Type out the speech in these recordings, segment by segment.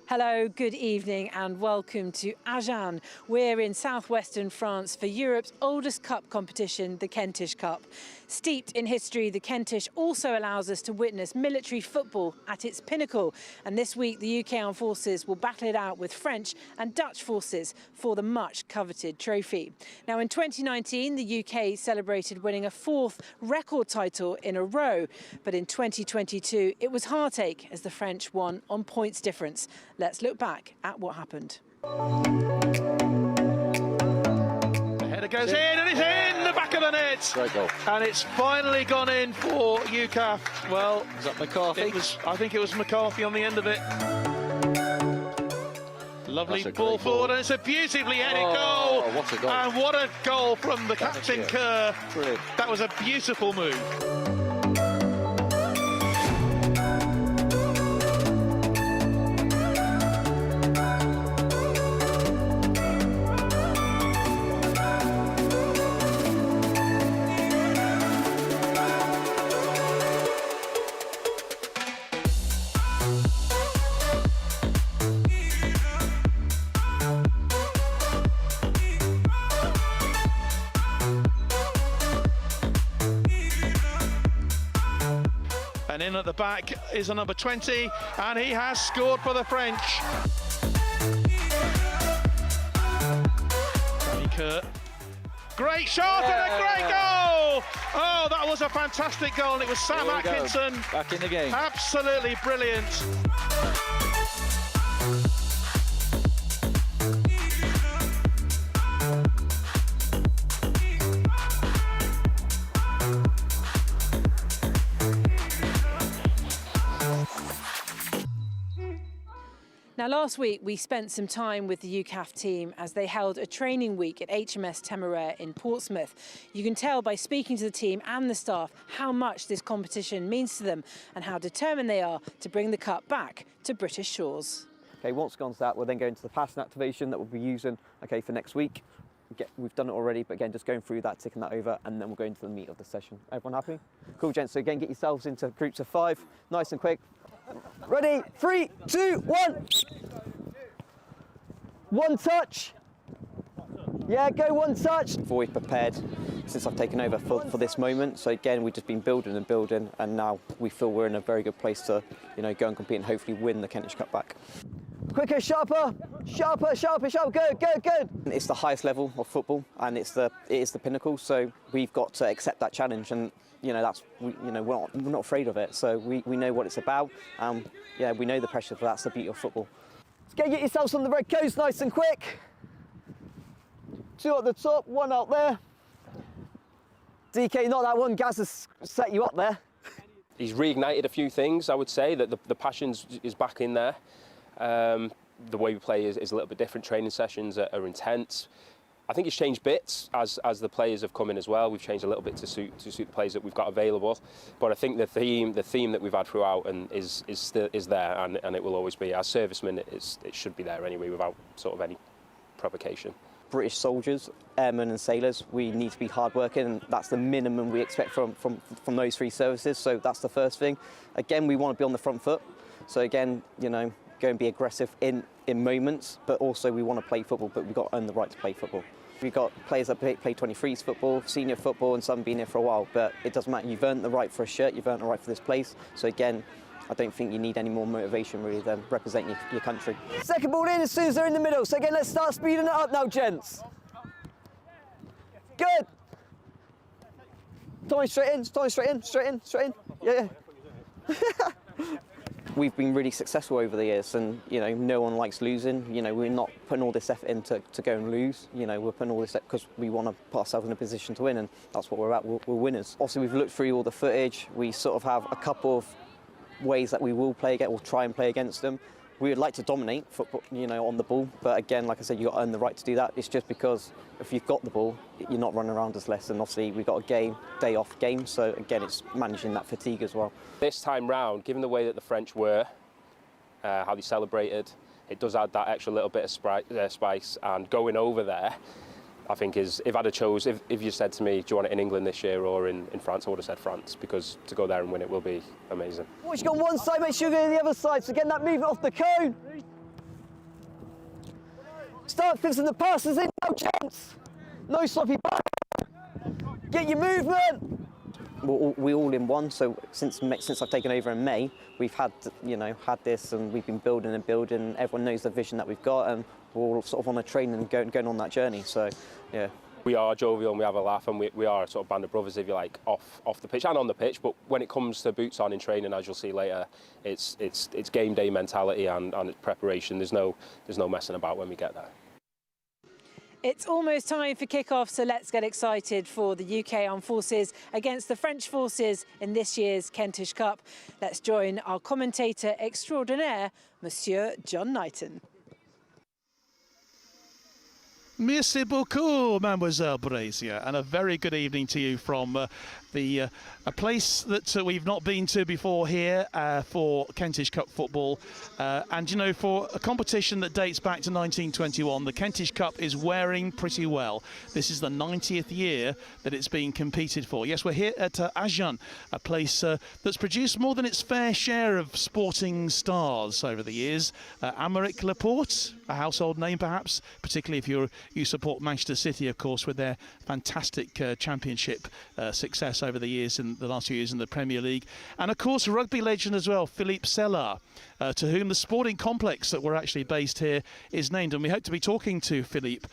Hello, good evening and welcome to Agen. We're in southwestern France for Europe's oldest cup competition, the Kentish Cup. Steeped in history, the Kentish also allows us to witness military football at its pinnacle. And this week, the UK Armed Forces will battle it out with French and Dutch forces for the much coveted trophy. Now, in 2019, the UK celebrated winning a fourth record title in a row. But in 2022, it was heartache as the French won on points difference. Let's look back at what happened. The header goes in and it's in the back of the net. Great goal. And it's finally gone in for UKAF. Well, Is that McCarthy? I think it was McCarthy on the end of it. Lovely ball forward, and it's a beautifully headed goal. What a goal. And what a goal from the captain, Kerr. Brilliant. That was a beautiful move. And in at the back is a number 20, and he has scored for the French. Kerr. Great shot and a great goal! Oh, that was a fantastic goal, and it was Sam Atkinson. Back in the game. Absolutely brilliant. Now, last week, we spent some time with the UKAF team as they held a training week at HMS Temeraire in Portsmouth. You can tell by speaking to the team and the staff how much this competition means to them and how determined they are to bring the cup back to British shores. Okay, once gone to that, we'll then go into the pattern activation that we'll be using, okay, for next week. We've done it already, but again, just going through that, ticking that over, and then we'll go into the meat of the session. Everyone happy? Cool, gents. So again, get yourselves into groups of 5, nice and quick. Ready? 3, 2, 1. One touch. Yeah, go one touch. I've always prepared since I've taken over for this moment. So again, we've just been building and building, and now we feel we're in a very good place to, go and compete and hopefully win the Kentish Cup back. Quicker, sharper, sharper, sharper, sharper, good, good, good. It's the highest level of football, and it is the pinnacle. So we've got to accept that challenge, and we're not afraid of it. So we know what it's about. Yeah, we know the pressure, but that's the beauty of football. Let's go get yourselves on the red coast nice and quick. 2 at the top, 1 out there. DK, not that one. Gaz has set you up there. He's reignited a few things, I would say, that the passion is back in there. The way we play is a little bit different. Training sessions are intense. I think it's changed bits as the players have come in as well. We've changed a little bit to suit the players that we've got available. But I think the theme that we've had throughout and is there, and it will always be. As servicemen, it should be there anyway, without sort of any provocation. British soldiers, airmen and sailors, we need to be hardworking, and that's the minimum we expect from those 3 services. So that's the first thing. Again, we want to be on the front foot. So again, go and be aggressive in moments, but also we want to play football, but we've got to earn the right to play football. We've got players that play 23s football, senior football, and some been here for a while, but it doesn't matter. You've earned the right for a shirt, you've earned the right for this place. So again, I don't think you need any more motivation really than representing your country. Second ball in as soon as they're in the middle. So again, let's start speeding it up now, gents. Good. Tommy, straight in, Tommy, straight in, straight in, straight in. Yeah, yeah. We've been really successful over the years, and no one likes losing. We're not putting all this effort in to go and lose. We're putting all this effort because we want to put ourselves in a position to win, and that's what we're at. We're winners. Also, we've looked through all the footage. We sort of have a couple of ways that we will play against, we'll try and play against them. We would like to dominate football, on the ball, but again, like I said, you've got to earn the right to do that. It's just because if you've got the ball, you're not running around as less, and obviously we've got a day off game, so again, it's managing that fatigue as well. This time round, given the way that the French were, how they celebrated, it does add that extra little bit of spice, and going over there, I think if I'd have chose, if you said to me, do you want it in England this year or in France, I would have said France, because to go there and win it will be amazing. Once you go on one side, make sure you go to the other side, so getting that movement off the cone. Start fixing the passes in now, gents. No sloppy back. Get your movement. We're all in one, so since I've taken over in May, we've had this, and we've been building and building. Everyone knows the vision that we've got, and we're all sort of on a train and going on that journey. So, yeah. We are jovial and we have a laugh, and we are a sort of band of brothers, if you like, off the pitch and on the pitch. But when it comes to boots on in training, as you'll see later, it's game day mentality and it's preparation. There's no messing about when we get there. It's almost time for kickoff, so let's get excited for the UK Armed Forces against the French forces in this year's Kentish Cup. Let's join our commentator extraordinaire, Monsieur John Knighton. Merci beaucoup, Mademoiselle Brazier, and a very good evening to you from a place that we've not been to before here for Kentish Cup football. And for a competition that dates back to 1921, the Kentish Cup is wearing pretty well. This is the 90th year that it's being competed for. Yes, we're here at Agen, a place that's produced more than its fair share of sporting stars over the years. Aymeric Laporte, a household name perhaps, particularly if you support Manchester City, of course, with their fantastic championship success over the years, in the last few years in the Premier League. And of course, rugby legend as well, Philippe Sellard, to whom the sporting complex that we're actually based here is named. And we hope to be talking to Philippe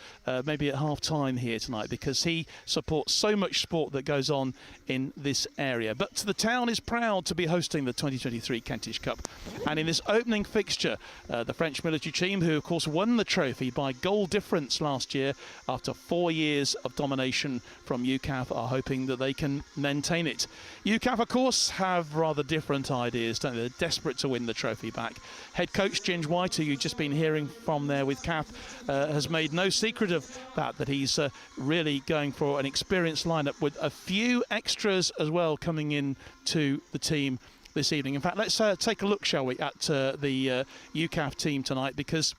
maybe at half-time here tonight, because he supports so much sport that goes on in this area. But the town is proud to be hosting the 2023 Kentish Cup. And in this opening fixture, the French military team, who of course won the trophy by goal difference last year after 4 years of domination from UKAF, are hoping that they can maintain it. UKAF, of course, have rather different ideas, don't they? They're desperate to win the trophy back. Head coach Ginge White, who you've just been hearing from there with CAF, has made no secret of that he's really going for an experienced lineup with a few extras as well coming in to the team this evening. In fact, let's take a look, shall we, at the UKAF team tonight, because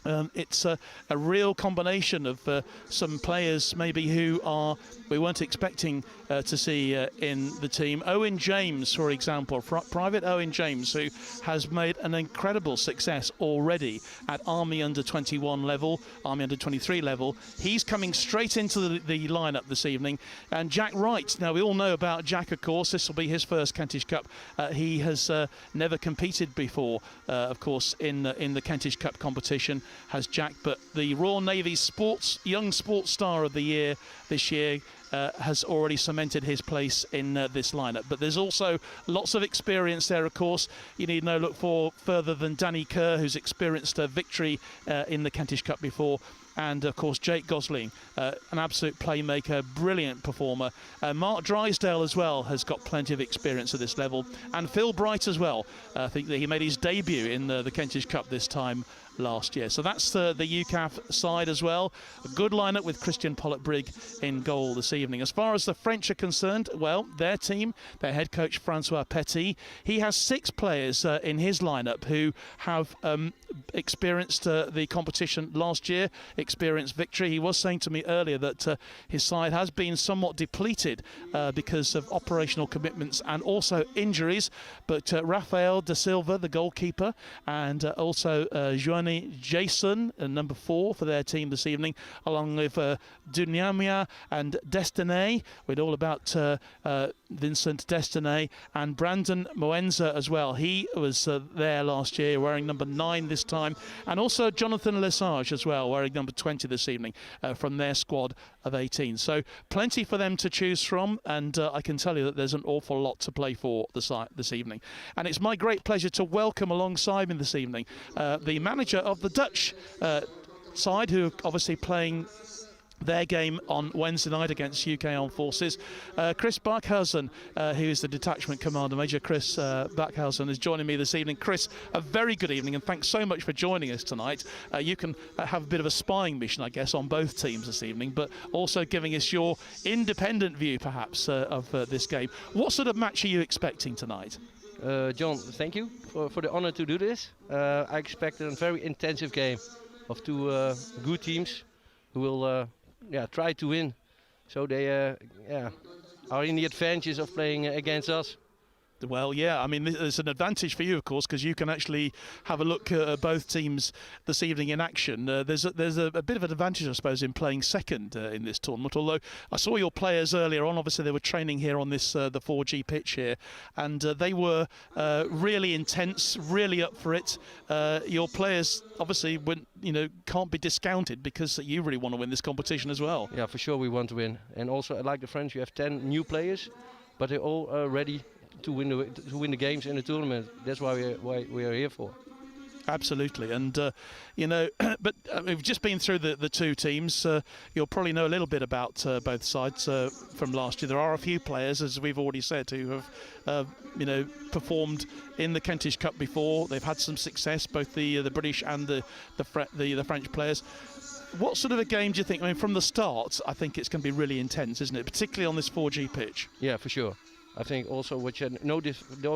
It's a real combination of some players maybe who we weren't expecting to see in the team. Owen James, for example, Private Owen James, who has made an incredible success already at Army Under-21 level, Army Under-23 level. He's coming straight into the lineup this evening. And Jack Wright, now we all know about Jack, of course. This will be his first Kentish Cup. He has never competed before, of course, in the Kentish Cup competition, has Jack, but the Royal Navy's Young Sports Star of the Year this year has already cemented his place in this lineup. But there's also lots of experience there, of course. You need no look further than Danny Kerr, who's experienced a victory in the Kentish Cup before. And, of course, Jake Gosling, an absolute playmaker, brilliant performer. Mark Drysdale as well has got plenty of experience at this level. And Phil Bright as well. I think that he made his debut in the Kentish Cup this time last year. So that's the UKAF side as well. A good lineup with Christian Pollock-Brigg in goal this evening. As far as the French are concerned, well, their team, their head coach Francois Petit, he has 6 players in his lineup who have experienced the competition last year, experienced victory. He was saying to me earlier that his side has been somewhat depleted because of operational commitments and also injuries. But Rafael da Silva, the goalkeeper, and also Joanny Jason, number 4 for their team this evening, along with Dunyamia and Destiny. We're all about Vincent Destiny and Brandon Moenza as well. He was there last year wearing number 9 this time, and also Jonathan Lesage as well wearing number 20 this evening from their squad of 18. So plenty for them to choose from, and I can tell you that there's an awful lot to play for this evening. And it's my great pleasure to welcome alongside me this evening the manager of the Dutch side, who are obviously playing their game on Wednesday night against UK Armed Forces. Chris Bachhausen, who is the detachment commander. Major Chris Bachhausen is joining me this evening. Chris, a very good evening, and thanks so much for joining us tonight. You can have a bit of a spying mission, I guess, on both teams this evening, but also giving us your independent view, perhaps, of this game. What sort of match are you expecting tonight? John, thank you for the honor to do this. I expect a very intensive game of 2 good teams who will try to win. So they are in the advantage of playing against us. Well, yeah, I mean, there's an advantage for you, of course, because you can actually have a look at both teams this evening in action. There's a bit of an advantage, I suppose, in playing second in this tournament, although I saw your players earlier on. Obviously, they were training here on this the 4G pitch here, and they were really intense, really up for it. Your players, obviously, can't be discounted because you really want to win this competition as well. Yeah, for sure we want to win. And also, like the French, you have 10 new players, but they're all ready to win the games in the tournament. That's why we are here for. Absolutely, and but we've just been through the 2 teams. You'll probably know a little bit about both sides from last year. There are a few players, as we've already said, who have performed in the Kentish Cup before. They've had some success, both the British and the French players. What sort of a game do you think? I mean, from the start, I think it's going to be really intense, isn't it? Particularly on this 4G pitch. Yeah, for sure. I think also with no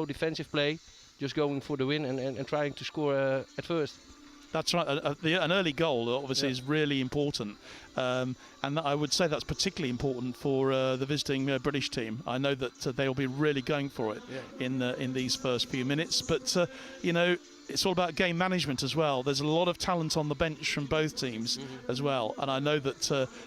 defensive play, just going for the win and trying to score at first. That's right. An early goal obviously is really important, and I would say that's particularly important for the visiting British team. I know that they'll be really going for it in these first few minutes, but it's all about game management as well. There's a lot of talent on the bench from both teams as well, and I know that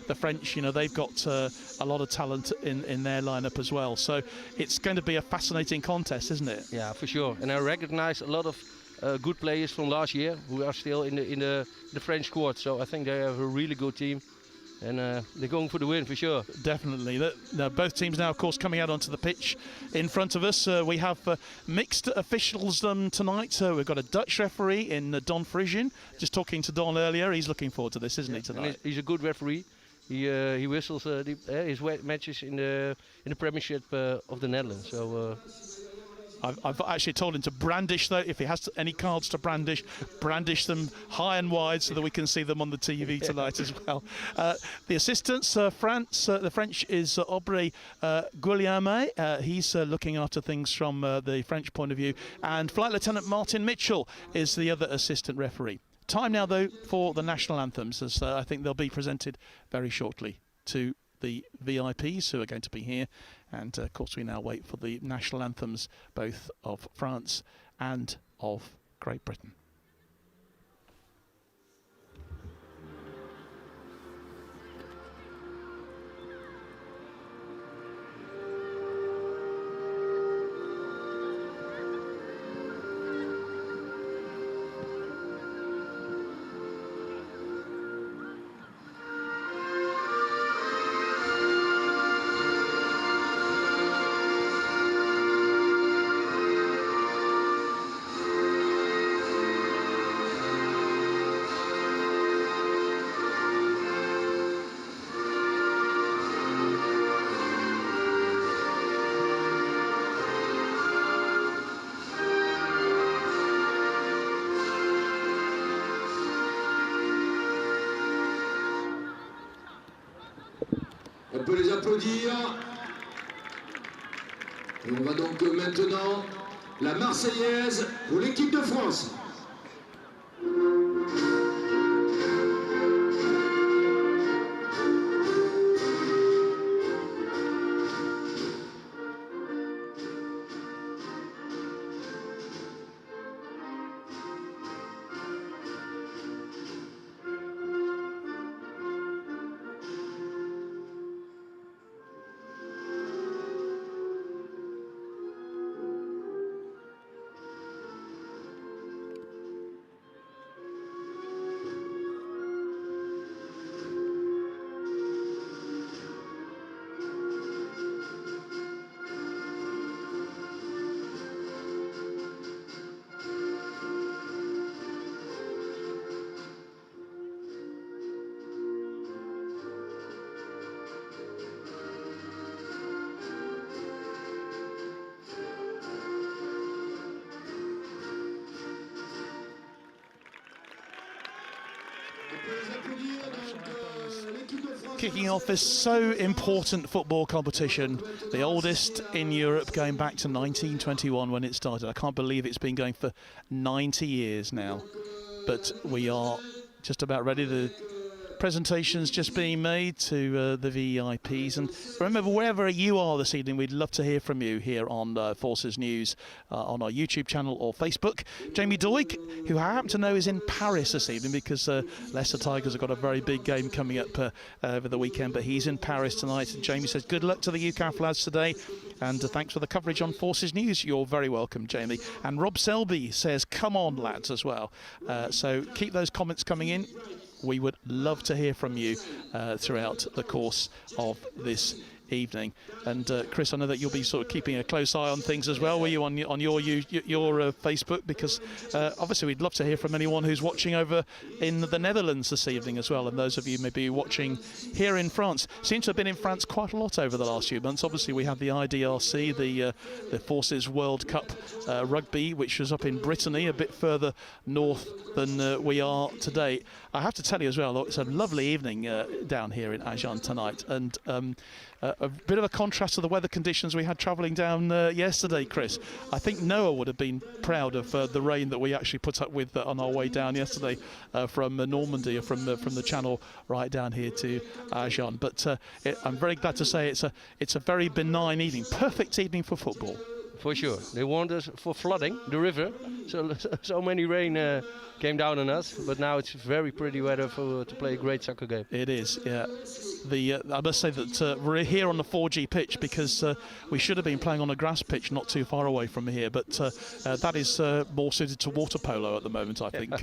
the French, they've got a lot of talent in their lineup as well. So it's going to be a fascinating contest, isn't it? Yeah, for sure. And I recognise a lot of good players from last year who are still in the French squad. So I think they have a really good team. And they're going for the win for sure. Definitely. Both teams now, of course, coming out onto the pitch in front of us. We have mixed officials tonight. We've got a Dutch referee in Don Frisian. Just talking to Don earlier, he's looking forward to this, isn't he, tonight? And he's a good referee. He whistles his matches in the Premiership of the Netherlands. So. I've actually told him to brandish, though, if he has any cards to brandish them high and wide so that we can see them on the TV tonight as well. The assistants, the French is Aubrey Guillaume. He's looking after things from the French point of view. And Flight Lieutenant Martin Mitchell is the other assistant referee. Time now, though, for the national anthems, as I think they'll be presented very shortly to the VIPs who are going to be here. And, of course, we now wait for the national anthems, both of France and of Great Britain. On peut les applaudir. Et on va donc maintenant la Marseillaise pour l'équipe de France. Kicking off this so important football competition, the oldest in Europe, going back to 1921 when it started. I can't believe it's been going for 90 years now, but we are just about ready. The presentations just being made to the VIPs, and remember, wherever you are this evening, we'd love to hear from you here on Forces News on our YouTube channel or Facebook. Jamie Doig, who I happen to know is in Paris this evening because Leicester Tigers have got a very big game coming up over the weekend, but he's in Paris tonight. And Jamie says good luck to the UKAF lads today, and thanks for the coverage on Forces News. You're very welcome, Jamie. And Rob Selby says come on lads as well, so keep those comments coming in. We would love to hear from you throughout the course of this evening. And Chris, I know that you'll be sort of keeping a close eye on things as well, will you, on your Facebook? Because obviously we'd love to hear from anyone who's watching over in the Netherlands this evening as well, and those of you maybe watching here in France. Seem to have been in France quite a lot over the last few months. Obviously we have the IDRC, the Forces World Cup rugby, which was up in Brittany, a bit further north than we are today. I have to tell you as well, it's a lovely evening down here in Agen tonight, and a bit of a contrast to the weather conditions we had travelling down yesterday, Chris. I think Noah would have been proud of the rain that we actually put up with on our way down yesterday from Normandy, from the Channel right down here to Agen. But I'm very glad to say it's a very benign evening, perfect evening for football. For sure. They warned us for flooding the river, so many rain came down on us, but now it's very pretty weather to play a great soccer game. It is, yeah. I must say that we're here on the 4G pitch because we should have been playing on a grass pitch not too far away from here, but that is more suited to water polo at the moment, I think.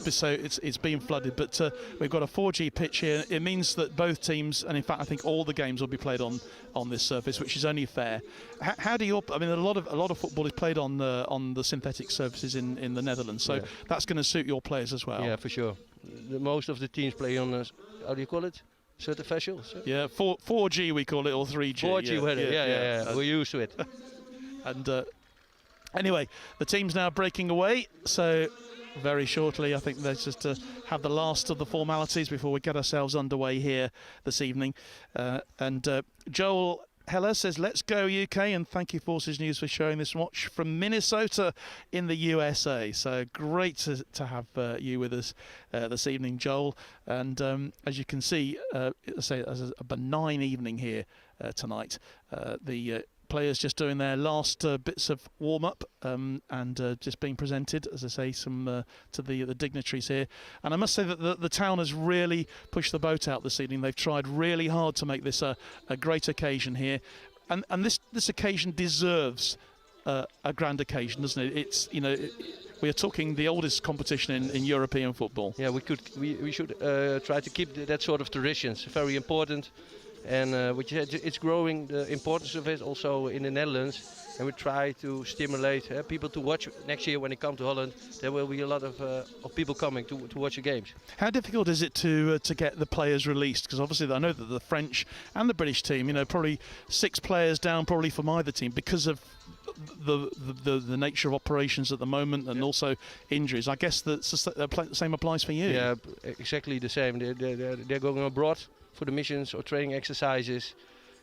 So it's been flooded, but we've got a 4G pitch here. It means that both teams, and in fact I think all the games will be played on this surface, which is only fair. How do you? I mean, a lot of football is played on the synthetic surfaces in the Netherlands, so that's going to suit your players as well. Yeah, for sure. Most of the teams play on how do you call it? Certificial? Yeah, 4G we call it, or 3G. 4G, yeah. We're used to it. And anyway, the team's now breaking away, so very shortly I think let's just have the last of the formalities before we get ourselves underway here this evening. And Joel Heller says, let's go UK, and thank you Forces News for showing this watch from Minnesota in the USA. So great to have you with us this evening, Joel. And as you can see, say as a benign evening here tonight. The players just doing their last bits of warm-up and just being presented, as I say, some to the dignitaries here. And I must say that the town has really pushed the boat out this evening. They've tried really hard to make this a great occasion here, and this occasion deserves a grand occasion, doesn't it? It's, you know, we are talking the oldest competition in European football. Yeah, we should try to keep that sort of traditions. Very important. And what you said, it's growing, the importance of it also in the Netherlands, and we try to stimulate people to watch next year when they come to Holland. There will be a lot of people coming to watch the games. How difficult is it to get the players released? Because obviously I know that the French and the British team, you know, probably 6 players down probably from either team because of the nature of operations at the moment, and also injuries. I guess the same applies for you. Yeah, exactly the same. They're going abroad for the missions or training exercises.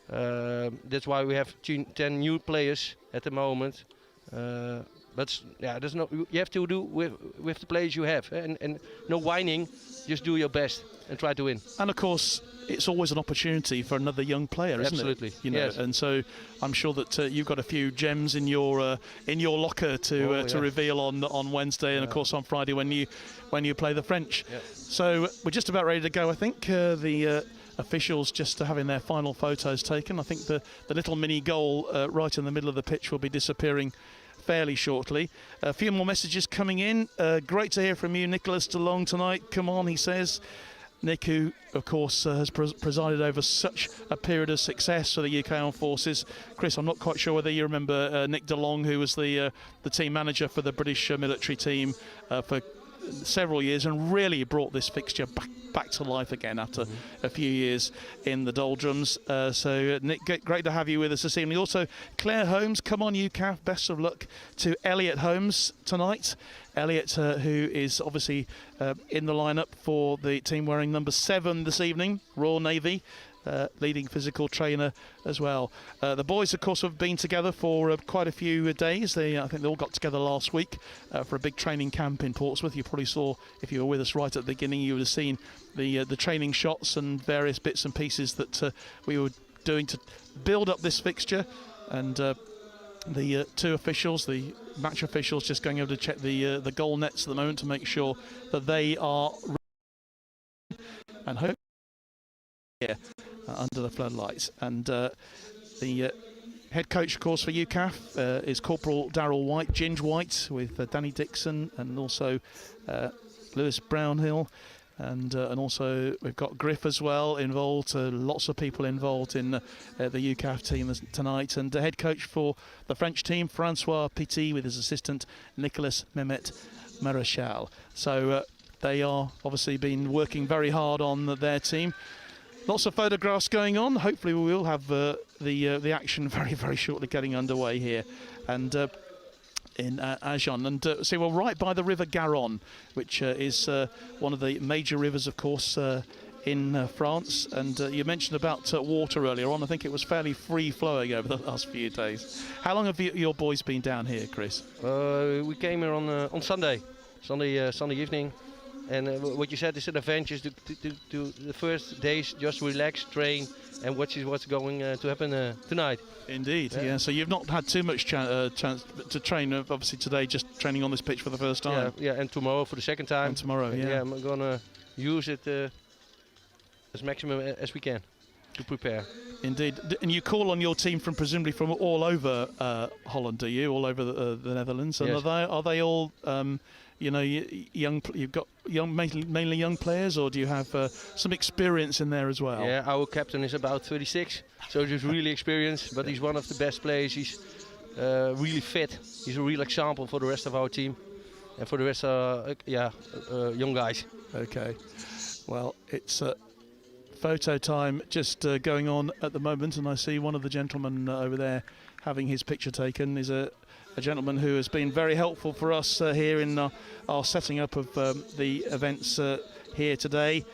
That's why we have 10 new players at the moment. But yeah, there's no. You have to do with the players you have, and no whining. Just do your best and try to win. And of course, it's always an opportunity for another young player, isn't Absolutely. it? You know, yes. And so I'm sure that you've got a few gems in your locker to reveal on Wednesday, and of course on Friday when you play the French. Yeah. So we're just about ready to go. I think the officials just having their final photos taken. I think the little mini goal right in the middle of the pitch will be disappearing fairly shortly. A few more messages coming in. Great to hear from you, Nicholas DeLong, tonight. Come on, he says. Nick, who of course has presided over such a period of success for the UK Armed Forces. Chris, I'm not quite sure whether you remember Nick DeLong, who was the team manager for the British military team for several years, and really brought this fixture back to life again after a few years in the doldrums. So Nick, great to have you with us this evening. Also Claire Holmes, come on UKAF, best of luck to Elliot Holmes tonight. Elliot, who is obviously in the lineup for the team wearing number 7 this evening, Royal Navy. Leading physical trainer as well. The boys, of course, have been together for quite a few days. I think they all got together last week for a big training camp in Portsmouth. You probably saw, if you were with us right at the beginning, you would have seen the training shots and various bits and pieces that we were doing to build up this fixture. And the 2 officials, the match officials, just going over to check the goal nets at the moment to make sure that they are ready, and hope here under the floodlights. And the head coach, of course, for UKAF is Corporal Darryl White, Ginge White, with Danny Dixon and also Lewis Brownhill. And also we've got Griff as well involved. Lots of people involved in the UKAF team tonight. And the head coach for the French team, Francois Petit, with his assistant Nicolas Mehmet Marechal. So they are obviously been working very hard on their team. Lots of photographs going on. Hopefully we will have the action very, very shortly getting underway here. And in Agen, and so we're right by the River Garonne, which is one of the major rivers, of course, in France. And you mentioned about water earlier on. I think it was fairly free flowing over the last few days. How long have your boys been down here, Chris? We came here on Sunday evening. And what you said is an adventure to the first days, just relax, train, and watch what's going to happen tonight. Indeed, yeah. So you've not had too much chance to train, obviously today, just training on this pitch for the first time. Yeah, and tomorrow for the second time. And tomorrow, yeah. Yeah, I'm going to use it as maximum as we can to prepare. Indeed. And you call on your team presumably from all over Holland, do you? All over the Netherlands? And yes. Are they all... you know, you've got mainly young players, or do you have some experience in there as well? Yeah, our captain is about 36, so he's really experienced, but he's one of the best players. He's really fit. He's a real example for the rest of our team, and for the rest, young guys. Okay. Well, it's photo time just going on at the moment, and I see one of the gentlemen over there having his picture taken is a gentleman who has been very helpful for us here in our setting up of the events here today,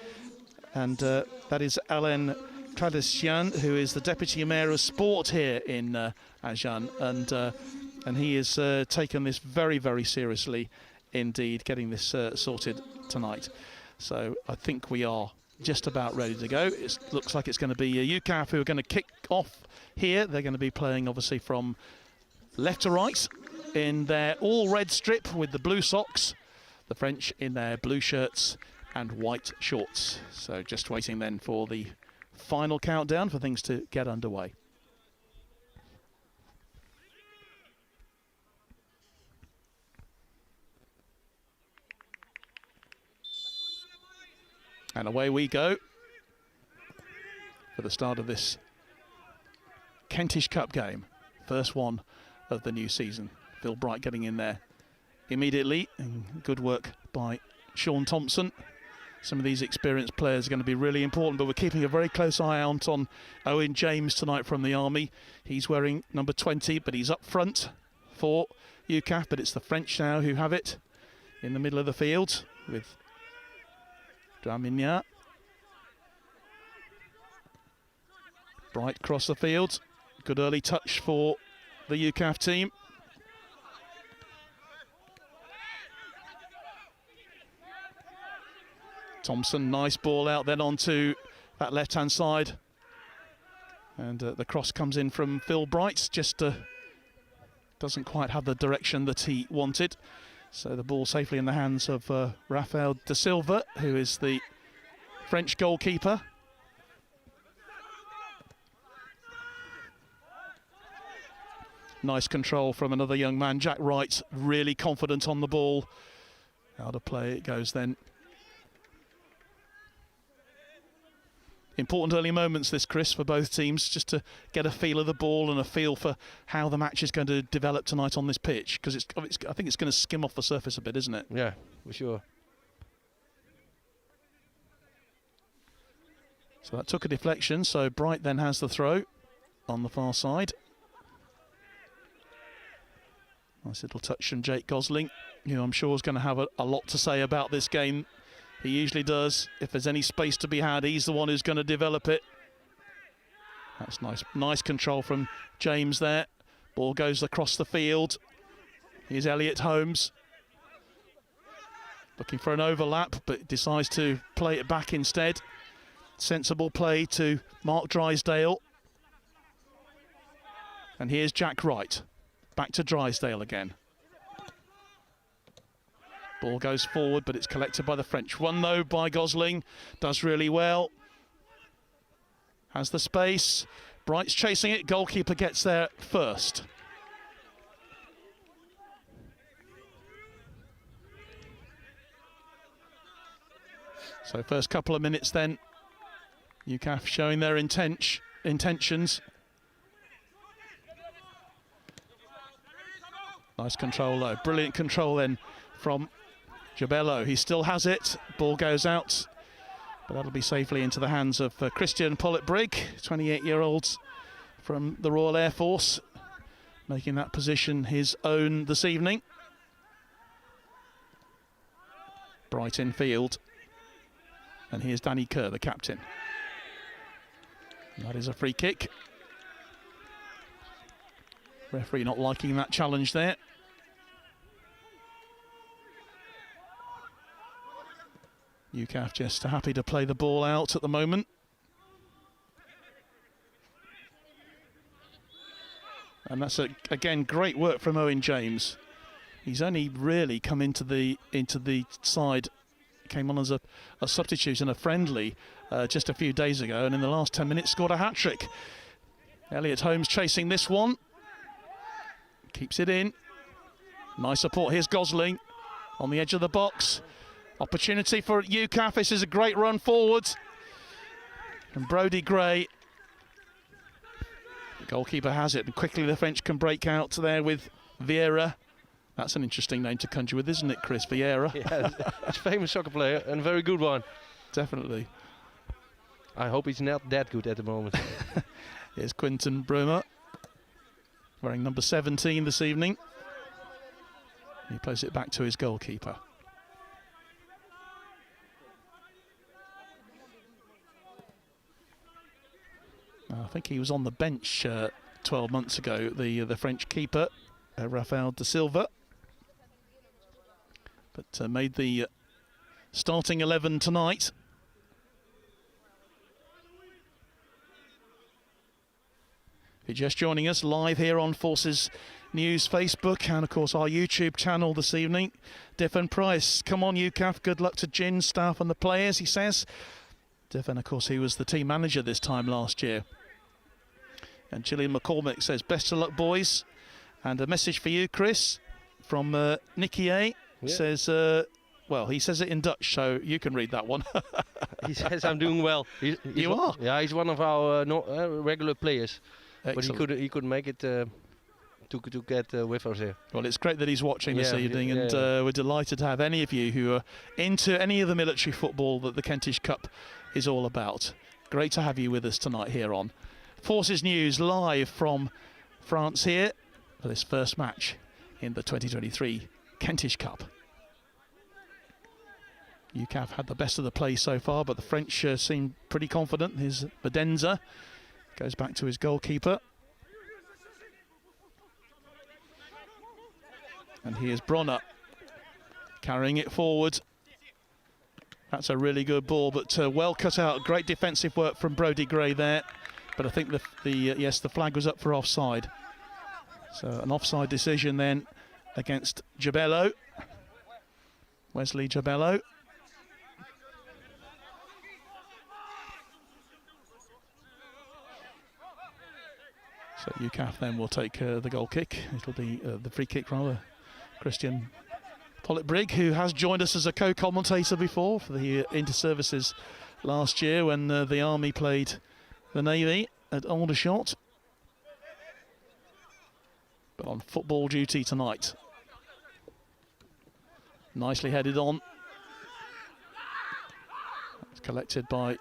and that is Alain Kladesian, who is the Deputy Mayor of Sport here in Agen, and he has taken this very, very seriously indeed, getting this sorted tonight. So I think we are just about ready to go. It looks like it's going to be UKAF who are going to kick off here. They're going to be playing obviously from left to right in their all red strip with the blue socks, the French in their blue shirts and white shorts. So just waiting then for the final countdown for things to get underway. And away we go for the start of this Kentish Cup game. First one of the new season. Phil Bright getting in there immediately. And good work by Sean Thompson. Some of these experienced players are going to be really important, but we're keeping a very close eye out on Owen James tonight from the Army. He's wearing number 20, but he's up front for UKAF, but it's the French now who have it in the middle of the field with Dramigna. Bright across the field. Good early touch for the UKAF team. Thompson, nice ball out then onto that left-hand side. And the cross comes in from Phil Bright, just doesn't quite have the direction that he wanted. So the ball safely in the hands of Rafael da Silva, who is the French goalkeeper. Nice control from another young man, Jack Wright, really confident on the ball. Out of play it goes then. Important early moments this, Chris, for both teams, just to get a feel of the ball and a feel for how the match is going to develop tonight on this pitch, because I think it's going to skim off the surface a bit, isn't it? Yeah, for sure. So that took a deflection, so Bright then has the throw on the far side. Nice little touch from Jake Gosling, who I'm sure is going to have a lot to say about this game. He usually does. If there's any space to be had, he's the one who's going to develop it. That's nice control from James there. Ball goes across the field. Here's Elliot Holmes. Looking for an overlap, but decides to play it back instead. Sensible play to Mark Drysdale. And here's Jack Wright. Back to Drysdale again. Ball goes forward, but it's collected by the French. One though by Gosling, does really well. Has the space. Bright's chasing it. Goalkeeper gets there first. So first couple of minutes then, UKAF showing their intentions. Nice control though. Brilliant control then from Jabello. He still has it. Ball goes out, but that'll be safely into the hands of Christian Pollitt-Brigg, 28-year-old from the Royal Air Force, making that position his own this evening. Bright in field. And here's Danny Kerr, the captain. And that is a free kick. Referee not liking that challenge there. UKAF just happy to play the ball out at the moment. And that's again great work from Owen James. He's only really come into the side, came on as a substitute in a friendly just a few days ago, and in the last 10 minutes scored a hat-trick. Elliot Holmes chasing this one. Keeps it in. Nice support. Here's Gosling on the edge of the box. Opportunity for UKAF. This is a great run forward. And Brodie Gray. The goalkeeper has it. And quickly the French can break out there with Vieira. That's an interesting name to conjure with, isn't it, Chris? Vieira. Yeah, it's a famous soccer player and a very good one. Definitely. I hope he's not that good at the moment. Here's Quinton Brummer, wearing number 17 this evening. He plays it back to his goalkeeper. I think he was on the bench 12 months ago, the French keeper, Rafael da Silva. But made the starting 11 tonight. If you're just joining us live here on Forces News Facebook and of course our YouTube channel this evening, Diffin Price, come on UKAF, good luck to Gin, staff and the players, he says. Diffin, of course, he was the team manager this time last year. And Gillian McCormick says, best of luck boys. And a message for you, Chris, from Nicky A. Yeah. Says, well, he says it in Dutch, so you can read that one. He says I'm doing well. You are? Yeah, he's one of our regular players. Excellent. But he couldn't make it to get with us here. Well, it's great that he's watching this evening, and yeah. we're delighted to have any of you who are into any of the military football that the Kentish Cup is all about. Great to have you with us tonight here on Forces News, live from France here for this first match in the 2023 Kentish Cup. UKAF had the best of the play so far, but the French seem pretty confident. His Badenza goes back to his goalkeeper. And here's Bronner carrying it forward. That's a really good ball, but well cut out. Great defensive work from Brodie Gray there. But I think the flag was up for offside. So an offside decision then against Jabello. Wesley Jabello. So UKAF then will take the goal kick. It'll be the free kick rather. Christian Pollitt-Brigg, who has joined us as a co-commentator before for the Inter-Services last year when the Army played the Navy at Aldershot. But on football duty tonight. Nicely headed on. It's collected by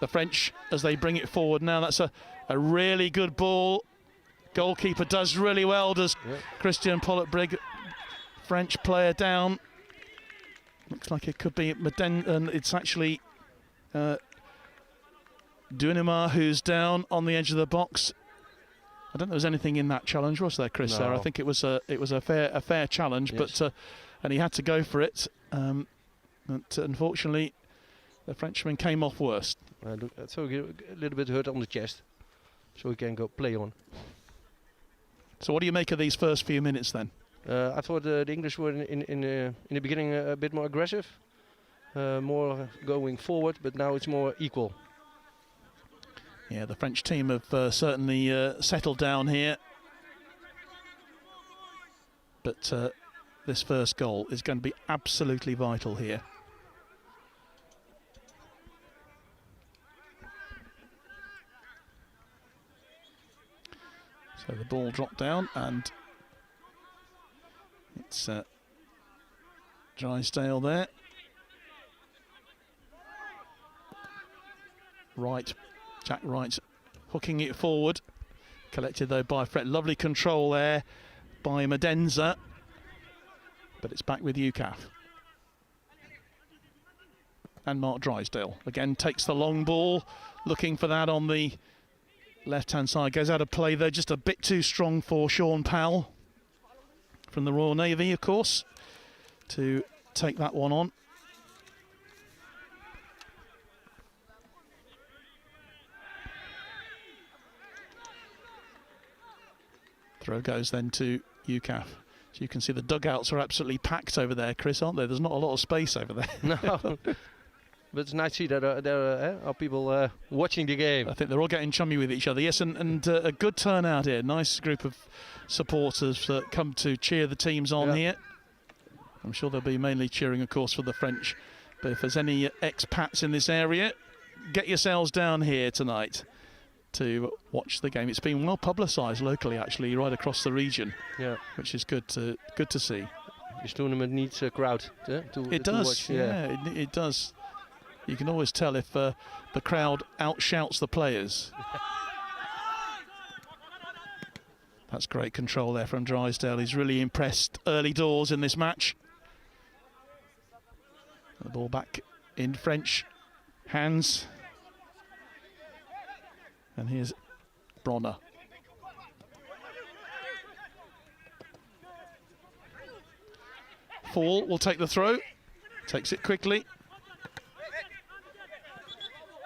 the French as they bring it forward now. That's a really good ball. Goalkeeper does really well, does Christian Pollitt-Brigg. French player down. Looks like it could be Maden, and it's actually Dunimar who's down on the edge of the box. I don't think there was anything in that challenge, was there, Chris? No. There, I think it was a fair challenge, yes. but and he had to go for it. But unfortunately, the Frenchman came off worst. So a little bit hurt on the chest, so he can go play on. So what do you make of these first few minutes then? I thought the English were in the beginning a bit more aggressive, more going forward, but now it's more equal. Yeah, the French team have certainly settled down here. But this first goal is going to be absolutely vital here. So the ball dropped down and it's Drysdale there. Jack Wright hooking it forward. Collected though by Fred. Lovely control there by Madenza. But it's back with UKAF. And Mark Drysdale again takes the long ball, looking for that on the left-hand side. Goes out of play though, just a bit too strong for Sean Powell from the Royal Navy, of course, to take that one on. Throw goes then to UKAF. So you can see the dugouts are absolutely packed over there, Chris, aren't they? There's not a lot of space over there. No. But it's nice to see that there are people watching the game. I think they're all getting chummy with each other. Yes, and a good turnout here. Nice group of supporters that come to cheer the teams on here. I'm sure they'll be mainly cheering, of course, for the French. But if there's any expats in this area, get yourselves down here tonight to watch the game. It's been well publicised locally, actually, right across the region. Yeah, which is good to see. This tournament needs a crowd to watch. Yeah, it does. You can always tell if the crowd outshouts the players. That's great control there from Drysdale. He's really impressed early doors in this match. The ball back in French hands. And here's Bronner. Fall will take the throw. Takes it quickly.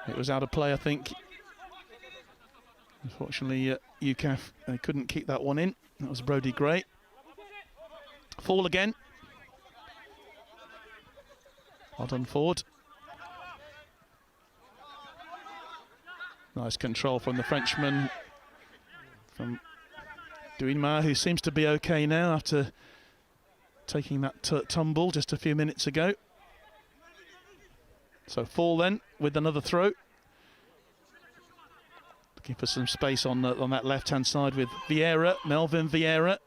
It was out of play, I think. Unfortunately, UKAF, they couldn't keep that one in. That was Brody Gray. Fall again. Well done, Ford. Nice control from the Frenchman, from Duinmar, who seems to be okay now after taking that tumble just a few minutes ago. So Fall then with another throw. Looking for some space on that left-hand side with Vieira, Melvin Vieira.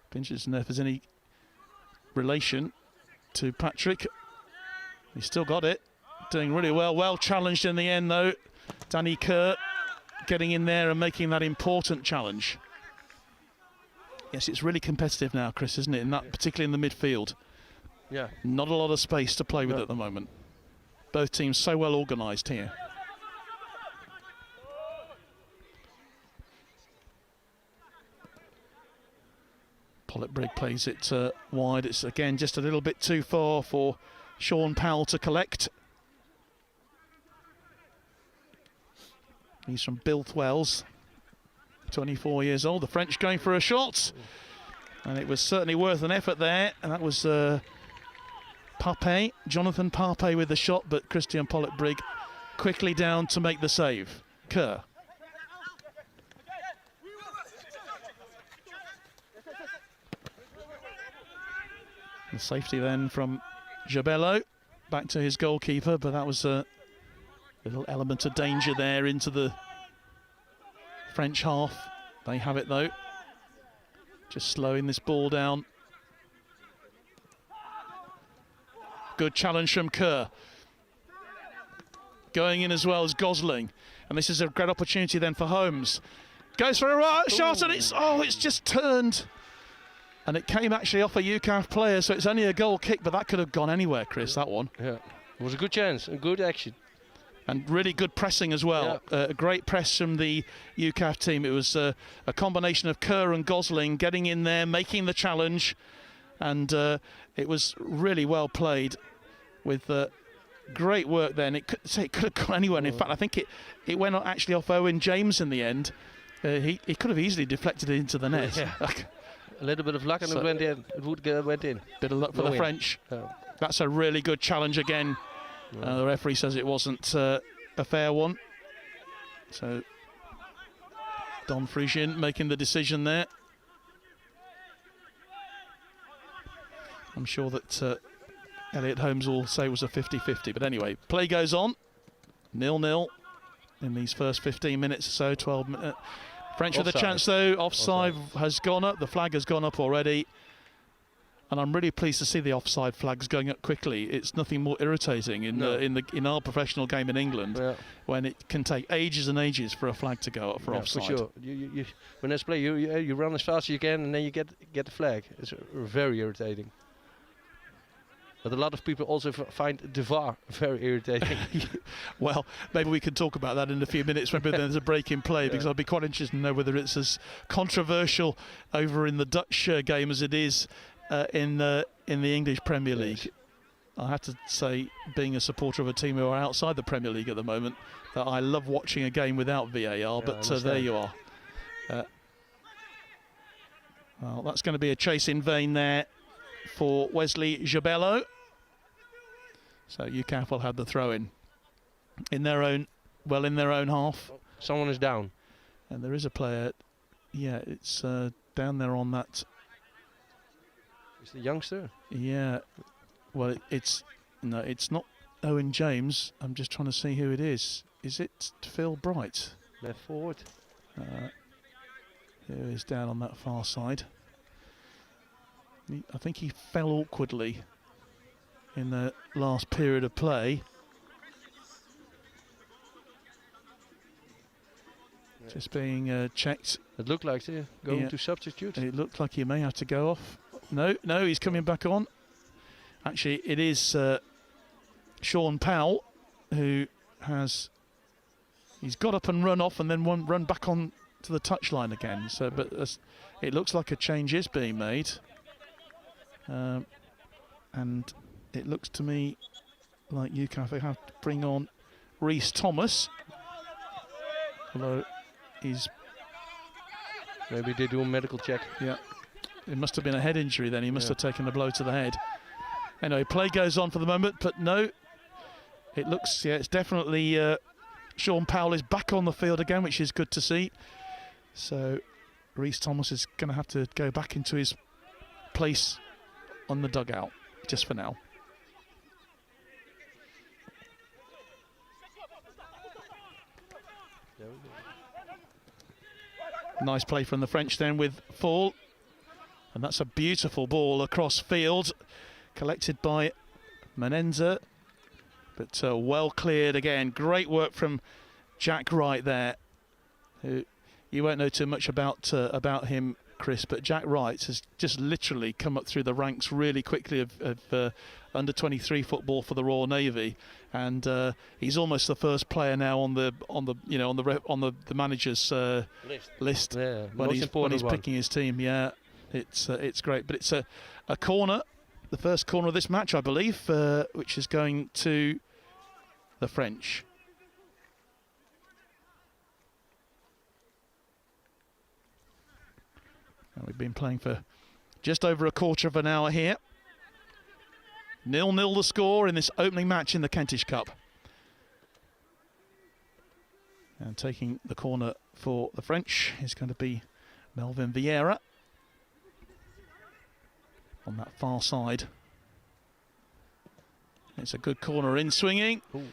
Pinches to know if there's any relation to Patrick. He's still got it. Doing really well. Well challenged in the end, though. Danny Kerr getting in there and making that important challenge. Yes, it's really competitive now, Chris, isn't it? Particularly in the midfield. Yeah. Not a lot of space to play with at the moment. Both teams so well organised here. Pollitt-Brigg plays it wide. It's again just a little bit too far for Sean Powell to collect. He's from Bilthwells, 24 years old. The French going for a shot. And it was certainly worth an effort there. And that was Pape, Jonathan Pape with the shot, but Christian Pollitt-Brigg quickly down to make the save. Kerr. The safety then from Jabello, back to his goalkeeper, but that was a little element of danger there into the French half. They have it though. Just slowing this ball down. Good challenge from Kerr. Going in as well as Gosling. And this is a great opportunity then for Holmes. Goes for a right shot and it's just turned. And it came actually off a UKAF player, so it's only a goal kick, but that could have gone anywhere, Chris, that one. Yeah, it was a good chance, a good action. And really good pressing as well. Yeah. A great press from the UKAF team. It was a combination of Kerr and Gosling getting in there, making the challenge. And it was really well played with great work then. It could have gone anywhere. And in fact, I think it went actually off Owen James in the end. He could have easily deflected it into the net. Yeah. A little bit of luck and it went in. It went in. Bit of luck for the French. That's a really good challenge again. The referee says it wasn't a fair one. So Don Frisian making the decision there. I'm sure that Elliot Holmes will say it was a 50-50. But anyway, play goes on. 0-0 in these first 15 minutes or so, 12 minutes. French with a chance though. Offside has gone up. The flag has gone up already. And I'm really pleased to see the offside flags going up quickly. It's nothing more irritating in our professional game in England when it can take ages and ages for a flag to go up for offside. For sure. You, when there's play, you run as fast as you can and then you get the flag. It's very irritating. But a lot of people also find the VAR very irritating. Well, maybe we can talk about that in a few minutes when there's a break in play, because I'd be quite interested to know whether it's as controversial over in the Dutch game as it is in the English Premier League. Yes. I have to say, being a supporter of a team who are outside the Premier League at the moment, that I love watching a game without VAR, but there you are. Well, that's going to be a chase in vain there for Wesley Jabello. So UKAF will have the throw in their own half. Someone is down. And there is a player, it's down there on that. Is the youngster? Yeah, well it's not Owen James. I'm just trying to see who it is. Is it Phil Bright? Left forward. Who is down on that far side. I think he fell awkwardly in the last period of play. Just being checked. It looked like going to substitute. It looked like he may have to go off. No, he's coming back on. Actually, it is Sean Powell who has He's got up and run off and then run back on to the touchline again. So, but it looks like a change is being made. And it looks to me like UKAF have to bring on Rhys Thomas. Although he's... Maybe they do a medical check. Yeah. It must have been a head injury then. He must have taken a blow to the head. Anyway, play goes on for the moment, but no. It looks, it's definitely Sean Powell is back on the field again, which is good to see. So Rhys Thomas is going to have to go back into his place on the dugout, just for now. Nice play from the French then with Fall. And that's a beautiful ball across field, collected by Menenza, but well cleared again. Great work from Jack Wright there, who you won't know too much about him, Chris, but Jack Wright has just literally come up through the ranks really quickly of under 23 football for the Royal Navy, and he's almost the first player now on the manager's list Yeah, when he's picking his team. Yeah. It's great, but it's a corner, the first corner of this match, I believe, which is going to the French. And we've been playing for just over a quarter of an hour here. 0-0 the score in this opening match in the Kentish Cup. And taking the corner for the French is going to be Melvin Vieira. On that far side. It's a good corner in swinging. Ooh.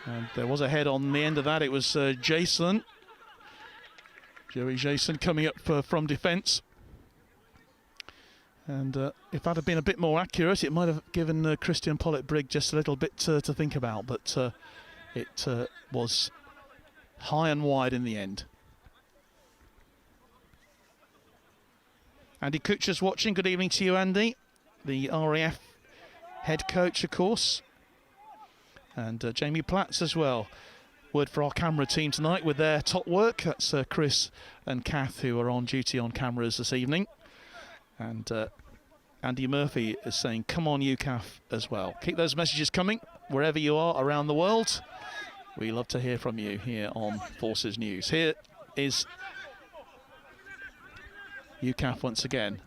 And there was a head on the end of that. It was Jason. Joey Jason coming up from defence. And if that had been a bit more accurate, it might have given Christian Pollitt-Brigg just a little bit to think about. But it was high and wide in the end. Andy Kutcher's watching. Good evening to you, Andy. The RAF head coach, of course. And Jamie Platts as well. Word for our camera team tonight with their top work. That's Chris and Kath, who are on duty on cameras this evening. And Andy Murphy is saying, come on, UKAF as well. Keep those messages coming wherever you are around the world. We love to hear from you here on Forces News. Here is UKAF once again,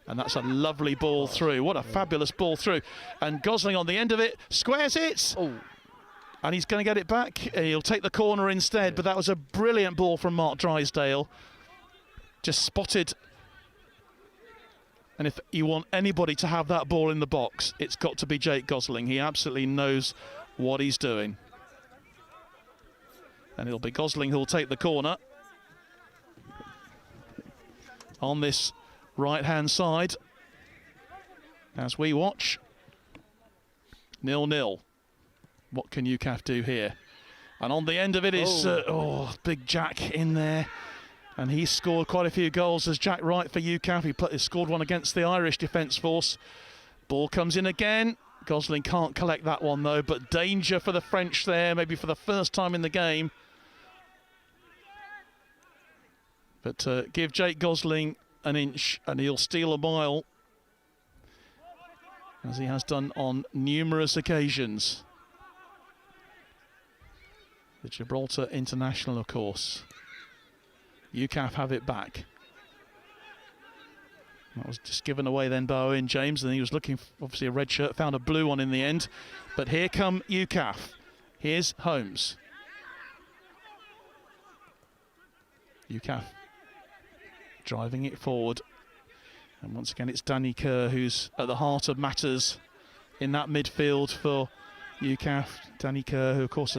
and that's a lovely ball through. What a fabulous ball through, and Gosling on the end of it squares it. Oh. And he's going to get it back. He'll take the corner instead, but that was a brilliant ball from Mark Drysdale, just spotted. And if you want anybody to have that ball in the box, it's got to be Jake Gosling. He absolutely knows what he's doing, and it'll be Gosling who'll take the corner on this right-hand side as we watch. 0-0. What can UKAF do here? And on the end of it is big Jack in there, and he scored quite a few goals as Jack Wright for UKAF. He scored one against the Irish Defence Force. Ball comes in again. Gosling can't collect that one though, but danger for the French there, maybe for the first time in the game. But give Jake Gosling an inch and he'll steal a mile, as he has done on numerous occasions. The Gibraltar international, of course. UKAF have it back. That was just given away then by Owen James, and he was looking for obviously a red shirt, found a blue one in the end. But here come UKAF. Here's Holmes. UKAF driving it forward, and once again it's Danny Kerr who's at the heart of matters in that midfield for UKAF. Danny Kerr, who of course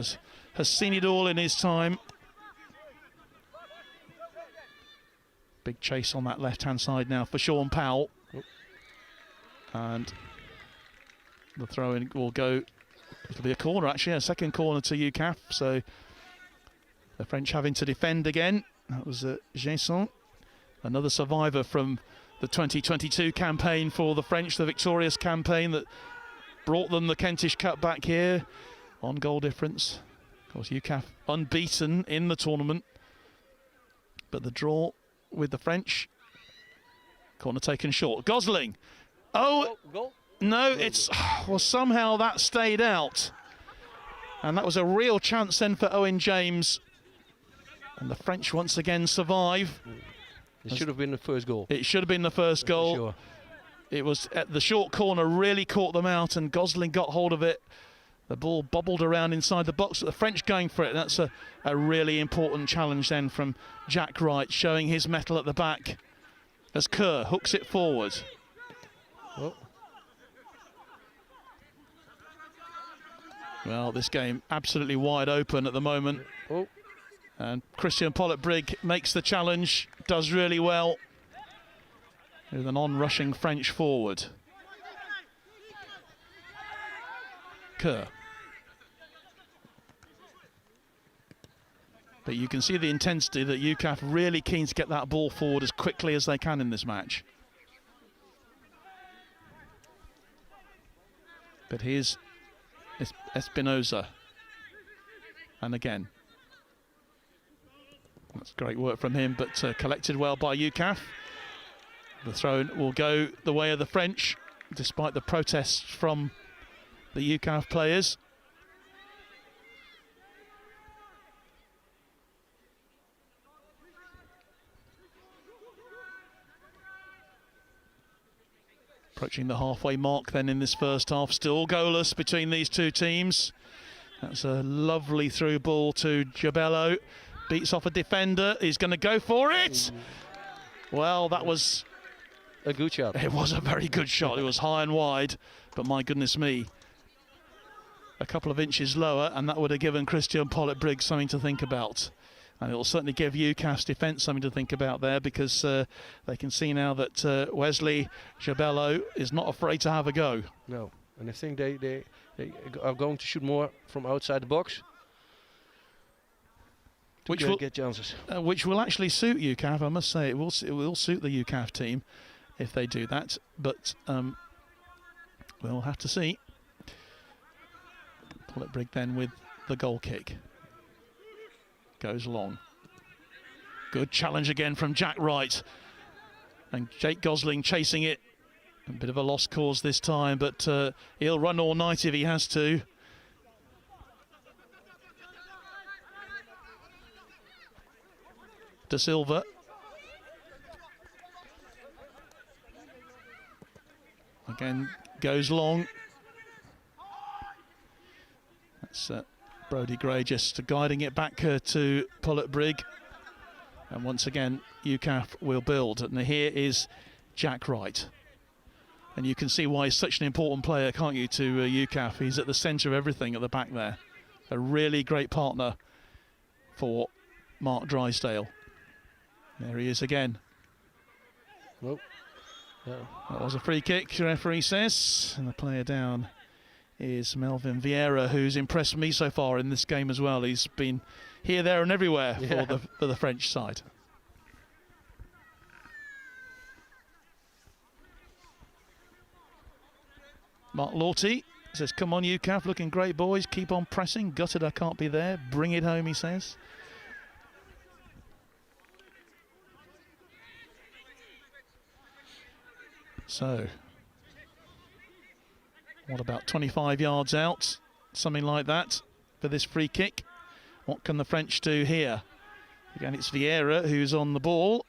has seen it all in his time. Big chase on that left hand side now for Sean Powell, and the throw in will go, it'll be a corner actually, a second corner to UKAF, so the French having to defend again. That was Jason, another survivor from the 2022 campaign for the French, the victorious campaign that brought them the Kentish Cup back here on goal difference. Of course, UKAF unbeaten in the tournament, but the draw with the French. Corner taken short. Gosling. Oh, goal? No, it's well, somehow that stayed out. And that was a real chance then for Owen James. And the French once again survive. It should have been the first goal. It should have been the first goal. Sure. It was at the short corner, really caught them out, and Gosling got hold of it. The ball bobbled around inside the box, but the French going for it. That's a really important challenge then from Jack Wright, showing his mettle at the back as Kerr hooks it forward. Oh. Well, this game absolutely wide open at the moment. Oh. And Christian Pollitt-Brigg makes the challenge, does really well with an on-rushing French forward. Kerr. But you can see the intensity that UKAF really keen to get that ball forward as quickly as they can in this match. But here's Espinoza. And again. That's great work from him, but collected well by UKAF. The throw will go the way of the French, despite the protests from the UKAF players. Approaching the halfway mark then in this first half, still goalless between these two teams. That's a lovely through ball to Jabello. Beats off a defender, he's going to go for it! Well, that was a good shot. It was a very good shot. It was high and wide, but my goodness me. A couple of inches lower, and that would have given Christian Pollitt-Brigg something to think about. And it will certainly give UKAF's defence something to think about there, because they can see now that Wesley Jabello is not afraid to have a go. No, and I think they are going to shoot more from outside the box. Which will get chances. Which will actually suit UKAF, I must say. It will suit the UKAF team if they do that, but we'll have to see. Pollitt-Brigg then with the goal kick. Goes long. Good challenge again from Jack Wright. And Jake Gosling chasing it. A bit of a lost cause this time, but he'll run all night if he has to. De Silva. Again, goes long. That's Brody Gray just guiding it back to Pollitt-Brigg. And once again, UKAF will build. And here is Jack Wright. And you can see why he's such an important player, can't you, to UKAF. He's at the centre of everything at the back there. A really great partner for Mark Drysdale. There he is again. Nope. No. That was a free kick, the referee says. And the player down is Melvin Vieira, who's impressed me so far in this game as well. He's been here, there and everywhere for the French side. Mark Lawty says, come on UKAF, looking great boys, keep on pressing. Gutted I can't be there, bring it home, he says. So, what about 25 yards out? Something like that for this free kick. What can the French do here? Again, it's Vieira who's on the ball.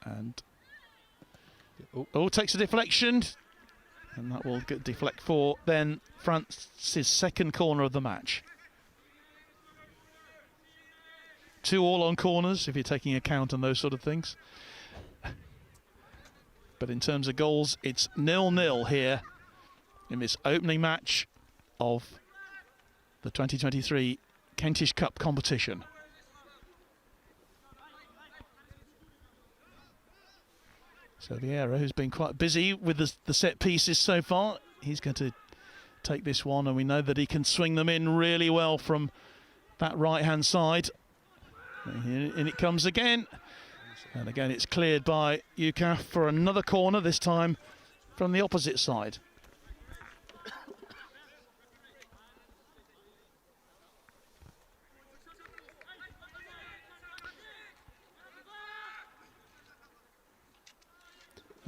And takes a deflection. And that will deflect for then France's second corner of the match. 2 all on corners, if you're taking account on those sort of things. But in terms of goals, it's 0-0 here in this opening match of the 2023 Kentish Cup competition. So Vieira, who's been quite busy with the set pieces so far, he's going to take this one, and we know that he can swing them in really well from that right-hand side. And it comes again. And again, it's cleared by UKAF for another corner, this time from the opposite side.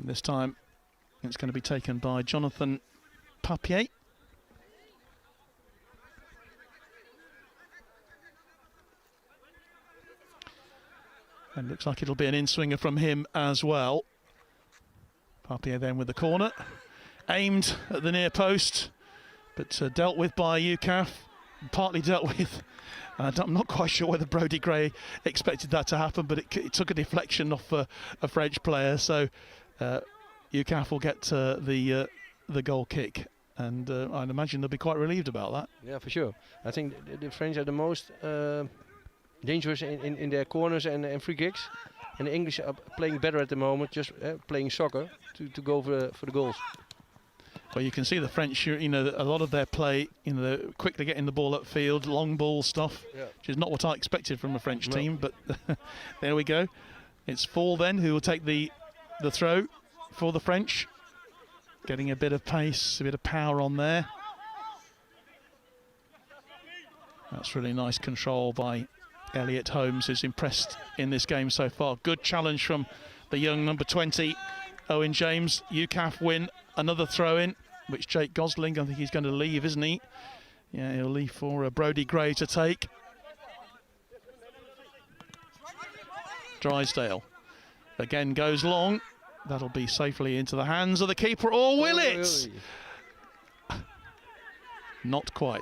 And this time it's going to be taken by Jonathan Papier. And looks like it'll be an in-swinger from him as well. Papier then with the corner. Aimed at the near post, but dealt with by UKAF. Partly dealt with. I'm not quite sure whether Brody Gray expected that to happen, but it took a deflection off a French player. So UKAF will get the goal kick. And I'd imagine they'll be quite relieved about that. Yeah, for sure. I think the French are the most dangerous in their corners and free kicks. And the English are playing better at the moment, just playing soccer to go for the goals. Well, you can see the French, you know, a lot of their play, you know, quickly getting the ball upfield, long ball stuff, which is not what I expected from a French team, but there we go. It's Fall then who will take the throw for the French. Getting a bit of pace, a bit of power on there. That's really nice control by Elliot Holmes, who's impressed in this game so far. Good challenge from the young number 20, Owen James. UKAF win another throw-in, which Jake Gosling, I think he's going to leave, isn't he? Yeah, he'll leave for Brody Gray to take. Drysdale again goes long. That'll be safely into the hands of the keeper, or will it? Not quite.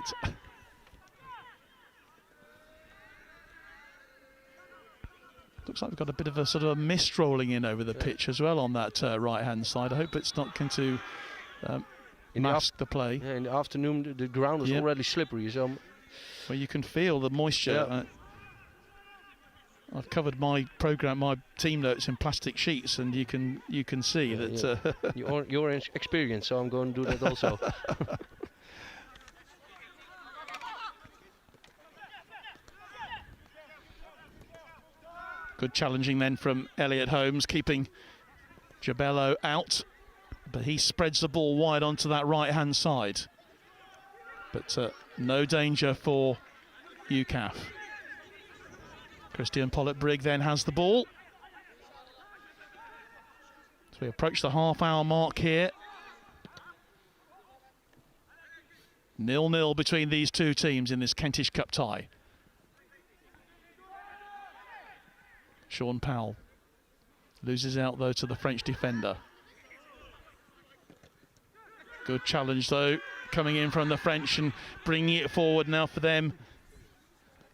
Looks like we've got a bit of a sort of a mist rolling in over the pitch as well on that right-hand side. I hope it's not going to mask the play. Yeah, in the afternoon, the ground is already slippery. So well, you can feel the moisture. I've covered my program, my team notes in plastic sheets, and you can see that. You're experienced, so I'm going to do that also. Good challenging then from Elliot Holmes, keeping Jabello out, but he spreads the ball wide onto that right-hand side. But no danger for UKAF. Christian Pollitt-Brigg then has the ball. So we approach the half-hour mark here. 0-0 between these two teams in this Kentish Cup tie. Sean Powell loses out though to the French defender. Good challenge though, coming in from the French and bringing it forward now for them.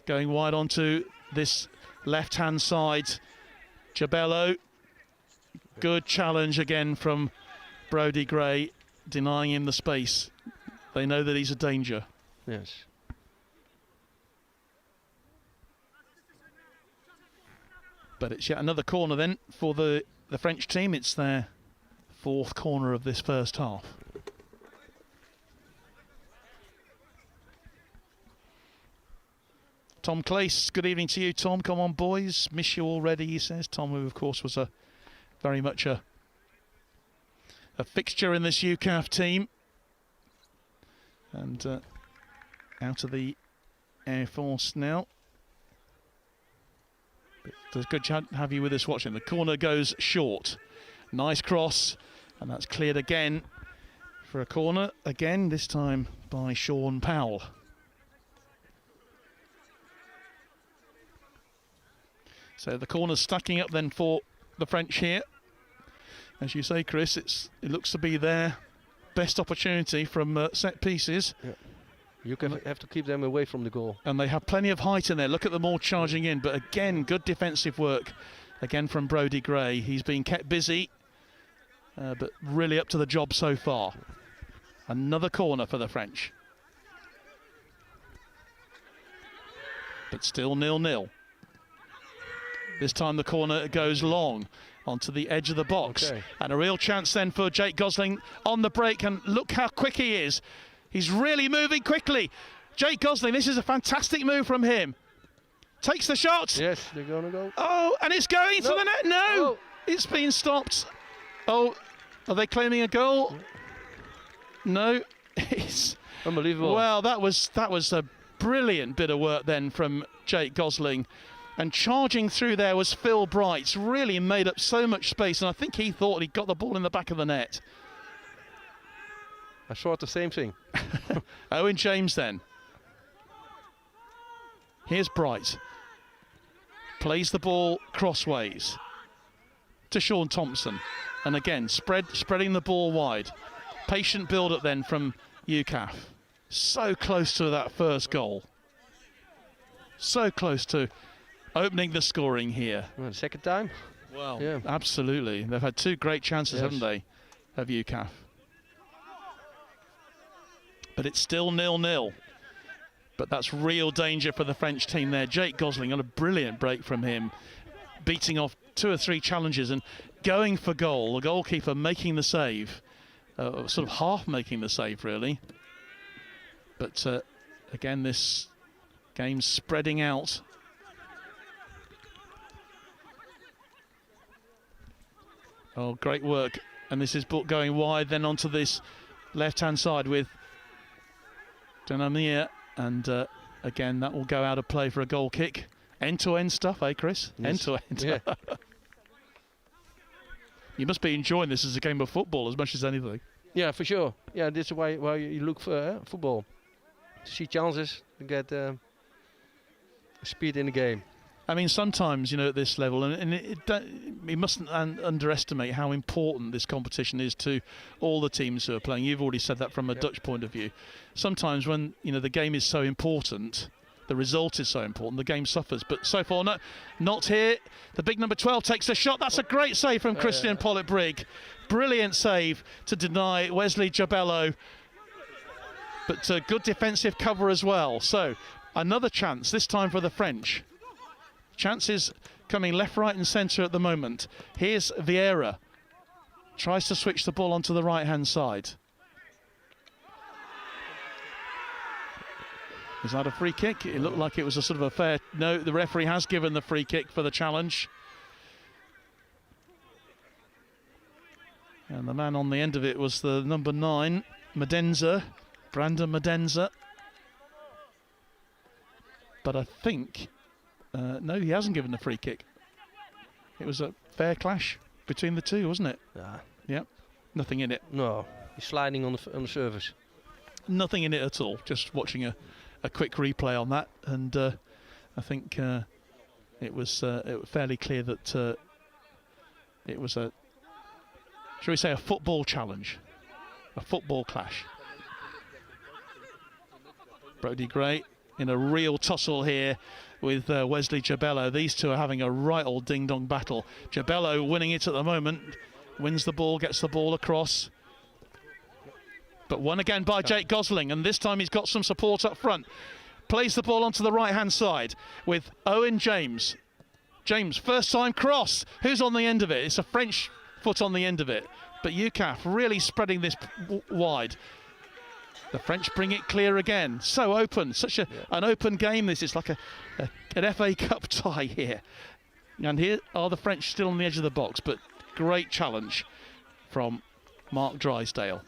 Going wide onto this left-hand side. Jabello. Good challenge again from Brody Gray, denying him the space. They know that he's a danger. Yes. But it's yet another corner then for the French team. It's their fourth corner of this first half. Tom Clace, good evening to you, Tom. Come on, boys. Miss you already, he says. Tom, who, of course, was very much a fixture in this UKAF team. And out of the Air Force now. It's good to have you with us watching. The corner goes short. Nice cross, and that's cleared again for a corner. Again, this time by Sean Powell. So the corner's stacking up then for the French here. As you say, Chris, it looks to be their best opportunity from set pieces. Yeah. You have to keep them away from the goal. And they have plenty of height in there. Look at them all charging in. But again, good defensive work. Again from Brody Gray. He's been kept busy, but really up to the job so far. Another corner for the French. But still 0-0. This time the corner goes long onto the edge of the box. Okay. And a real chance then for Jake Gosling on the break. And look how quick he is. He's really moving quickly. Jake Gosling, this is a fantastic move from him. Takes the shot. Yes, they're going to go. Oh, and it's going to the net. No, oh. It's been stopped. Oh, are they claiming a goal? No, it's unbelievable. Well, that was a brilliant bit of work then from Jake Gosling. And charging through there was Phil Bright. Really made up so much space, and I think he thought he'd got the ball in the back of the net. I thought the same thing. Owen James then. Here's Bright. Plays the ball crossways to Sean Thompson. And again, spreading the ball wide. Patient build-up then from UKAF. So close to that first goal. So close to opening the scoring here. Well, the second time? Well, yeah. Absolutely. They've had 2 great chances, haven't they, of UKAF. But it's still 0-0. But that's real danger for the French team there. Jake Gosling on a brilliant break from him, beating off 2 or 3 challenges and going for goal. The goalkeeper making the save, sort of half making the save, really. But again, this game's spreading out. Oh, great work. And this is going wide, then onto this left-hand side with Denamir. And again, that will go out of play for a goal kick. End-to-end stuff, eh, Chris? Yes. End-to-end. Yeah. You must be enjoying this as a game of football as much as anything. Yeah, for sure. Yeah, this is why you look for football. See chances, to get speed in the game. I mean, sometimes, you know, at this level, and we mustn't underestimate how important this competition is to all the teams who are playing. You've already said that from a Dutch point of view. Sometimes when, you know, the game is so important, the result is so important, the game suffers. But so far, no, not here. The big number 12 takes a shot. That's a great save from Christian Pollitt-Brigg. Brilliant save to deny Wesley Jabello. But good defensive cover as well. So another chance, this time for the French. Chances coming left, right and centre at the moment. Here's Vieira. Tries to switch the ball onto the right-hand side. Is that a free kick? It looked like it was a sort of a fair... No, the referee has given the free kick for the challenge. And the man on the end of it was the number 9, Medenza, Brandon Medenza. But I think... no, he hasn't given the free kick. It was a fair clash between the two, wasn't it? Yeah. Yep. Nothing in it. No, he's sliding on the surface. Nothing in it at all. Just watching a quick replay on that, and I think it was fairly clear that it was a, shall we say, a football challenge, a football clash. Brodie Gray in a real tussle here with Wesley Jabello. These two are having a right old ding-dong battle. Jabello winning it at the moment, wins the ball, gets the ball across. But won again by Jake Gosling, and this time he's got some support up front. Plays the ball onto the right-hand side with Owen James. James, first time cross. Who's on the end of it? It's a French foot on the end of it. But UKAF really spreading this wide. The French bring it clear again. So open, such an open game. This is like an FA Cup tie here. And here are the French still on the edge of the box, but great challenge from Mark Drysdale.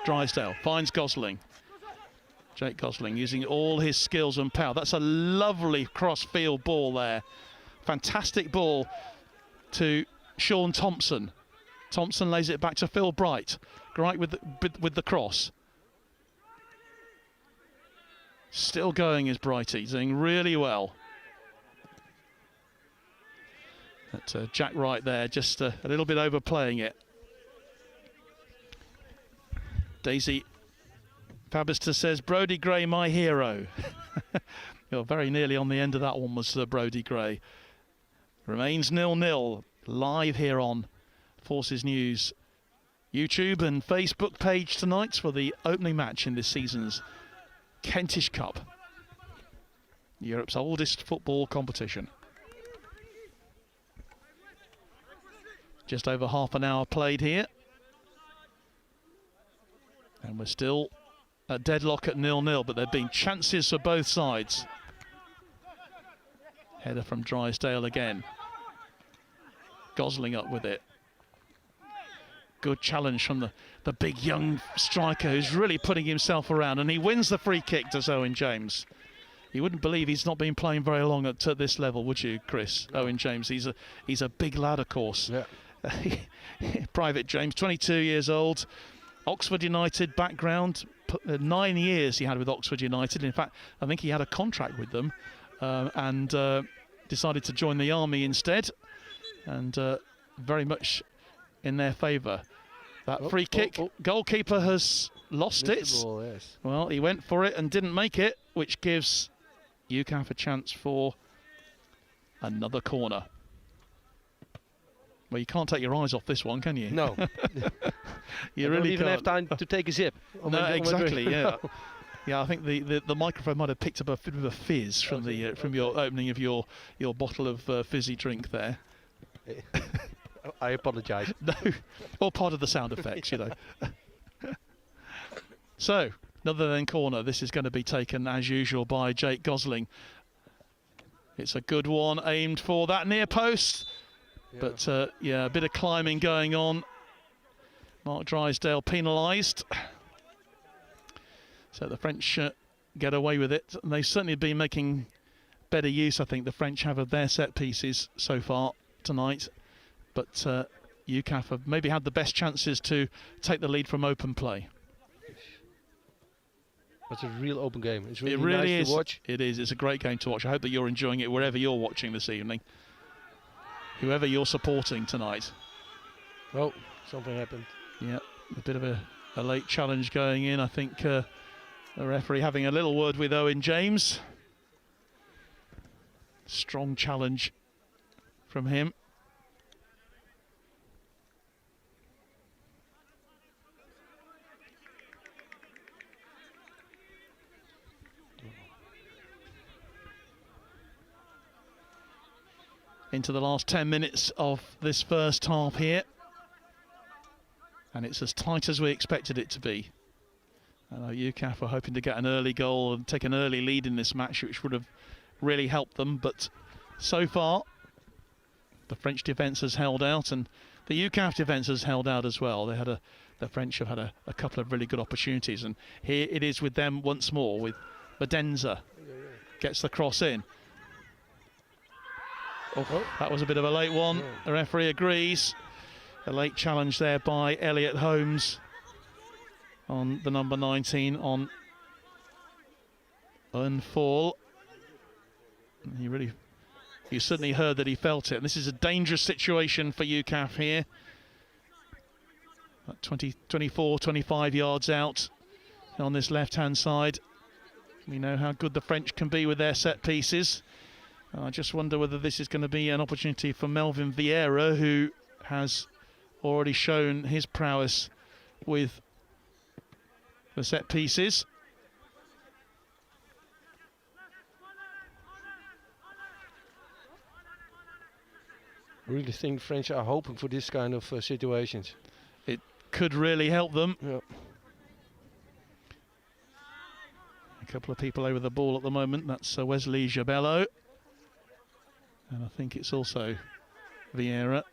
Drysdale finds Gosling. Jake Gosling using all his skills and power. That's a lovely cross-field ball there. Fantastic ball to Sean Thompson. Thompson lays it back to Phil Bright. Bright with the cross. Still going is Brighty, doing really well. But Jack Wright there, just a little bit overplaying it. Daisy Fabister says, Brodie Gray, my hero. You're very nearly on the end of that one, was Brodie Gray. Remains 0-0, live here on Forces News YouTube and Facebook page tonight for the opening match in this season's Kentish Cup, Europe's oldest football competition. Just over half an hour played here. And we're still at deadlock at 0-0, but there have been chances for both sides. Header from Drysdale again. Gosling up with it. Good challenge from the big young striker who's really putting himself around, and he wins the free kick to Owen James. You wouldn't believe he's not been playing very long at this level, would you, Chris? No. Owen James. He's a big lad, of course. Yeah. Private James, 22 years old, Oxford United background. 9 years he had with Oxford United. In fact, I think he had a contract with them and decided to join the army instead, and very much in their favour. That free kick, goalkeeper has lost it. Ball, yes. Well, he went for it and didn't make it, which gives UKAF a chance for another corner. Well, you can't take your eyes off this one, can you? No. You I really don't even can't. have time to take a zip. No, exactly. Yeah, yeah. I think the microphone might have picked up a bit of a fizz from from your opening of your bottle of fizzy drink there. I apologise. No, all part of the sound effects, you know. So, another then corner. This is going to be taken as usual by Jake Gosling. It's a good one, aimed for that near post. Yeah. But yeah, a bit of climbing going on. Mark Drysdale penalised. So the French get away with it. And they've certainly been making better use, I think, the French have, of their set pieces so far tonight. But UKAF have maybe had the best chances to take the lead from open play. It's a real open game. It's really, it really nice is. to watch. It is. It's a great game to watch. I hope that you're enjoying it wherever you're watching this evening. Whoever you're supporting tonight. Oh, something happened. Yeah, a bit of a late challenge going in. I think the referee having a little word with Owen James. Strong challenge from him. Into the last 10 minutes of this first half here. And it's as tight as we expected it to be. I know UKAF were hoping to get an early goal and take an early lead in this match, which would have really helped them. But so far, the French defence has held out, and the UKAF defence has held out as well. They had the French have had a couple of really good opportunities, and here it is with them once more, with Badenza. Gets the cross in. Oh, that was a bit of a late one. Yeah. The referee agrees. A late challenge there by Elliot Holmes on the number 19 on Unfall. You certainly heard that he felt it. And this is a dangerous situation for UKAF here. 24, 25 yards out on this left-hand side. We know how good the French can be with their set pieces. I just wonder whether this is going to be an opportunity for Melvin Vieira, who has already shown his prowess with the set pieces. I really think French are hoping for this kind of situations. It could really help them. Yeah. A couple of people over the ball at the moment. That's Wesley Jabello. And I think it's also Vieira.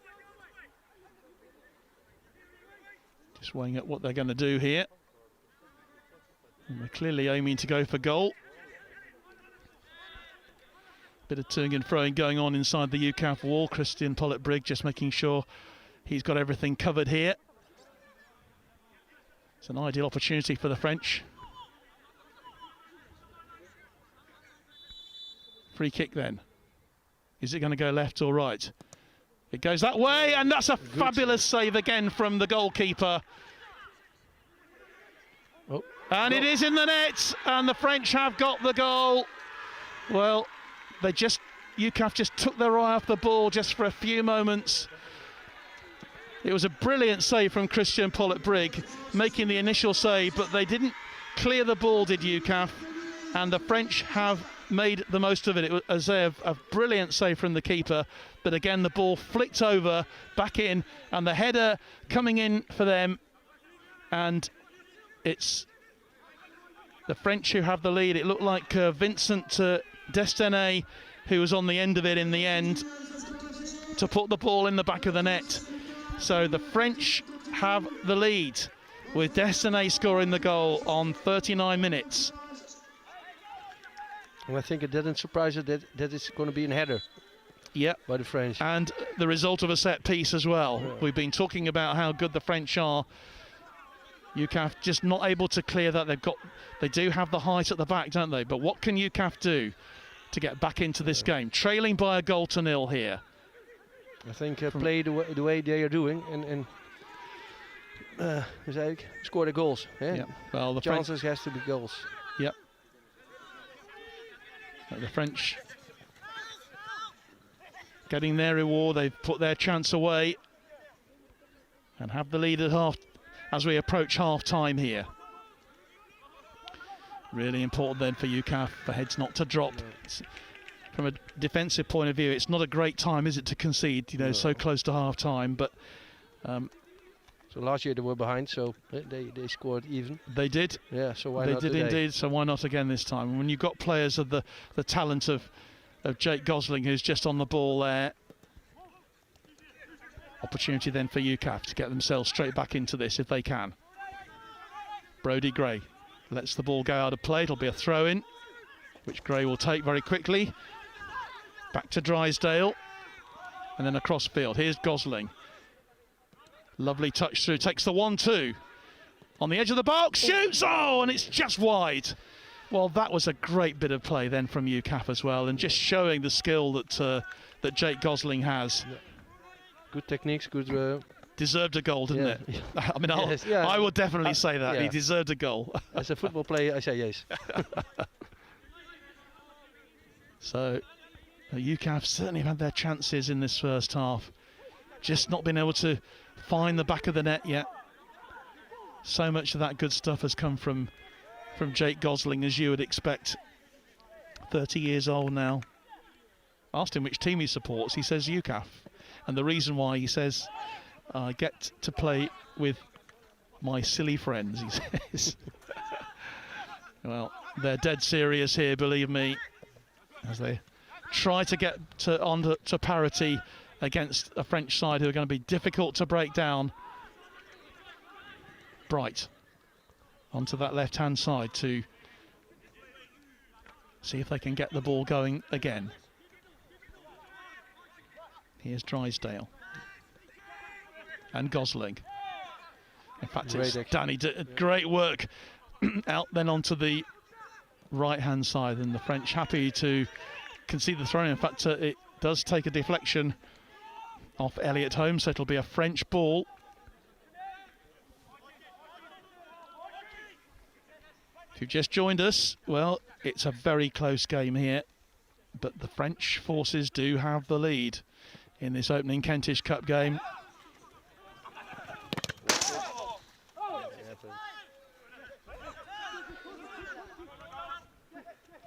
Just weighing up what they're going to do here. And they're clearly aiming to go for goal. Bit of toing and froing going on inside the UKAF wall. Christian Pollitt-Brigg just making sure he's got everything covered here. It's an ideal opportunity for the French. Free kick then. Is it going to go left or right? It goes that way, and that's a fabulous save again from the goalkeeper. Oh. And it is in the net, and the French have got the goal. Well, UKAF just took their eye off the ball just for a few moments. It was a brilliant save from Christian Pollitt-Brigg, making the initial save, but they didn't clear the ball, did UKAF, and the French have made the most of it. It was a brilliant save from the keeper, but again the ball flicked over, back in, and the header coming in for them, and it's the French who have the lead. It looked like Vincent Destinet, who was on the end of it in the end, to put the ball in the back of the net. So the French have the lead, with Destinet scoring the goal on 39 minutes. And I think it didn't surprise her that it's going to be a header. Yep. By the French. And the result of a set piece as well. Yeah. We've been talking about how good the French are. UKAF just not able to clear that. They do have the height at the back, don't they? But what can UKAF do to get back into this game? Trailing by a 1-0 here. I think play the way they are doing and score the goals. Yeah. Yep. Well, the chances has to be goals. Yep. The French getting their reward. They've put their chance away and have the lead at half as we approach half time here. Really important then for UKAF for heads not to drop. From a defensive point of view, it's not a great time, is it, to concede, you know, so close to half time. But so last year they were behind, so they scored even. They did. Yeah, so why not They did today? indeed, so why not again this time? And when you've got players of the talent of Jake Gosling, who's just on the ball there. Opportunity then for UKAF to get themselves straight back into this if they can. Brodie Gray lets the ball go out of play. It'll be a throw-in, which Gray will take very quickly. Back to Drysdale, and then across field. Here's Gosling. Lovely touch through, takes the 1-2. On the edge of the box, shoots! Oh, and it's just wide. Well, that was a great bit of play then from UKAF as well, and just showing the skill that Jake Gosling has. Yeah. Good techniques, good... Deserved a goal, didn't it? Yeah. I mean, I would definitely say that. Yeah. He deserved a goal. As a football player, I say yes. So, UKAF certainly have had their chances in this first half. Just not been able to find the back of the net yet. So much of that good stuff has come from Jake Gosling, as you would expect. 30 years old now. Asked him which team he supports. He says UKAF. And the reason why, he says, I get to play with my silly friends, he says. Well, they're dead serious here, believe me, as they try to get on to parity against a French side who are going to be difficult to break down. Bright onto that left-hand side to see if they can get the ball going again. Here's Drysdale. And Gosling. In fact, it's Danny. Great work out then onto the right-hand side. And the French happy to concede the throw. In fact, it does take a deflection off Elliot Holmes, so it'll be a French ball. If you've just joined us, well, it's a very close game here. But the French forces do have the lead in this opening Kentish Cup game.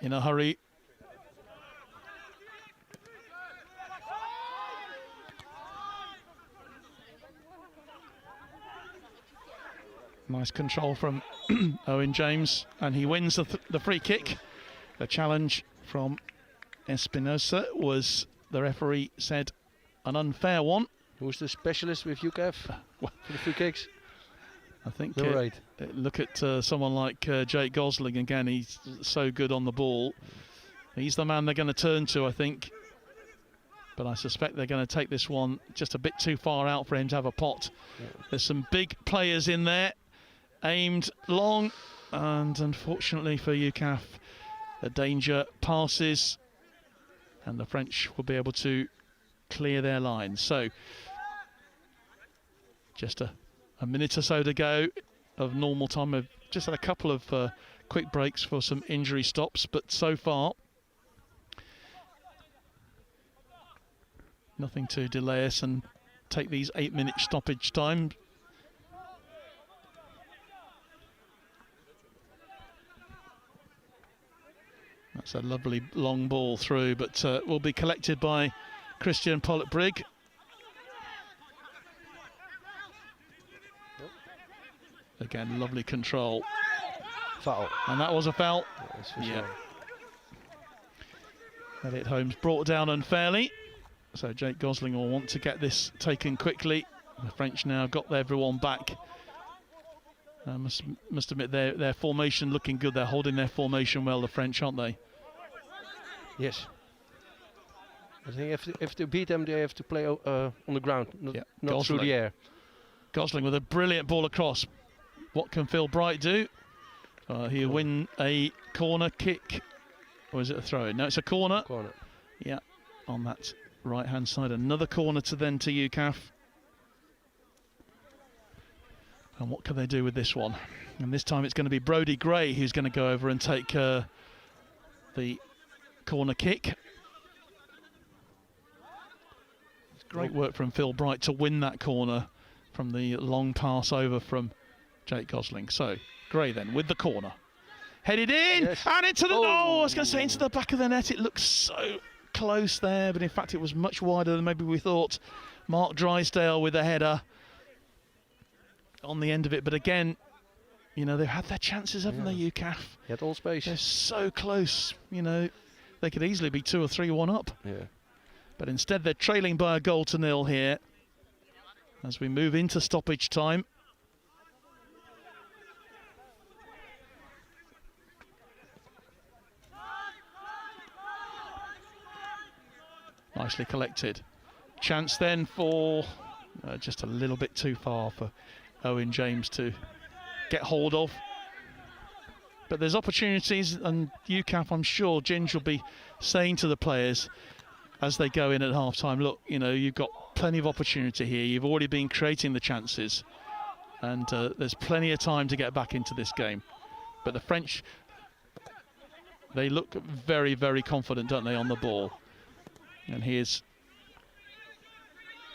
In a hurry. Nice control from Owen James, and he wins the free kick. The challenge from Espinosa was, the referee said, an unfair one. Who's the specialist with UKAF for the free kicks? I think right. Look at someone like Jake Gosling again. He's so good on the ball. He's the man they're going to turn to, I think. But I suspect they're going to take this one just a bit too far out for him to have a pot. Yeah. There's some big players in there, aimed long, and unfortunately for UKAF, the danger passes, and the French will be able to clear their lines. So just a minute or so to go of normal time. We've just had a couple of quick breaks for some injury stops, but so far nothing to delay us and take these 8-minute stoppage time. That's a lovely long ball through, but will be collected by Christian Pollock-Brigg. Again, lovely control. Foul. And that was a foul. Yeah. Elliot Holmes brought down unfairly. So Jake Gosling will want to get this taken quickly. The French now got everyone back. I must admit their formation looking good. They're holding their formation well, the French, aren't they? Yes. I think if to beat them, they have to play on the ground, not through the air. Gosling with a brilliant ball across. What can Phil Bright do? He'll win a corner kick. Or is it a throw-in? No, it's a corner. Corner. Yeah, on that right-hand side. Another corner to UKAF. And what can they do with this one? And this time it's going to be Brodie Gray who's going to go over and take the corner kick. It's great work from Phil Bright to win that corner from the long pass over from Jake Gosling. So Gray then with the corner. Headed in and into the... I was going to say into the back of the net. It looks so close there, but in fact it was much wider than maybe we thought. Mark Drysdale with a header on the end of it. But again, you know, they've had their chances, haven't they, UKAF? Had all space. They're so close, you know. They could easily be 2 or 3-1 up. Yeah. But instead they're trailing by a goal to nil here as we move into stoppage time. Nicely collected. Chance then for just a little bit too far for Owen James to get hold of. But there's opportunities, and UKAF, I'm sure Ginge will be saying to the players as they go in at half-time, look, you know, you've got plenty of opportunity here. You've already been creating the chances, and there's plenty of time to get back into this game. But the French, they look very, very confident, don't they, on the ball? And here's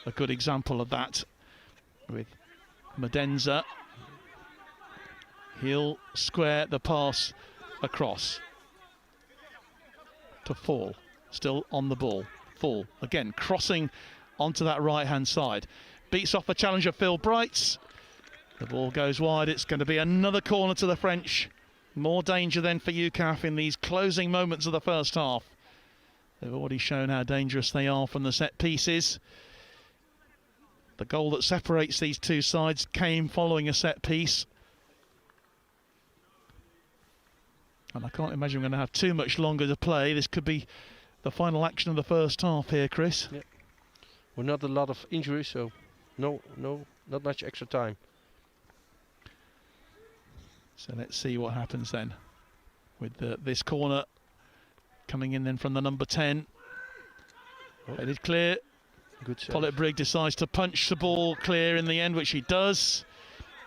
a good example of that with Medenza. He'll square the pass across to Fall, still on the ball. Fall, again, crossing onto that right-hand side. Beats off a challenger, Phil Brights. The ball goes wide. It's going to be another corner to the French. More danger then for UKAF in these closing moments of the first half. They've already shown how dangerous they are from the set pieces. The goal that separates these two sides came following a set piece. And I can't imagine we're going to have too much longer to play. This could be the final action of the first half here, Chris. Yep. Well, not a lot of injuries, so not much extra time. So let's see what happens then with this corner coming in then from the number 10. Headed clear. Good save. Pollitt Brigg decides to punch the ball clear in the end, which he does.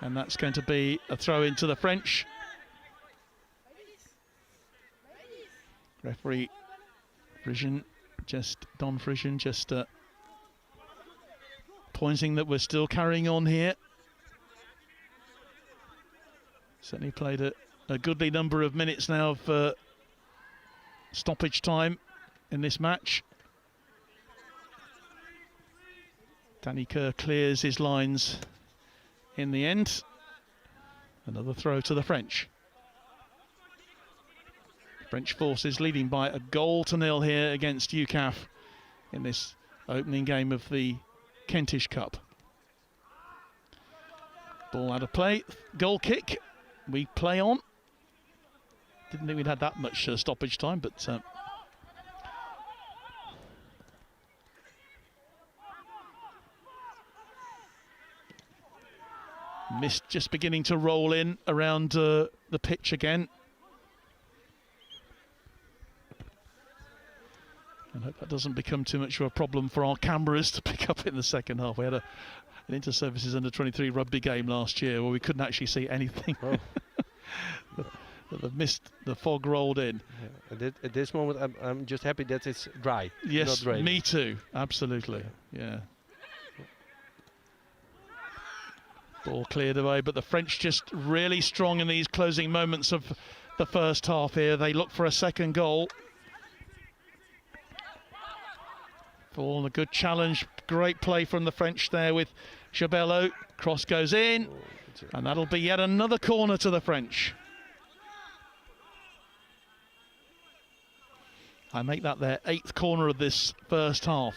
And that's going to be a throw into the French. Referee Frisian, Don Frisian, just pointing that we're still carrying on here. Certainly played a goodly number of minutes now of stoppage time in this match. Danny Kerr clears his lines in the end. Another throw to the French. French forces leading by 1-0 here against UKAF in this opening game of the Kentish Cup. Ball out of play, goal kick. We play on. Didn't think we'd had that much stoppage time, but mist just beginning to roll in around the pitch again. I hope that doesn't become too much of a problem for our cameras to pick up in the second half. We had an Inter-Services Under-23 rugby game last year where we couldn't actually see anything. Oh. The fog rolled in. Yeah. At this moment, I'm just happy that it's dry. Yes, not me too. Absolutely. Yeah. Ball cleared away, but the French just really strong in these closing moments of the first half here. They look for a second goal. Fall, a good challenge. Great play from the French there with Jabello. Cross goes in, and that'll be yet another corner to the French. I make that their 8th corner of this first half.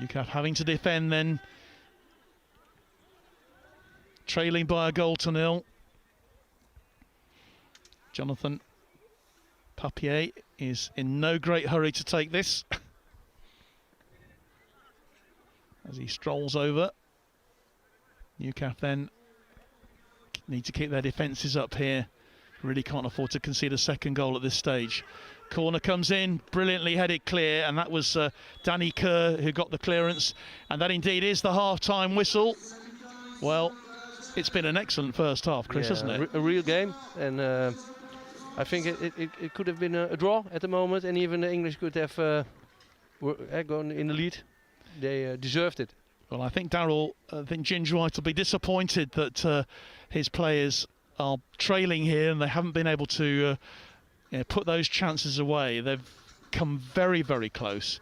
UKAF having to defend then. Trailing by 1-0. Jonathan Papier is in no great hurry to take this. As he strolls over. UKAF then need to keep their defences up here. Really can't afford to concede a second goal at this stage. Corner comes in, brilliantly headed clear, and that was Danny Kerr who got the clearance. And that indeed is the half-time whistle. Well, it's been an excellent first half, Chris, hasn't it? A real game, and I think it could have been a draw at the moment, and even the English could have gone in the lead. They deserved it. Well, I think Ginger White will be disappointed that his players are trailing here and they haven't been able to put those chances away. They've come very, very close.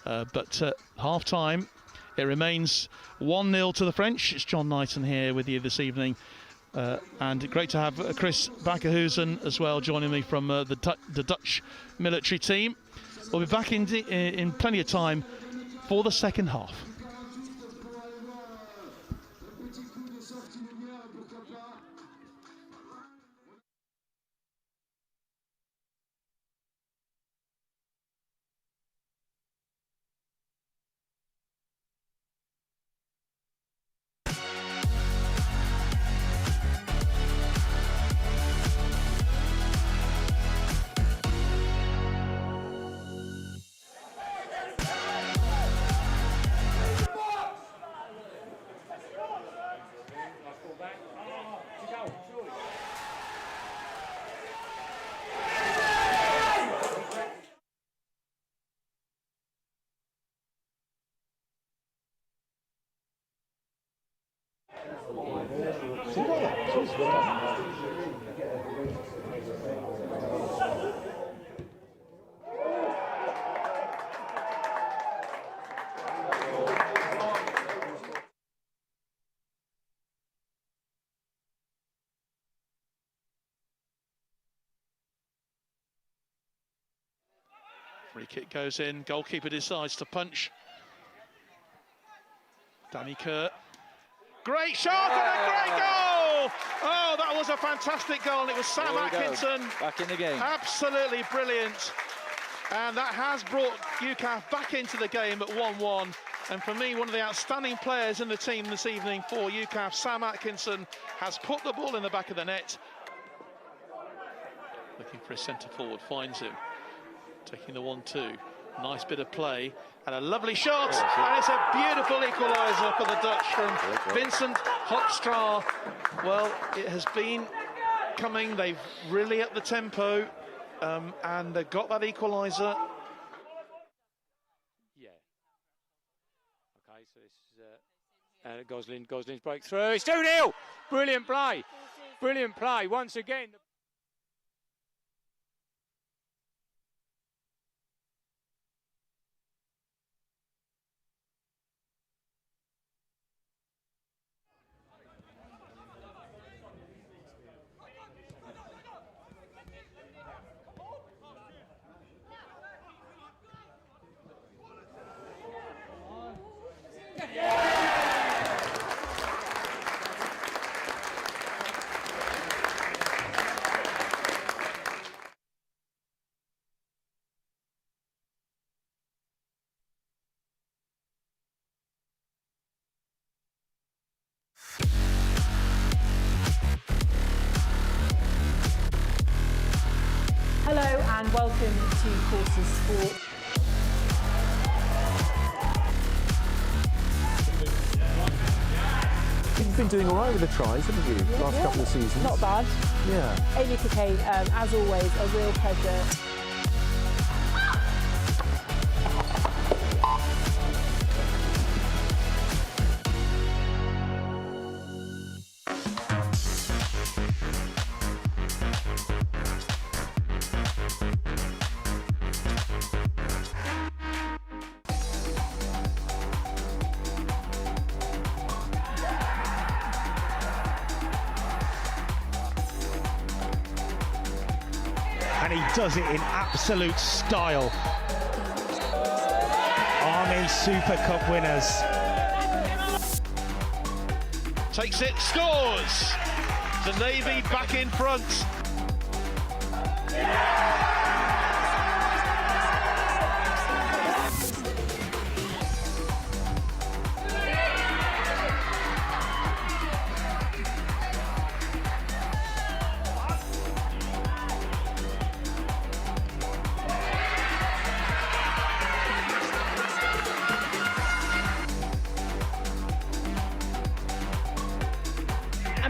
But half-time, it remains 1-0 to the French. It's John Knighton here with you this evening. And great to have Chris Bakkerhuizen as well joining me from the Dutch military team. We'll be back in plenty of time for the second half. Free kick goes in, goalkeeper decides to punch. Danny Kerr. Great shot and a great goal! Oh, that was a fantastic goal, and it was Sam Atkinson. Back in the game. Absolutely brilliant. And that has brought UKAF back into the game at 1-1. And for me, one of the outstanding players in the team this evening for UKAF, Sam Atkinson, has put the ball in the back of the net. Looking for a centre forward, finds him. Taking the 1-2. Nice bit of play and a lovely shot, and it's a beautiful equaliser for the Dutch from Vincent Hoekstra. Well, it has been coming. They've really upped the tempo and they've got that equaliser. Yeah. Okay, so this is Gosling's breakthrough. It's 2-0. Brilliant play. Brilliant play once again. Hello and welcome to Courses Sport. You've been doing all right with the tries, haven't you, last couple of seasons? Not bad. Yeah. Amy Cockade, as always, a real pleasure. And he does it in absolute style. Army Super Cup winners. Takes it, scores! The Navy back in front.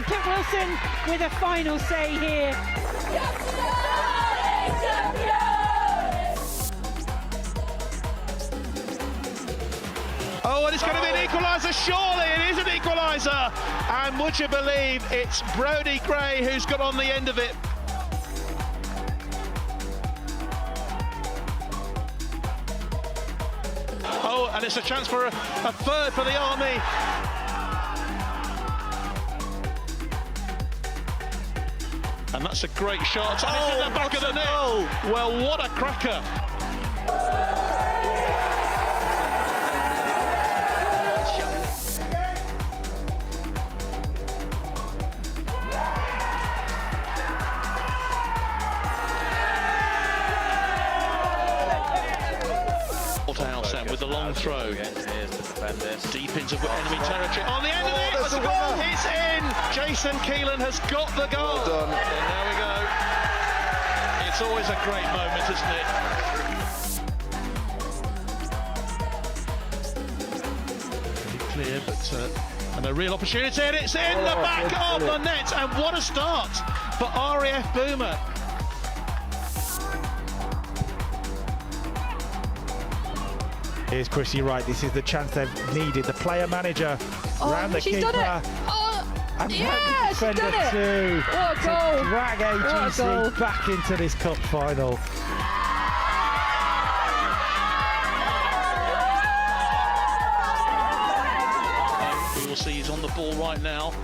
Kit Wilson with a final say here. Oh, and it's going to be an equaliser, surely. It is an equaliser. And would you believe it's Brodie Gray who's got on the end of it. Oh, and it's a chance for a third for the Army. And that's a great shot. And it's in the back of the net. Well, what a cracker. With the long throw, deep into enemy territory, on the end of it, it's in! Jason Keelan has got the goal, and there we go. It's always a great moment, isn't it? Pretty clear, but and a real opportunity, and it's in the back of the net, and what a start for RAF Boomer. Here's Chrissy Wright. This is the chance they've needed. The player manager round the keeper. Done it. And yeah, she's done it. Too, what a goal. To drag AGC back into this cup final. We will see he's on the ball right now,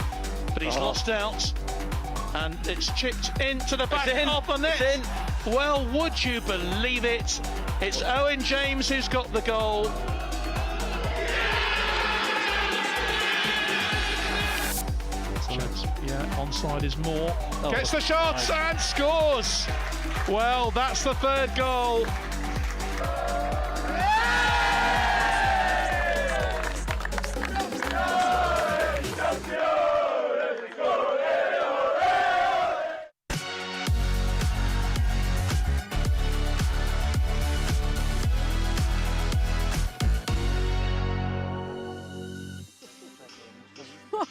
but he's lost out. And it's chipped into the back of the net. Well, would you believe it? It's Owen James who's got the goal. Yeah, onside is more. Gets the shots and scores. Well, that's the third goal.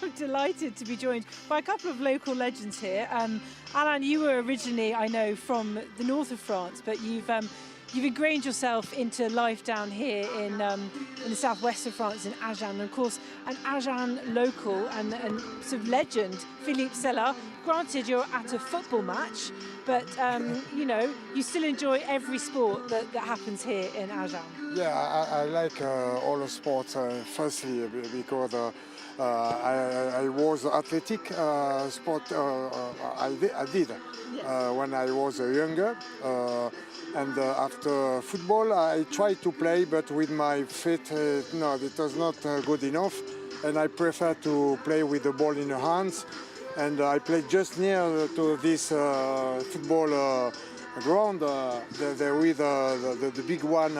I'm delighted to be joined by a couple of local legends here. Alain, you were originally, I know, from the north of France, but you've ingrained yourself into life down here in the southwest of France, in Agen. And of course, an Agen local and sort of legend, Philippe Sella. Granted, you're at a football match, but you know, you still enjoy every sport that happens here in Agen. Yeah, I like all the sports. Firstly, because I was athletic sport. I did when I was younger, and after football I tried to play, but with my feet, no, it was not good enough, and I prefer to play with the ball in the hands. And I played just near to this football ground, the big one.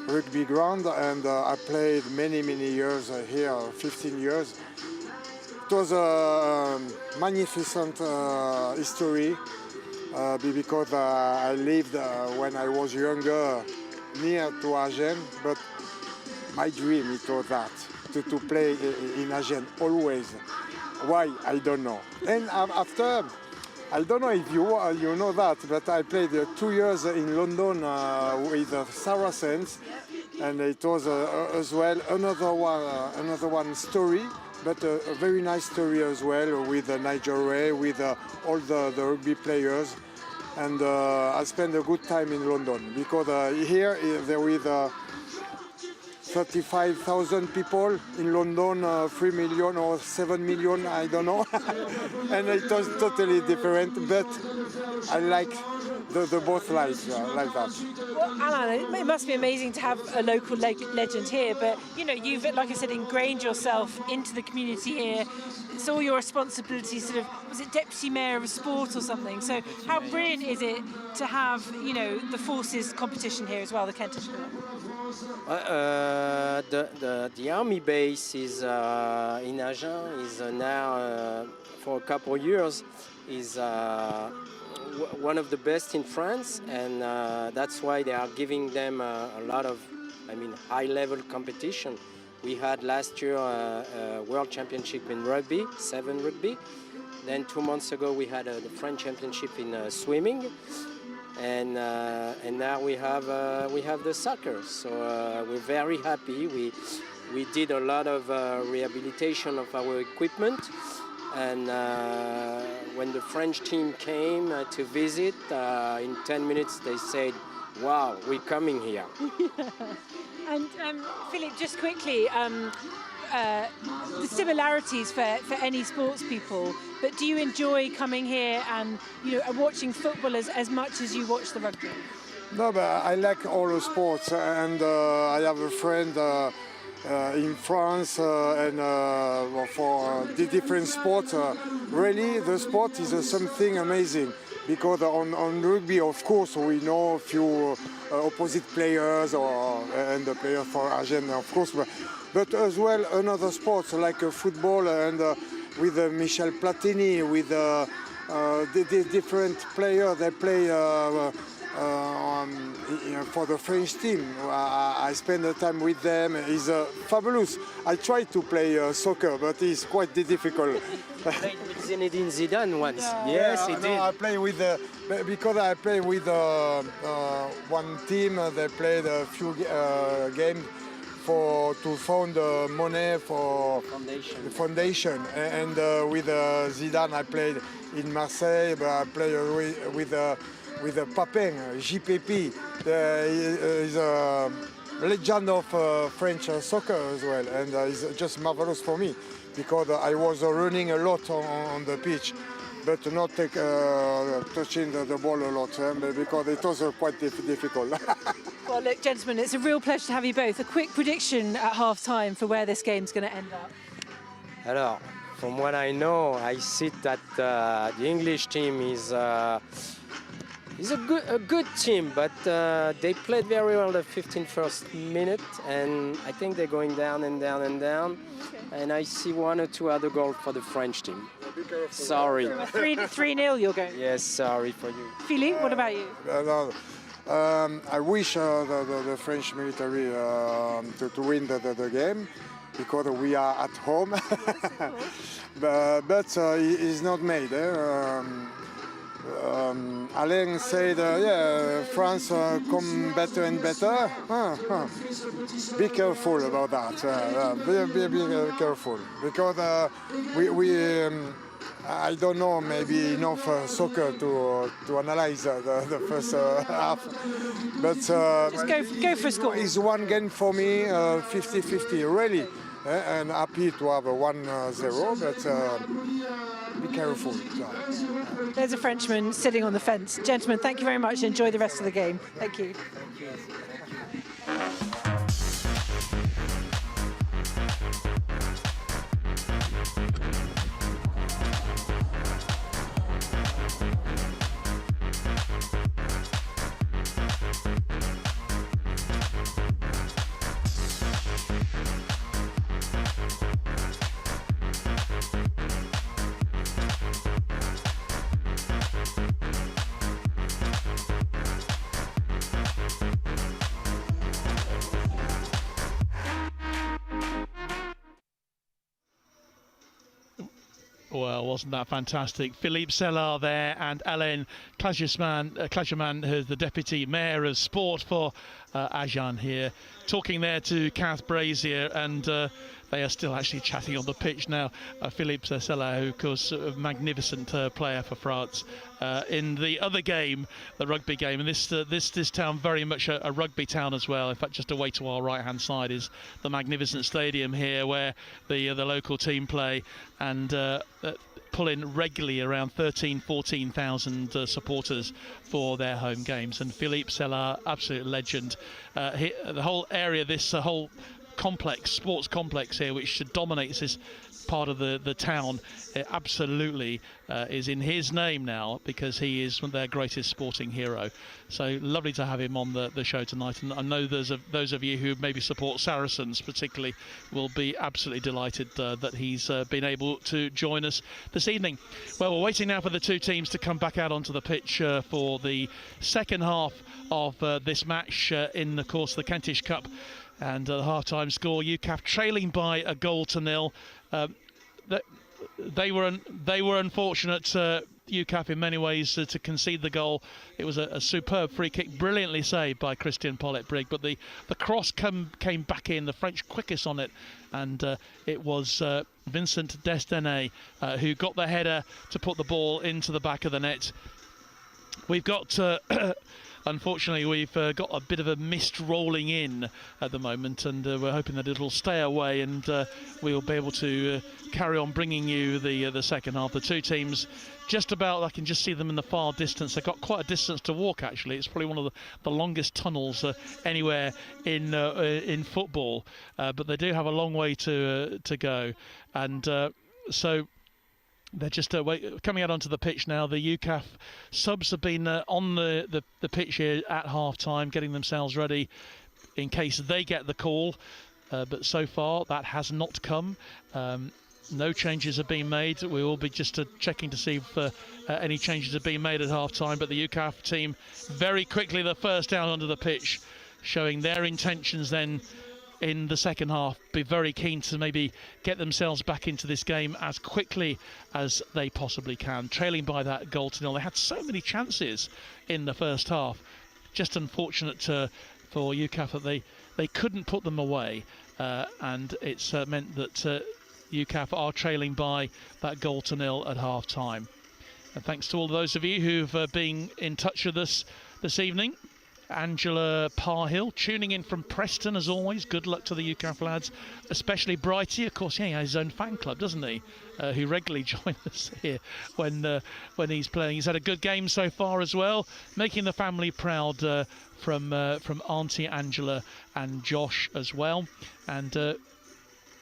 Rugby ground, and I played many years here, 15 years. It was a magnificent history because I lived when I was younger near to Agen, but my dream it was that, to play in Agen always. Why? I don't know. And after, I don't know if you know that, but I played 2 years in London with Saracens, and it was as well another one story, but a very nice story as well with Nigel Ray, with all the rugby players, and I spent a good time in London because here there were 35,000 people in London, 3 million or 7 million, I don't know. And it was totally different, but I like the both lives like that. Well, Alain, it must be amazing to have a local legend here, but you know, you've, like I said, ingrained yourself into the community here. It's all your responsibility, sort of, was it deputy mayor of sport or something? So how brilliant is it to have, you know, the forces competition here as well, the Kentish Cup? The army base is in Agen is now for a couple of years is one of the best in France, and that's why they are giving them a lot of, high-level competition. We had last year a World Championship in rugby, 7 rugby, Then 2 months ago we had the French Championship in swimming, and now we have the soccer. So we're very happy. We did a lot of rehabilitation of our equipment, and when the French team came to visit, in 10 minutes they said, "Wow, we're coming here." And Philippe, just quickly, the similarities for any sports people, but do you enjoy coming here and watching football as much as you watch the rugby? No, but I like all the sports, and I have a friend in France, and for the different sports. Really, the sport is something amazing, because on rugby, of course, we know a few opposite players and the player for Argentina, of course, but as well another sports like football, and with Michel Platini, with the different players they play for the French team. I spend the time with them. It's fabulous. I tried to play soccer, but it's quite difficult. Played with Zinedine Zidane once. Yeah. Yes, he did. I play with because I play with one team. They played a few games to fund money for the foundation. And with Zidane, I played in Marseille, but I played with Papin, JPP. He's a legend of French soccer as well, and it's just marvelous for me, because I was running a lot on the pitch, but not touching the ball a lot, because it was quite difficult. Well, look, gentlemen, it's a real pleasure to have you both. A quick prediction at half-time for where this game's going to end up. Alors, from what I know, I see that the English team is a good team, but they played very well the 15th minute, and I think they're going down and down and down. Okay. And I see 1 or 2 other goals for the French team. Sorry. 3-0 you're going? Yes, sorry for you. Philippe, what about you? I wish the French military to win the game, because we are at home. but it's not made. Alain said, France come better and better. Be careful about that. Be careful, because I don't know, maybe enough soccer to analyze the first half. But just go for a score. It's one game for me, 50-50, really. And happy to have a 1-0, but be careful. There's a Frenchman sitting on the fence. Gentlemen, thank you very much. Enjoy the rest of the game. Thank you. Well, wasn't that fantastic? Philippe Sellard there, and Alain Klagerman, who's the Deputy Mayor of Sport for Agen here, talking there to Kath Brazier, and they are still actually chatting on the pitch now. Philippe Sellard, who of course a magnificent player for France. In the other game, the rugby game, and this town very much a rugby town as well. In fact, just away to our right-hand side is the magnificent stadium here, where the local team play, and pull in regularly around 14,000 supporters for their home games. And Philippe Sellard, absolute legend. The whole area, this whole complex, sports complex here, which dominates this part of the town, it absolutely is in his name now, because he is their greatest sporting hero. So lovely to have him on the show tonight, and I know those of you who maybe support Saracens particularly will be absolutely delighted that he's been able to join us this evening. Well, we're waiting now for the two teams to come back out onto the pitch for the second half of this match in, of course, the Kentish Cup. And the half-time score, UKAF trailing by 1-0. they were unfortunate. UKAF in many ways to concede the goal. It was a superb free kick, brilliantly saved by Christian Pollet-Brigg, but the cross came back in, the French quickest on it, and it was Vincent Destene who got the header to put the ball into the back of the net. We've got unfortunately, we've got a bit of a mist rolling in at the moment, and we're hoping that it'll stay away, and we'll be able to carry on bringing you the second half. The two teams, just about, I can just see them in the far distance. They've got quite a distance to walk, actually. It's probably one of the longest tunnels anywhere in football, but they do have a long way to go, and so. They're just coming out onto the pitch now. The UKAF subs have been on the pitch here at half-time, getting themselves ready in case they get the call. But so far, that has not come. No changes have been made. We will be just checking to see if any changes have been made at half-time. But the UKAF team, very quickly, the first down onto the pitch, showing their intentions then in the second half, be very keen to maybe get themselves back into this game as quickly as they possibly can, trailing by that goal to nil. They had so many chances in the first half, just unfortunate for UKAF that they couldn't put them away, and it's meant that UKAF are trailing by that goal to nil at half time. And thanks to all those of you who've been in touch with us this evening. Angela Parhill tuning in from Preston as always. Good luck to the UKAF lads, especially Brighty. Of course, yeah, he has his own fan club, doesn't he? Who regularly joins us here when he's playing. He's had a good game so far as well, making the family proud from Auntie Angela and Josh as well. And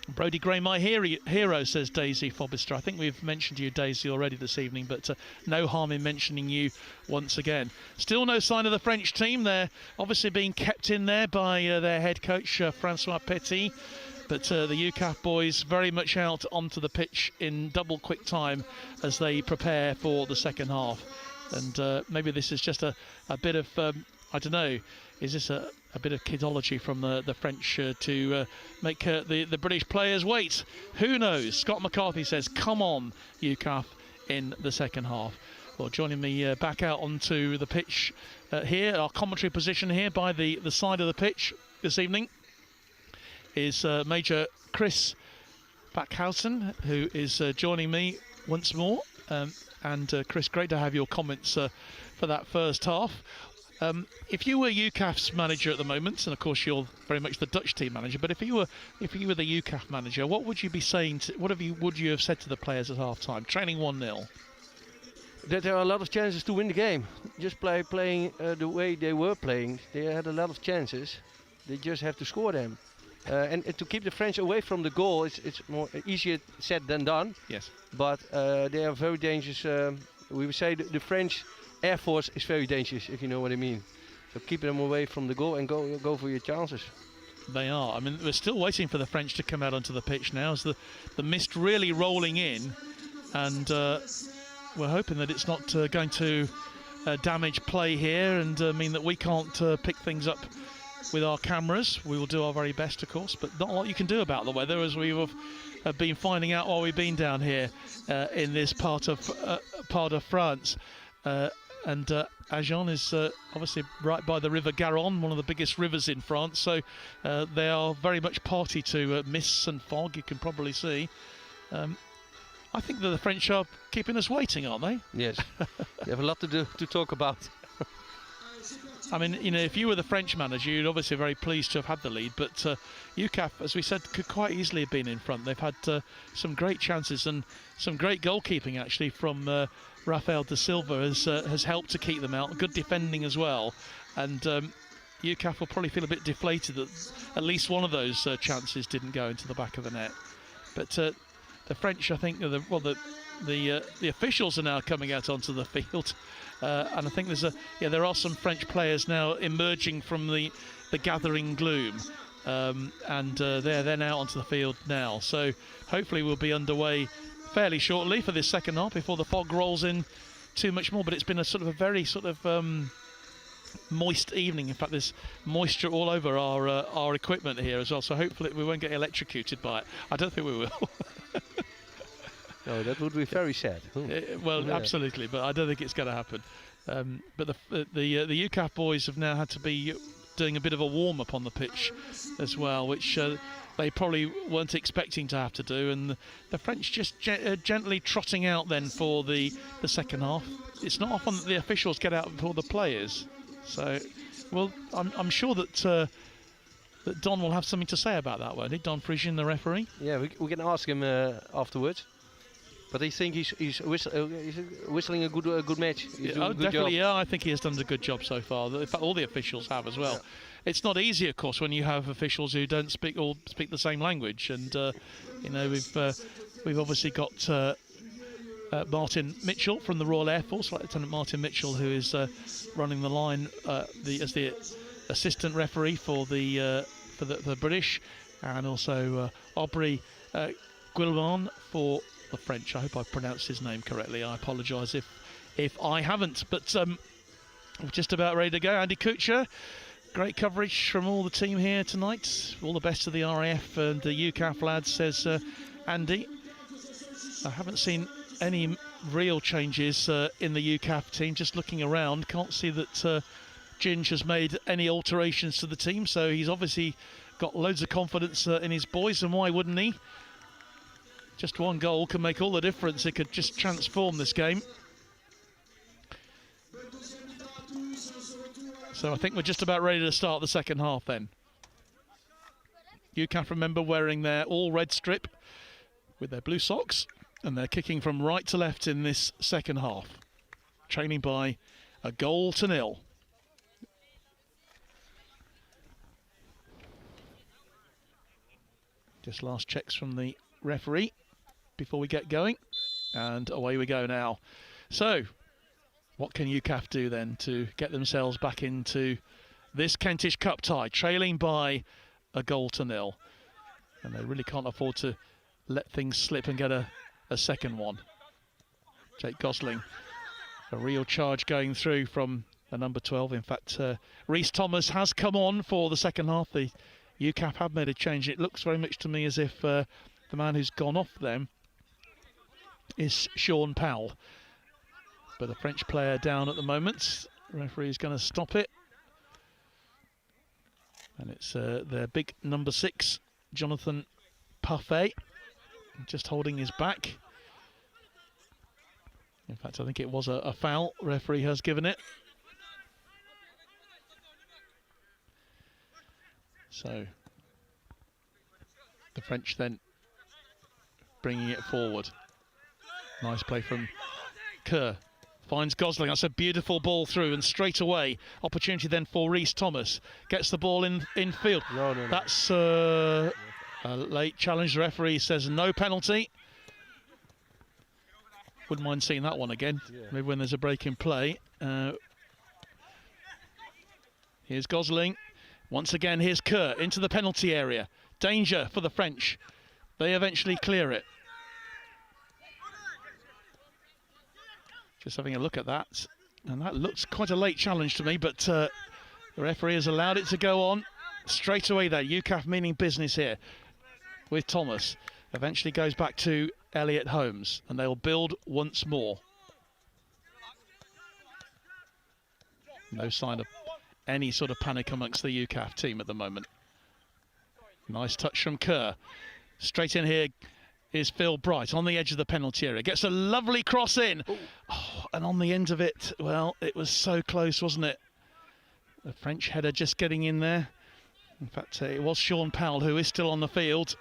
Brodie Gray, my hero, says Daisy Fobister. I think we've mentioned you, Daisy, already this evening, but no harm in mentioning you once again. Still no sign of the French team. They're obviously being kept in there by their head coach, Francois Petit. But the UKAF boys very much out onto the pitch in double quick time as they prepare for the second half. And maybe this is just a bit of, I don't know, is this a bit of kidology from the French to make the British players wait? Who knows? Scott McCarthy says, come on, UKAF, in the second half. Well, joining me back out onto the pitch here, our commentary position here by the side of the pitch this evening is Major Chris Backhausen, who is joining me once more. And Chris, great to have your comments for that first half. If you were UKAF's manager at the moment, and of course you're very much the Dutch team manager, but if you were the UKAF manager, what would you be saying? Would you have said to the players at half time, trailing 1-0? That there are a lot of chances to win the game. Just playing the way they were playing, they had a lot of chances. They just have to score them. And to keep the French away from the goal, it's more easier said than done. Yes. But they are very dangerous. We would say the French Air Force is very dangerous, if you know what I mean. So keep them away from the goal and go for your chances. They are. I mean, we're still waiting for the French to come out onto the pitch now. As the mist really rolling in, and we're hoping that it's not going to damage play here and mean that we can't pick things up with our cameras. We will do our very best, of course, but not a lot you can do about the weather, as we have been finding out while we've been down here in this part of France. And Agen is obviously right by the River Garonne, one of the biggest rivers in France, so they are very much party to mists and fog, you can probably see. I think that the French are keeping us waiting, aren't they? Yes, they have a lot to talk about. I mean, you know, if you were the French manager, you'd obviously be very pleased to have had the lead, but UKAF, as we said, could quite easily have been in front. They've had some great chances and some great goalkeeping, actually, from Rafael da Silva has helped to keep them out. Good defending as well. And UKAF will probably feel a bit deflated that at least one of those chances didn't go into the back of the net. But the French, I think, the officials are now coming out onto the field. And I think there are some French players now emerging from the gathering gloom, and they're now onto the field now. So hopefully we'll be underway fairly shortly for this second half before the fog rolls in too much more. But it's been a very moist evening. In fact, there's moisture all over our equipment here as well. So hopefully we won't get electrocuted by it. I don't think we will. Oh, that would be very sad. Well, absolutely, but I don't think it's going to happen. But the UKAF boys have now had to be doing a bit of a warm-up on the pitch as well, which they probably weren't expecting to have to do, and the French just gently trotting out then for the second half. It's not often that the officials get out before the players, so well, I'm sure that that Don will have something to say about that, won't he? Don Frisian, the referee. Yeah, we can ask him afterwards. But I think he's whistling a good match. Definitely, yeah. I think he has done a good job so far. In fact, all the officials have as well. Yeah. It's not easy, of course, when you have officials who don't speak the same language. And you know, we've obviously got Martin Mitchell from the Royal Air Force, Lieutenant Martin Mitchell, who is running the line as the assistant referee for the British, and also Aubrey Guilban for the French. I hope I pronounced his name correctly. I apologise if I haven't. But we're just about ready to go. Andy Kuchar, great coverage from all the team here tonight. All the best to the RAF and the UKAF lads, says Andy. I haven't seen any real changes in the UKAF team. Just looking around, can't see that Ginge has made any alterations to the team. So he's obviously got loads of confidence in his boys, and why wouldn't he? Just one goal can make all the difference. It could just transform this game. So I think we're just about ready to start the second half then. UKAF, remember, wearing their all red strip with their blue socks, and they're kicking from right to left in this second half, trailing by 1-0. Just last checks from the referee before we get going, and away we go now. So what can UKAF do then to get themselves back into this Kentish Cup tie, trailing by 1-0, and they really can't afford to let things slip and get a second one. Jake Gosling, a real charge going through from the number 12. In fact, Rhys Thomas has come on for the second half. The UKAF have made a change. It looks very much to me as if the man who's gone off them is Sean Powell. But a French player down at the moment. The referee is going to stop it. And it's their big number 6, Jonathan Parfait, just holding his back. In fact, I think it was a foul. Referee has given it. So the French then bringing it forward. Nice play from Kerr. Finds Gosling. That's a beautiful ball through, and straight away opportunity then for Rhys Thomas. Gets the ball in field. No. That's a late challenge. The referee says no penalty. Wouldn't mind seeing that one again. Yeah. Maybe when there's a break in play. Here's Gosling. Once again, here's Kerr into the penalty area. Danger for the French. They eventually clear it. Just having a look at that. And that looks quite a late challenge to me, but the referee has allowed it to go on. Straight away there, UKAF meaning business here with Thomas. Eventually goes back to Elliot Holmes, and they'll build once more. No sign of any sort of panic amongst the UKAF team at the moment. Nice touch from Kerr. Straight in here is Phil Bright on the edge of the penalty area. Gets a lovely cross in. Oh, and on the end of it, well, it was so close, wasn't it? The French header just getting in there. In fact, it was Sean Powell who is still on the field.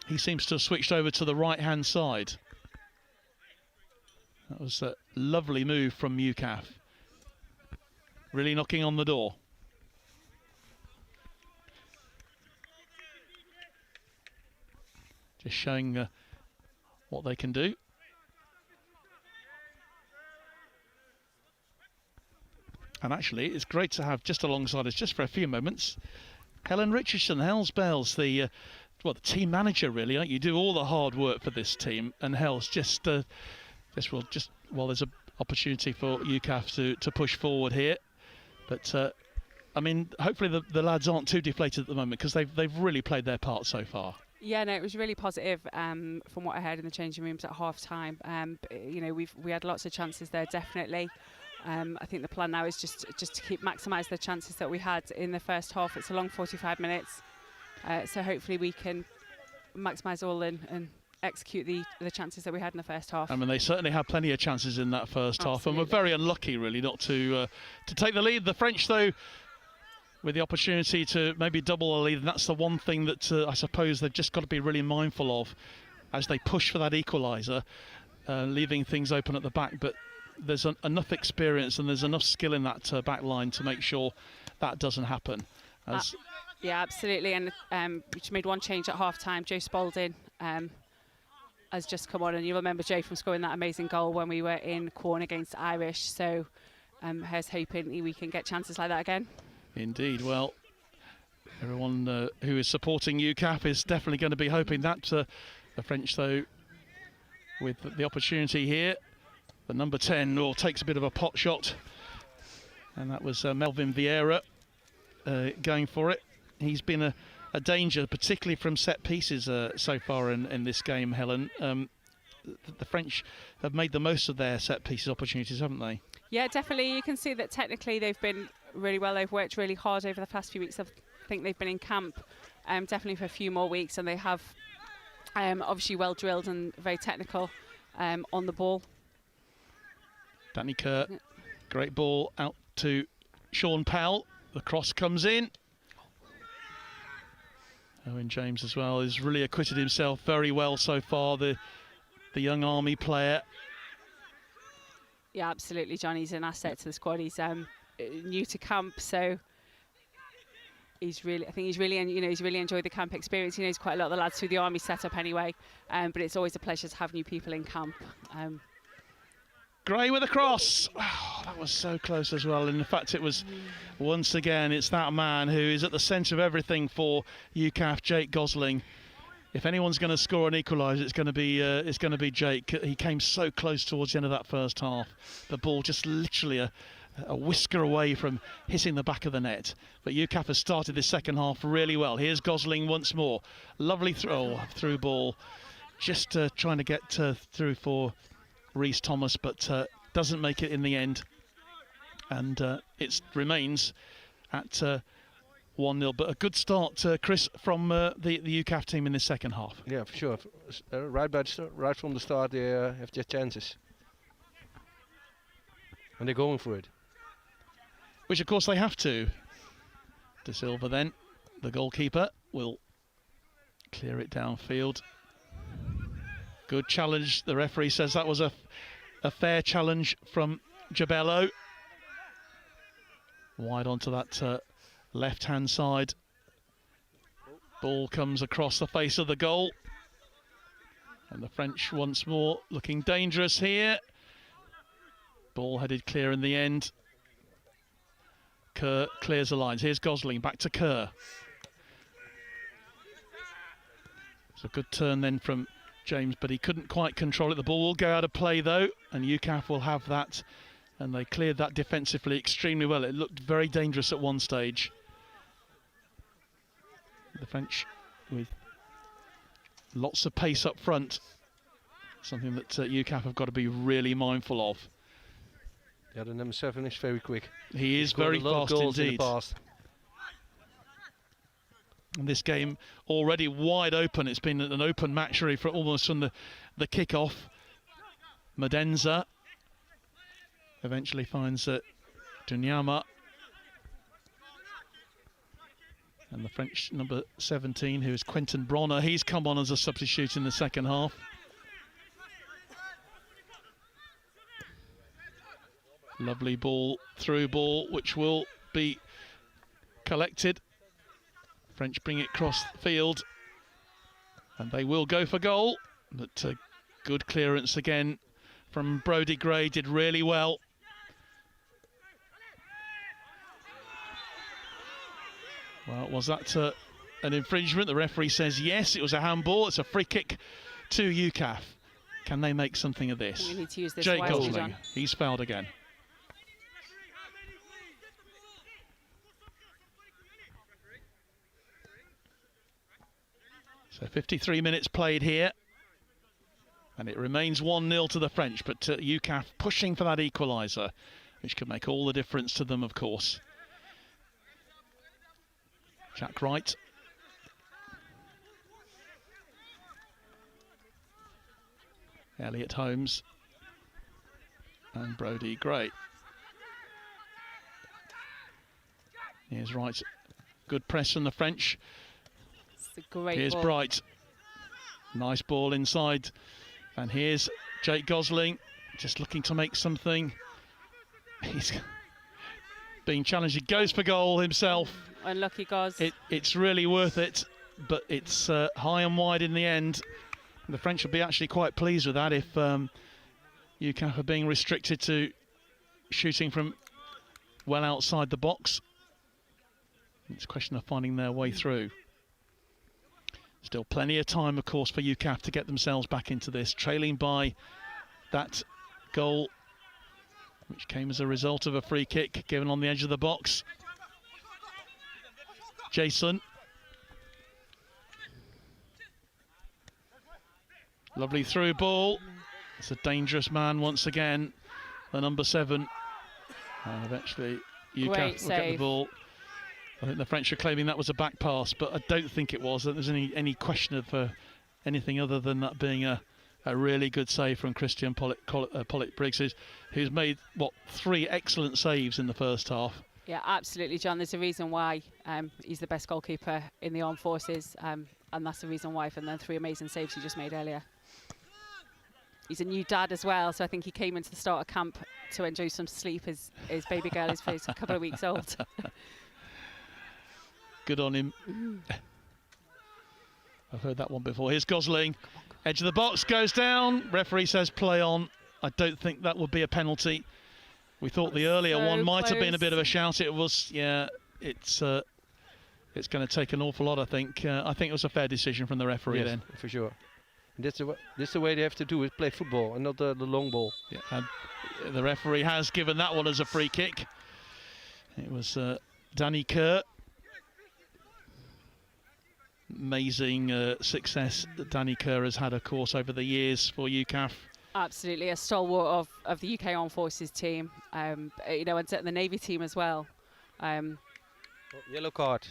He seems to have switched over to the right-hand side. That was a lovely move from UKAF. Really knocking on the door. Just showing what they can do. And actually, it's great to have just alongside us, just for a few moments, Helen Richardson, Hell's Bells, the team manager, really. You do all the hard work for this team, and Hell's just well, there's an opportunity for UKAF to push forward here. But I mean, hopefully the lads aren't too deflated at the moment, because they've really played their part so far. Yeah, no, it was really positive from what I heard in the changing rooms at half time. You know, we had lots of chances there, definitely. I think the plan now is just to keep maximise the chances that we had in the first half. It's a long 45 minutes, so hopefully we can maximise all and execute the chances that we had in the first half. I mean, they certainly had plenty of chances in that first half, and were very unlucky, really, not to take the lead. The French, though, with the opportunity to maybe double the lead, and that's the one thing that I suppose they've just got to be really mindful of as they push for that equaliser, leaving things open at the back. But there's enough experience and there's enough skill in that back line to make sure that doesn't happen. Yeah, absolutely. And we made one change at half-time. Joe Spalding has just come on, and you remember Joe from scoring that amazing goal when we were in Corn against Irish. So here's hoping we can get chances like that again. Indeed. Well, everyone who is supporting UKAF is definitely going to be hoping that. The French, though, with the opportunity here, the number 10 takes a bit of a pot shot, and that was Melvin Vieira going for it. He's been a danger, particularly from set pieces so far in this game, Helen. The French have made the most of their set pieces opportunities, haven't they? Yeah, definitely. You can see that technically they've been really well. They've worked really hard over the past few weeks. I think they've been in camp definitely for a few more weeks, and they have obviously well drilled and very technical on the ball. Danny Kerr, great ball out to Sean Powell. The cross comes in. Owen James as well has really acquitted himself very well so far, the young Army player. Yeah, absolutely, John. He's an asset to the squad. He's new to camp, so I think he's really enjoyed the camp experience. He knows quite a lot of the lads through the Army setup anyway, but it's always a pleasure to have new people in camp. Gray with a cross. Oh, that was so close as well. And in fact, it was once again, it's that man who is at the centre of everything for UKAF, Jake Gosling. If anyone's going to score an equaliser, it's going to be Jake. He came so close towards the end of that first half. The ball just literally a whisker away from hitting the back of the net. But UKAF has started this second half really well. Here's Gosling once more. Lovely through ball. Just trying to get through for Rhys Thomas, but doesn't make it in the end. And it remains at 1-0. But a good start, Chris, from the UKAF team in this second half. Yeah, for sure. Right from the start, they have their chances. And they're going for it. Which, of course, they have to. De Silva then, the goalkeeper, will clear it downfield. Good challenge. The referee says that was a fair challenge from Jabello. Wide onto that left-hand side. Ball comes across the face of the goal. And the French once more looking dangerous here. Ball headed clear in the end. Kerr clears the lines. Here's Gosling, back to Kerr. It's a good turn then from James, but he couldn't quite control it. The ball will go out of play though, and UKAF will have that. And they cleared that defensively extremely well. It looked very dangerous at one stage. The French with lots of pace up front. Something that UKAF have got to be really mindful of. Yeah, the number 7 is very quick. He is very fast indeed. In the past. And this game already wide open. It's been an open match really for almost from the kick-off. Madenza eventually finds Dunyama. And the French number 17, who is Quentin Bronner, he's come on as a substitute in the second half. Lovely ball, through ball, which will be collected. French bring it across the field, and they will go for goal. But good clearance again from Brodie Gray, did really well. Well, was that an infringement? The referee says yes, it was a handball. It's a free kick to UKAF. Can they make something of this? We need to use this Jake wisely, Gosling, John. he's fouled again. So 53 minutes played here. And it remains 1-0 to the French, but UKAF pushing for that equaliser, which could make all the difference to them, of course. Jack Wright. Elliot Holmes. And Brodie Gray. Here's Wright. Good press from the French. It's a great Here's ball. Bright. Nice ball inside. And here's Jake Gosling, just looking to make something. He's being challenged. He goes for goal himself. Unlucky Gos. It's really worth it, but it's high and wide in the end. The French will be actually quite pleased with that if UKAF are being restricted to shooting from well outside the box. It's a question of finding their way through. Still plenty of time, of course, for UKAF to get themselves back into this, trailing by that goal, which came as a result of a free kick given on the edge of the box. Jason. Lovely through ball. It's a dangerous man once again, the number 7. And eventually UKAF will get the ball. I think the French are claiming that was a back pass, but I don't think it was. There's any question of anything other than that being a really good save from Christian Pollitt-Briggs, who's made, 3 excellent saves in the first half. Yeah, absolutely, John. There's a reason why he's the best goalkeeper in the armed forces, and that's the reason why from the 3 amazing saves he just made earlier. He's a new dad as well, so I think he came into the starter camp to enjoy some sleep. His baby girl is a couple of weeks old. Good on him. I've heard that one before. Here's Gosling. Edge of the box, goes down. Referee says play on. I don't think that would be a penalty. We thought the earlier one might have been a bit of a shout. It was, yeah, it's going to take an awful lot, I think. I think it was a fair decision from the referee then. For sure. That's the way they have to do it, play football and not the long ball. Yeah, and the referee has given that one as a free kick. It was Danny Kerr. Amazing success that Danny Kerr has had, of course, over the years for UKAF. Absolutely, a stalwart of the UK Armed Forces team, you know, and the Navy team as well. Yellow card.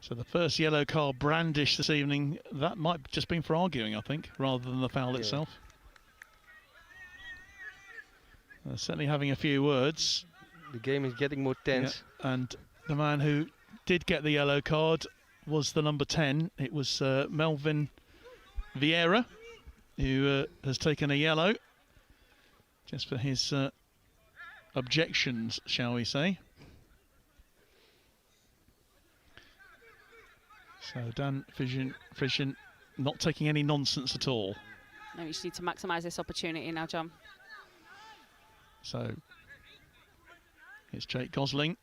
So the first yellow card brandished this evening, that might have just been for arguing, I think, rather than the foul itself. Certainly having a few words. The game is getting more tense. Yeah, and the man who did get the yellow card was the number 10. It was Melvin Vieira, who has taken a yellow just for his objections, shall we say. So Dan Frisian not taking any nonsense at all. No, you just need to maximise this opportunity now, John. So it's Jake Gosling.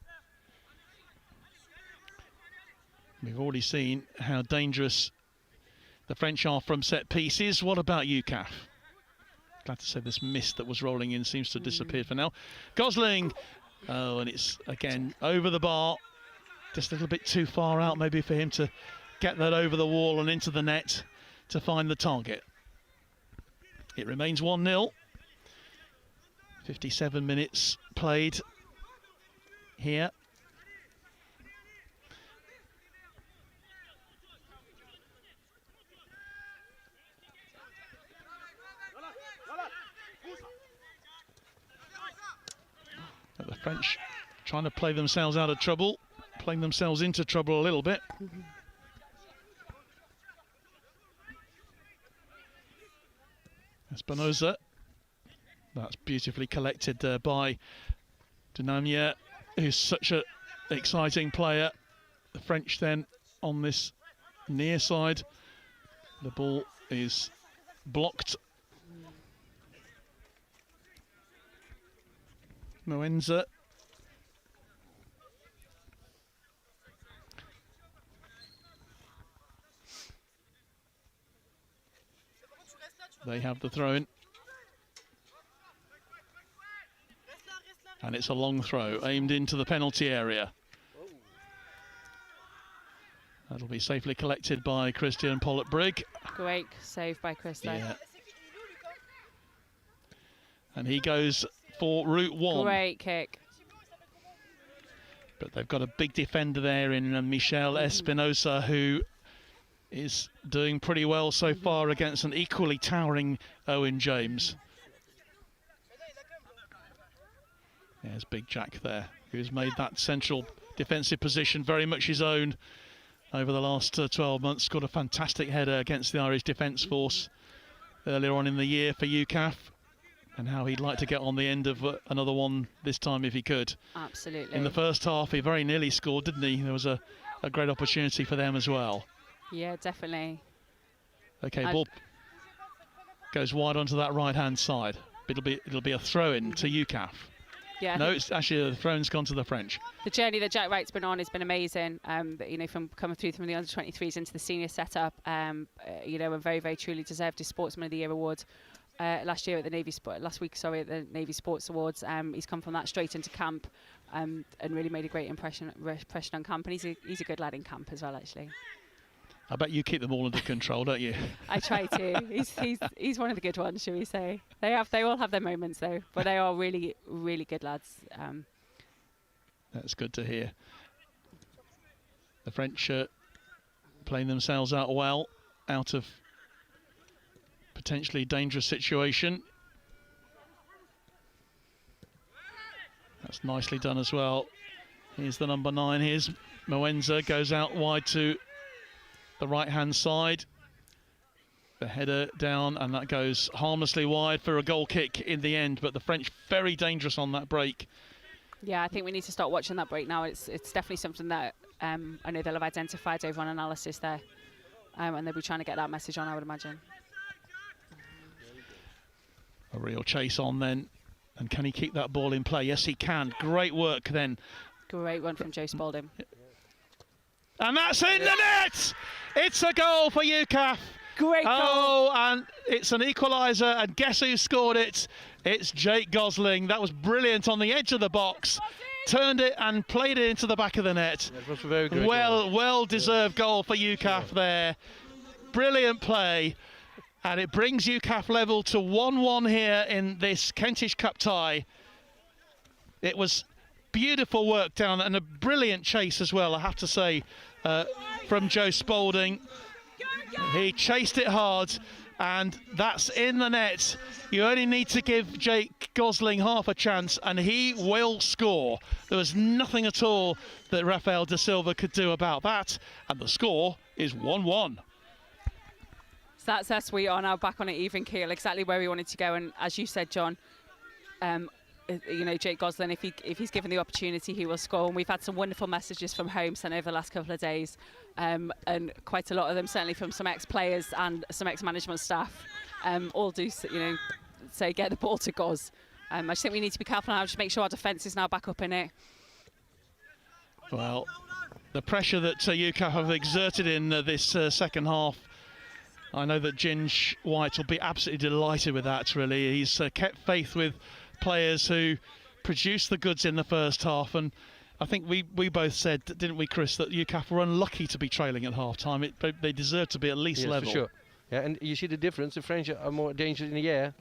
We've already seen how dangerous the French are from set pieces. What about UKAF? Glad to say this mist that was rolling in seems to have disappeared for now. Gosling! Oh, and it's again over the bar. Just a little bit too far out maybe for him to get that over the wall and into the net to find the target. It remains 1-0. 57 minutes played here. But the French trying to play themselves out of trouble, playing themselves into trouble a little bit. Espinosa. That's beautifully collected by Dunamier, who's such an exciting player. The French then on this near side. The ball is blocked. Moenza. They have the throw-in. And it's a long throw, aimed into the penalty area. That'll be safely collected by Christian Pollock-Brigg. Great save by Chris there. Yeah. And he goes for route one. Great kick. But they've got a big defender there in Michel Espinosa, who is doing pretty well so far against an equally towering Owen James. There's Big Jack there, who's made that central defensive position very much his own over the last 12 months. Scored a fantastic header against the Irish Defence Force earlier on in the year for UKAF, and how he'd like to get on the end of another one this time if he could. Absolutely. In the first half, he very nearly scored, didn't he? There was a great opportunity for them as well. Yeah, definitely. Okay, ball goes wide onto that right-hand side. It'll be a throw-in to UKAF. Yeah. No, it's actually the throw-in's gone to the French. The journey that Jack Wright's been on has been amazing. You know, from coming through from the under-23s into the senior setup. You know, and very, very truly deserved his Sportsman of the Year award last year at the last week at the Navy Sports Awards. He's come from that straight into camp, and really made a great impression on camp. And he's a good lad in camp as well, actually. I bet you keep them all under control, don't you? I try to. He's one of the good ones, shall we say? They all have their moments though, but they are really, really good lads. That's good to hear. The French playing themselves out well, out of potentially dangerous situation. That's nicely done as well. Here's the number 9. Here's Moenza, goes out wide to the right-hand side. The header down, and that goes harmlessly wide for a goal kick in the end. But the French very dangerous on that break. Yeah, I think we need to start watching that break now. It's definitely something that I know they'll have identified over on analysis there, and they'll be trying to get that message on, I would imagine. A real chase on then, and can he keep that ball in play? Yes, he can. Great work then. Great one from Joe Spalding. And that's in the net! It's a goal for UKAF. Great goal. Oh, and it's an equaliser, and guess who scored it? It's Jake Gosling. That was brilliant on the edge of the box. Turned it and played it into the back of the net. That was a very good well-deserved goal for UKAF there. Brilliant play. And it brings UKAF level to 1-1 here in this Kentish Cup tie. It was beautiful work down and a brilliant chase as well, I have to say, from Joe Spalding. He chased it hard, and that's in the net. You only need to give Jake Gosling half a chance, and he will score. There was nothing at all that Rafael da Silva could do about that, and the score is 1-1. So that's us. We are now back on an even keel, exactly where we wanted to go. And as you said, John, you know, Jake Gosling, if he's given the opportunity, he will score. And we've had some wonderful messages from home sent over the last couple of days, and quite a lot of them certainly from some ex-players and some ex-management staff. All do, you know, say get the ball to Goz. I just think we need to be careful now. Just make sure our defence is now back up in it. Well, the pressure that UKAF have exerted in this second half, I know that Ginge White will be absolutely delighted with that, really. He's kept faith with players who produced the goods in the first half, and I think we both said, didn't we, Chris, that UKAF were unlucky to be trailing at half-time. They deserve to be at least level. For sure. Yeah, and you see the difference. The French are more dangerous in the air,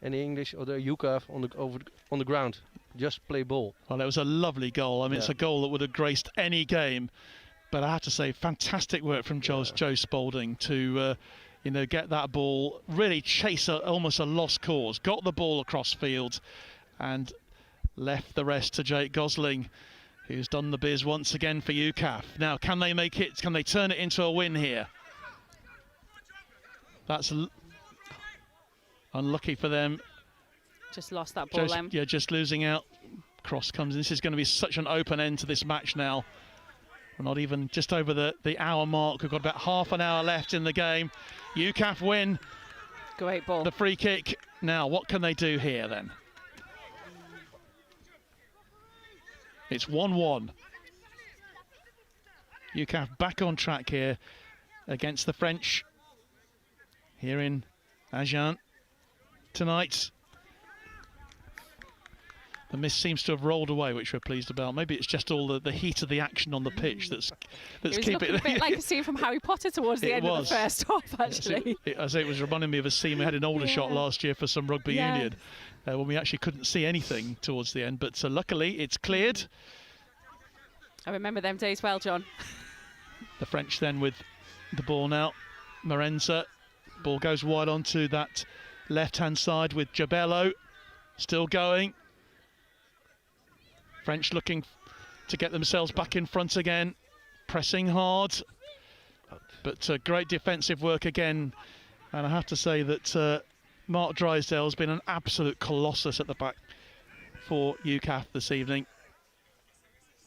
and the English or the UKAF on the ground. Just play ball. Well, it was a lovely goal. I mean, it's a goal that would have graced any game, but I have to say, fantastic work from Joe Spalding to you know, get that ball, really chase almost a lost cause. Got the ball across field and left the rest to Jake Gosling, who's done the biz once again for UKAF. Now, can they make it? Can they turn it into a win here? That's unlucky for them. Just lost that ball then. Yeah, just losing out. Cross comes in. This is going to be such an open end to this match now. We're not even just over the hour mark. We've got about half an hour left in the game. UKAF win. Great ball. The free kick. Now, what can they do here then? It's 1-1. UKAF back on track here against the French here in Agen tonight. The mist seems to have rolled away, which we're pleased about. Maybe it's just all the heat of the action on the pitch that's keeping it. A bit like a scene from Harry Potter towards the end of the first half, actually. As it was reminding me of a scene we had in Aldershot last year for some rugby union, when we actually couldn't see anything towards the end. But luckily, it's cleared. I remember them days well, John. The French then with the ball now. Morenza, ball goes wide onto that left-hand side with Jabello, still going. French looking to get themselves back in front again, pressing hard, but great defensive work again. And I have to say that Mark Drysdale's been an absolute colossus at the back for UKAF this evening.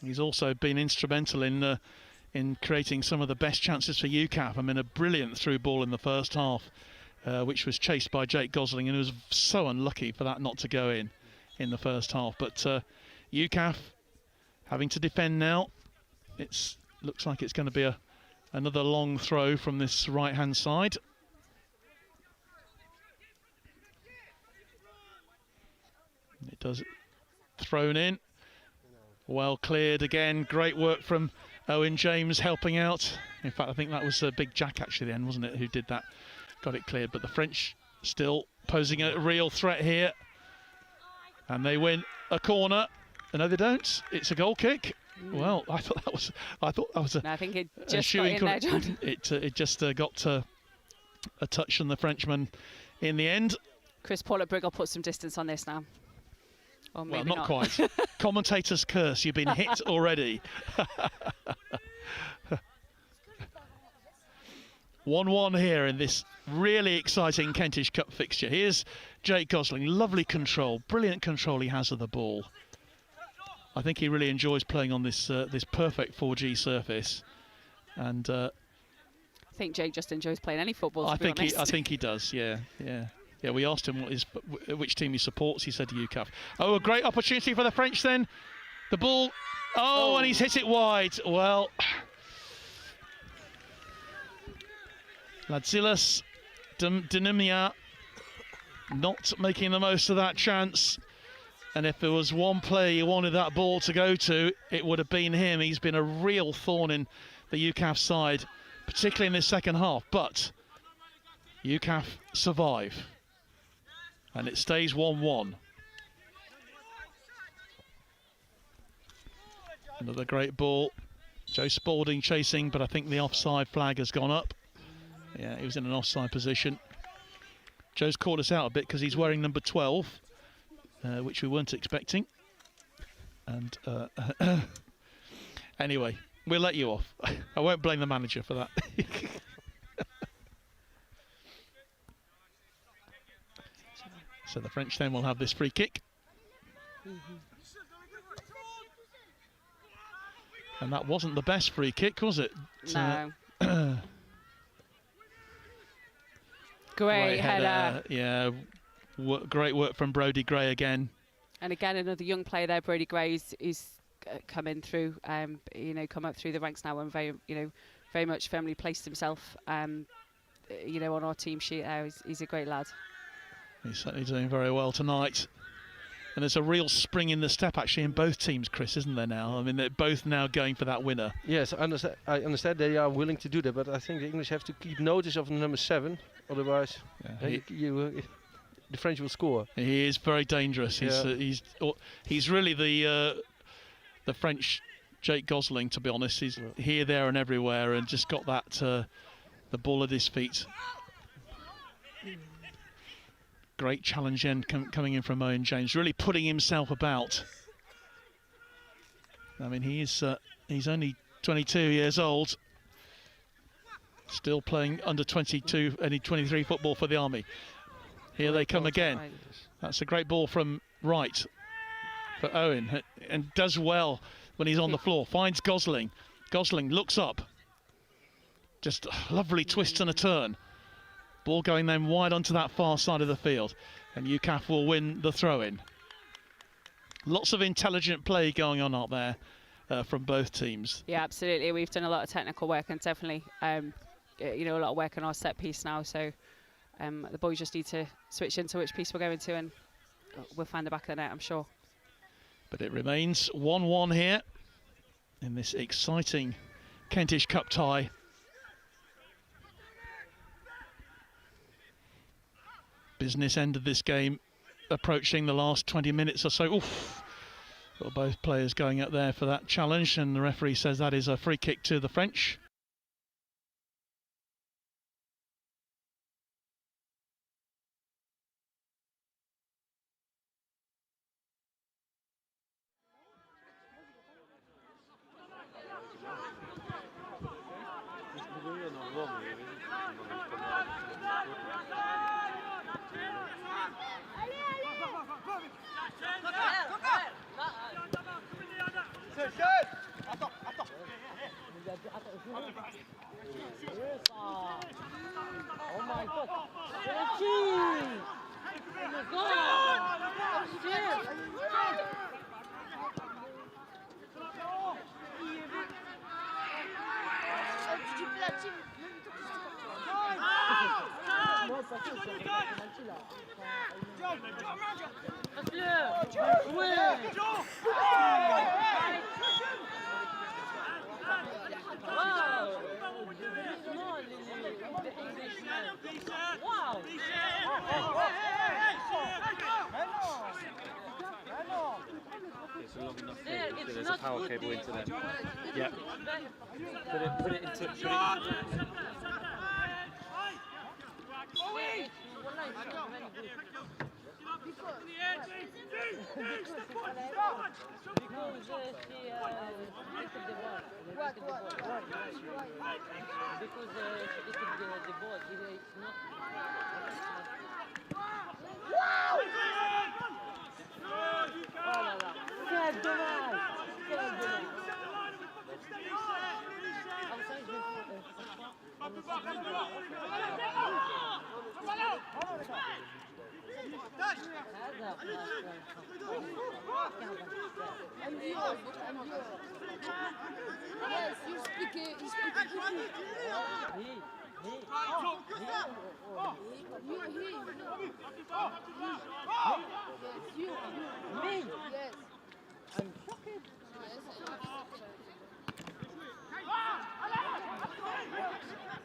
He's also been instrumental in creating some of the best chances for UKAF. I mean, a brilliant through ball in the first half, which was chased by Jake Gosling, and it was so unlucky for that not to go in the first half. But UKAF having to defend now. It looks like it's going to be another long throw from this right-hand side. It does, thrown in. Well cleared again. Great work from Owen James helping out. In fact, I think that was Big Jack actually at the end, wasn't it, who did that? Got it cleared, but the French still posing a real threat here. And they win a corner. No, they don't. It's a goal kick. Well, I thought that was No, I think it just got in there, John. It just got a touch on the Frenchman in the end. Chris Paul-Brigg will put some distance on this now. Or maybe well, not quite. Commentator's curse. You've been hit already. 1-1 here in this really exciting Kentish Cup fixture. Here's Jake Gosling. Lovely control. Brilliant control he has of the ball. I think he really enjoys playing on this this perfect 4G surface, and I think Jake just enjoys playing any football. I think he does. Yeah. We asked him which team he supports. He said UKAF. Oh, a great opportunity for the French then. The ball. Oh, and he's hit it wide. Well, Ladzilas Dinimia not making the most of that chance. And if there was one player you wanted that ball to go to, it would have been him. He's been a real thorn in the UKAF side, particularly in this second half. But UKAF survive. And it stays 1-1. Another great ball. Joe Spalding chasing, but I think the offside flag has gone up. Yeah, he was in an offside position. Joe's caught us out a bit because he's wearing number 12. Which we weren't expecting. And anyway, we'll let you off. I won't blame the manager for that. So the French then will have this free kick. And that wasn't the best free kick, was it? No. Great header. Yeah. Great work from Brodie Gray again. And again, another young player there, Brodie Gray, is coming through. Come up through the ranks now, and very much firmly placed himself. On our team sheet. He's a great lad. He's certainly doing very well tonight. And there's a real spring in the step actually in both teams, Chris, isn't there now? I mean, they're both now going for that winner. Yes, I understand they are willing to do that, but I think the English have to keep notice of number 7, otherwise the French will score. He is very dangerous. He's really the French Jake Gosling, to be honest. He's here, there, and everywhere, and just got that the ball at his feet. Great challenge end coming in from Owen James, really putting himself about. I mean, he's only 22 years old, still playing under 22, only 23 football for the Army. Here they come again. That's a great ball from Wright for Owen, and does well when he's on the floor. Finds Gosling. Gosling looks up. Just a lovely twist and a turn. Ball going then wide onto that far side of the field, and UKAF will win the throw-in. Lots of intelligent play going on out there from both teams. Yeah, absolutely. We've done a lot of technical work and definitely, a lot of work on our set piece now. So the boys just need to switch into which piece we're going to, and we'll find the back of the net, I'm sure. But it remains 1-1 here in this exciting Kentish Cup tie. Business end of this game approaching the last 20 minutes or so. Oof. Well, both players going up there for that challenge, and the referee says that is a free kick to the French. It's long enough that there's a power cable into them. Yeah. Put it into. Yes, you speak it. Me? Yes. I'm shocked.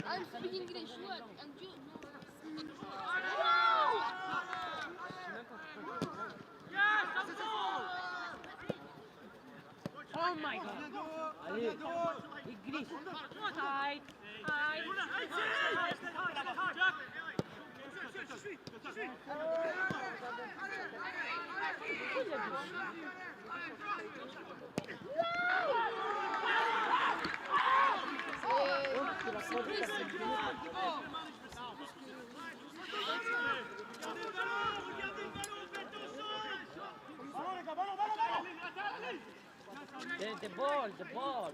I'm speaking English. What? And you? Oh my God! Allez, il glisse. Tight, tight. The ball.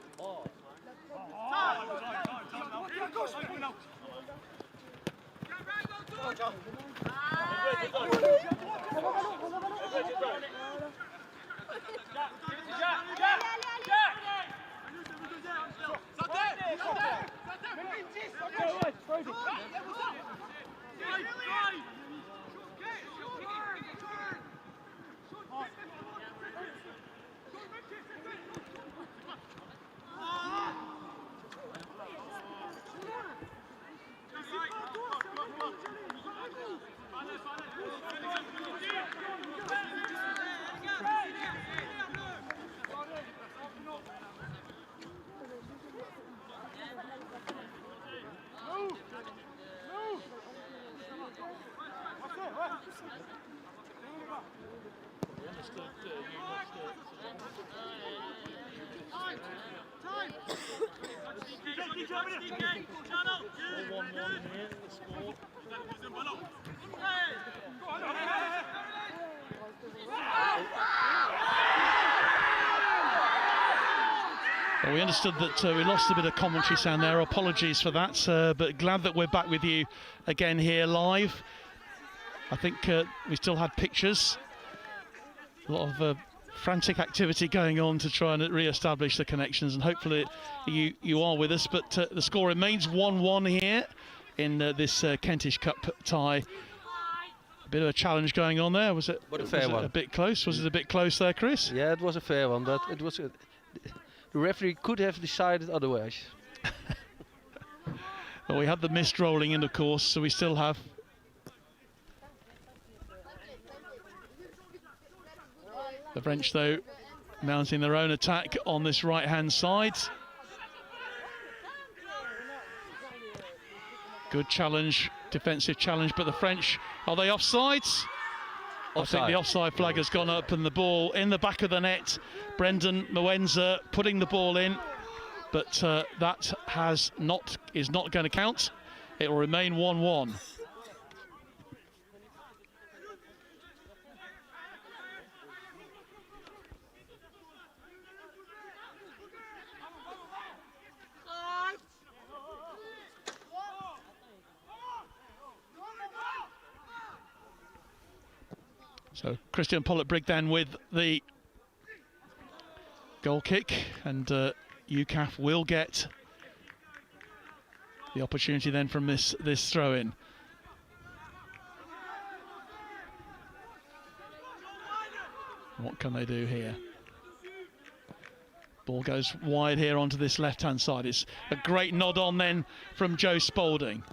Well, we understood that we lost a bit of commentary sound there. Apologies for that, but glad that we're back with you again here live. I think we still had pictures. A lot of frantic activity going on to try and re-establish the connections, and hopefully you are with us. But the score remains 1-1 here in this Kentish Cup tie. A bit of a challenge going on there. Was it? But a fair one. A bit close. Was it a bit close there, Chris? Yeah, it was a fair one, but it was. The referee could have decided otherwise. Well, we had the mist rolling in, of course, so we still have. The French, though, mounting their own attack on this right-hand side. Good challenge, defensive challenge, but the French, are they offsides? I think the offside flag has gone up and the ball in the back of the net. Brendan Moenza putting the ball in, but that is not going to count. It will remain 1-1. So Christian Pollock-Brigg then with the goal kick, and UKAF will get the opportunity then from this throw-in. What can they do here? Ball goes wide here onto this left-hand side. It's a great nod on then from Joe Spalding.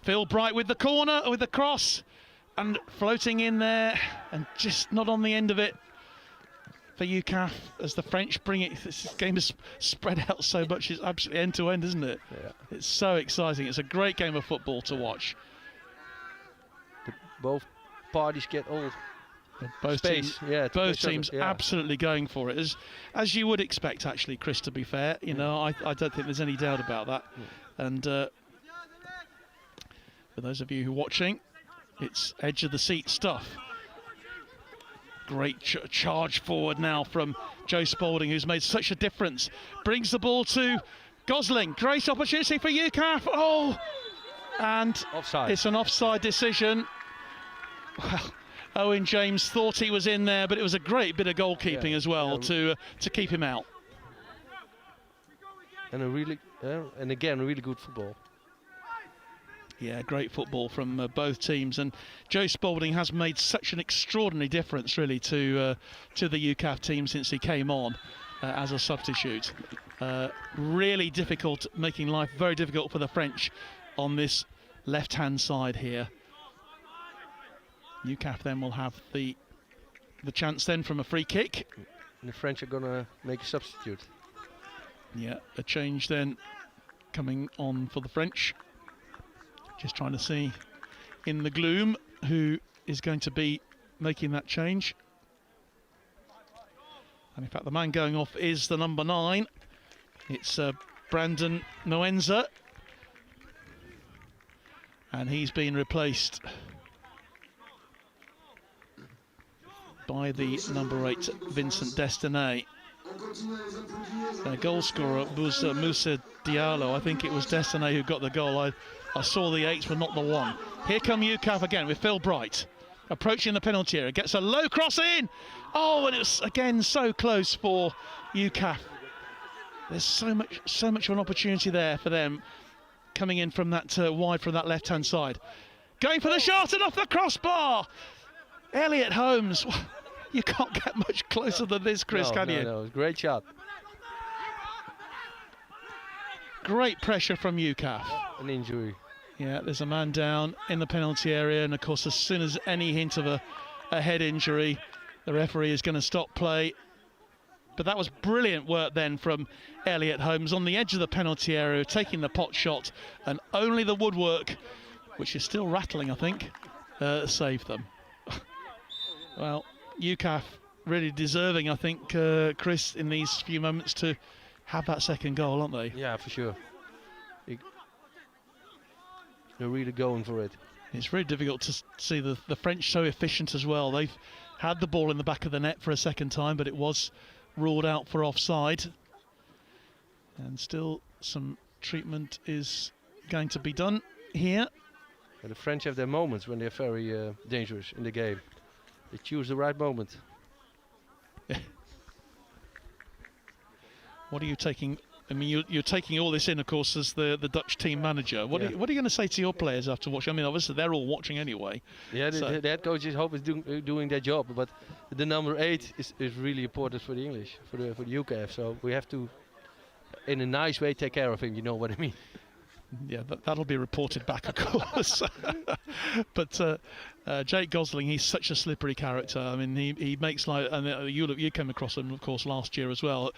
Phil Bright with the corner, with the cross, and floating in there, and just not on the end of it for UKAF as the French bring it. This game is spread out so much, it's absolutely end to end, isn't it? Yeah. It's so exciting. It's a great game of football to watch. Both parties get all both space. Both teams absolutely going for it, as you would expect, actually, Chris, to be fair. You know, I don't think there's any doubt about that. And for those of you who are watching, it's edge of the seat stuff. Great charge forward now from Joe Spalding, who's made such a difference. Brings the ball to Gosling. Great opportunity for UKAF. Oh, and offside. It's an offside decision. Well, Owen James thought he was in there, but it was a great bit of goalkeeping as well to keep him out. And again, really good football. Yeah, great football from both teams, and Joe Spalding has made such an extraordinary difference, really, to the UKAF team since he came on as a substitute. Really difficult, making life very difficult for the French on this left-hand side here. UKAF then will have the chance then from a free kick. And the French are gonna make a substitute. Yeah, a change then coming on for the French. Just trying to see in the gloom who is going to be making that change. And in fact, the man going off is the number 9. It's Brandon Moenza. And he's been replaced by the number 8, Vincent Destinet. Their goal scorer was Moussa Diallo. I think it was Destinet who got the goal. I saw the 8s, but not the 1. Here come UKAF again with Phil Bright. Approaching the penalty area. Gets a low cross in. Oh, and it was, again, so close for UKAF. There's so much of an opportunity there for them coming in from that wide from that left-hand side. Going for the shot and off the crossbar. Elliot Holmes. You can't get much closer than this, Chris, can you? No, great shot. Great pressure from UKAF. An injury. Yeah, there's a man down in the penalty area, and of course, as soon as any hint of a head injury, the referee is going to stop play. But that was brilliant work then from Elliot Holmes on the edge of the penalty area, taking the pot shot, and only the woodwork, which is still rattling, I think, saved them. Well, UKAF really deserving, I think, Chris, in these few moments to have that second goal, aren't they? Yeah, for sure. They're really going for it. It's very difficult to see the French so efficient as well. They've had the ball in the back of the net for a second time, but it was ruled out for offside. And still some treatment is going to be done here. And the French have their moments when they're very dangerous in the game. They choose the right moment. What are you taking I mean, you're taking all this in, of course, as the Dutch team manager. What are you going to say to your players after watching? I mean, obviously they're all watching anyway. Yeah, the head coach is hope is doing their job, but the number 8 is really important for the English, for the UKAF. So we have to, in a nice way, take care of him. You know what I mean? Yeah, that'll be reported back, of course. But Jake Gosling, he's such a slippery character. I mean, he makes life, and you came across him, of course, last year as well.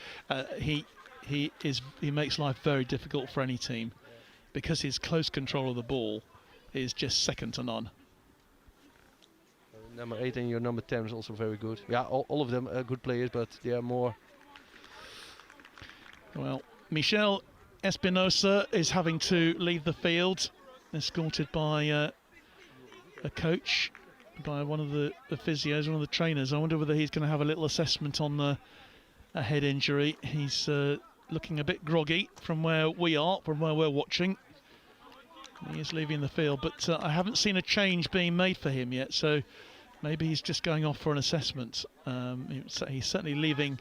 He makes life very difficult for any team because his close control of the ball is just second to none. Number 8 and your number 10 is also very good. Yeah, all of them are good players, but they are more. Well, Michel Espinosa is having to leave the field, escorted by a coach, by one of the physios, one of the trainers. I wonder whether he's going to have a little assessment on a head injury. He's looking a bit groggy from where we are, from where we're watching. He is leaving the field, but I haven't seen a change being made for him yet, so maybe he's just going off for an assessment. He's certainly leaving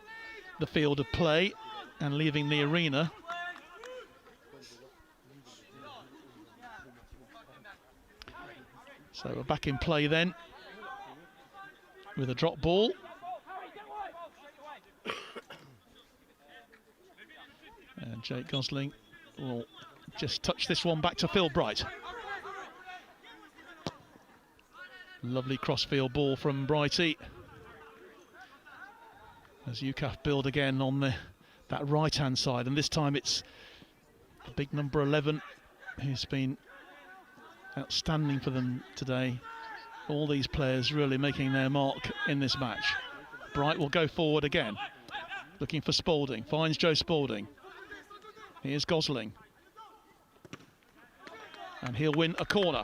the field of play and leaving the arena. So we're back in play then with a drop ball. And Jake Gosling will just touch this one back to Phil Bright. Lovely cross-field ball from Brighty. As UKAF build again on that right-hand side, and this time it's the big number 11 who's been outstanding for them today. All these players really making their mark in this match. Bright will go forward again, looking for Spalding, finds Joe Spalding. Here's Gosling, and he'll win a corner.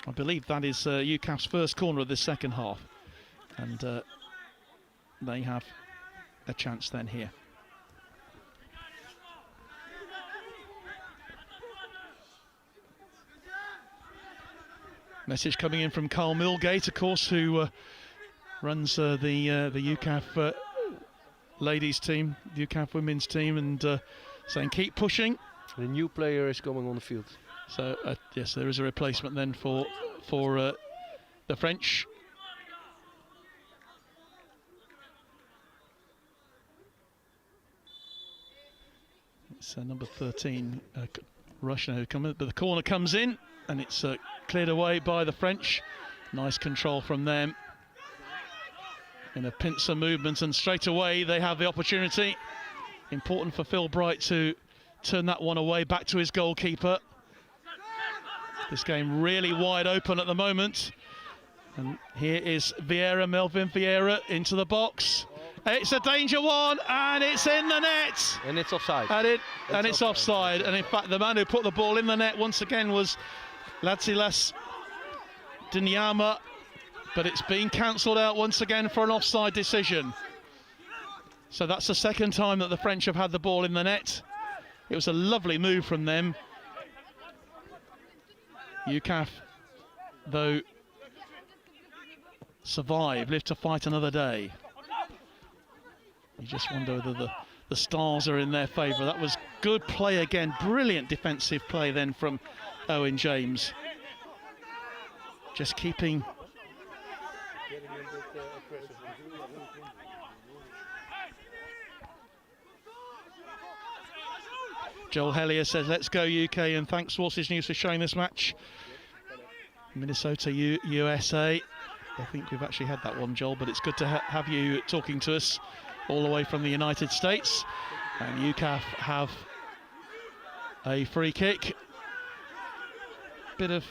I believe that is UKAF's first corner of this second half, and they have a chance then here. Message coming in from Carl Milgate, of course, who runs the UKAF ladies team, the UKAF women's team, and saying keep pushing. The new player is coming on the field. So yes, there is a replacement then for the French. It's number 13, Russian, who comes, but the corner comes in, and it's cleared away by the French. Nice control from them in a pincer movement, and straight away they have the opportunity. Important for Phil Bright to turn that one away back to his goalkeeper. This game really wide open at the moment. And here is Vieira, Melvin Vieira, into the box. It's a danger one, and it's in the net. And it's offside. And it's offside. And in fact, the man who put the ball in the net once again was Ladzilas Dinyama, but it's been cancelled out once again for an offside decision. So that's the second time that the French have had the ball in the net. It was a lovely move from them. UKAF, though, survive, live to fight another day. You just wonder whether the stars are in their favour. That was good play again, brilliant defensive play then from Owen James. Just keeping Joel Hellier says, let's go UK, and thanks Sources News for showing this match. Minnesota, USA. I think we've actually had that one, Joel, but it's good to have you talking to us all the way from the United States. And UKAF have a free kick. Bit of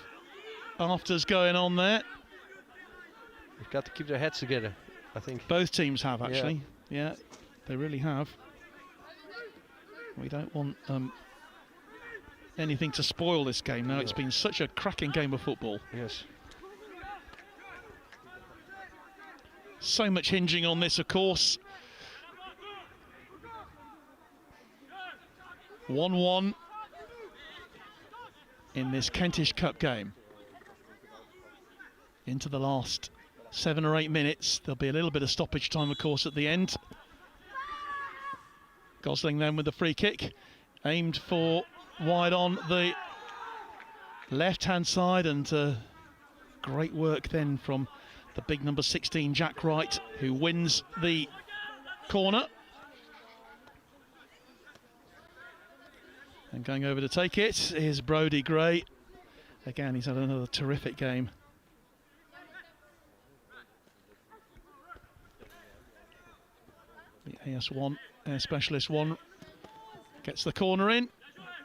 afters going on there. They've got to keep their heads together, I think. Both teams have, actually. Yeah, they really have. We don't want anything to spoil this game. Now, it's been such a cracking game of football. Yes. So much hinging on this, of course. 1-1 in this Kentish Cup game. Into the last 7 or 8 minutes. There'll be a little bit of stoppage time, of course, at the end. Gosling then with the free kick, aimed for wide on the left-hand side, and great work then from the big number 16, Jack Wright, who wins the corner. And going over to take it is Brodie Gray. Again, he's had another terrific game. The AS1, Air Specialist 1, gets the corner in,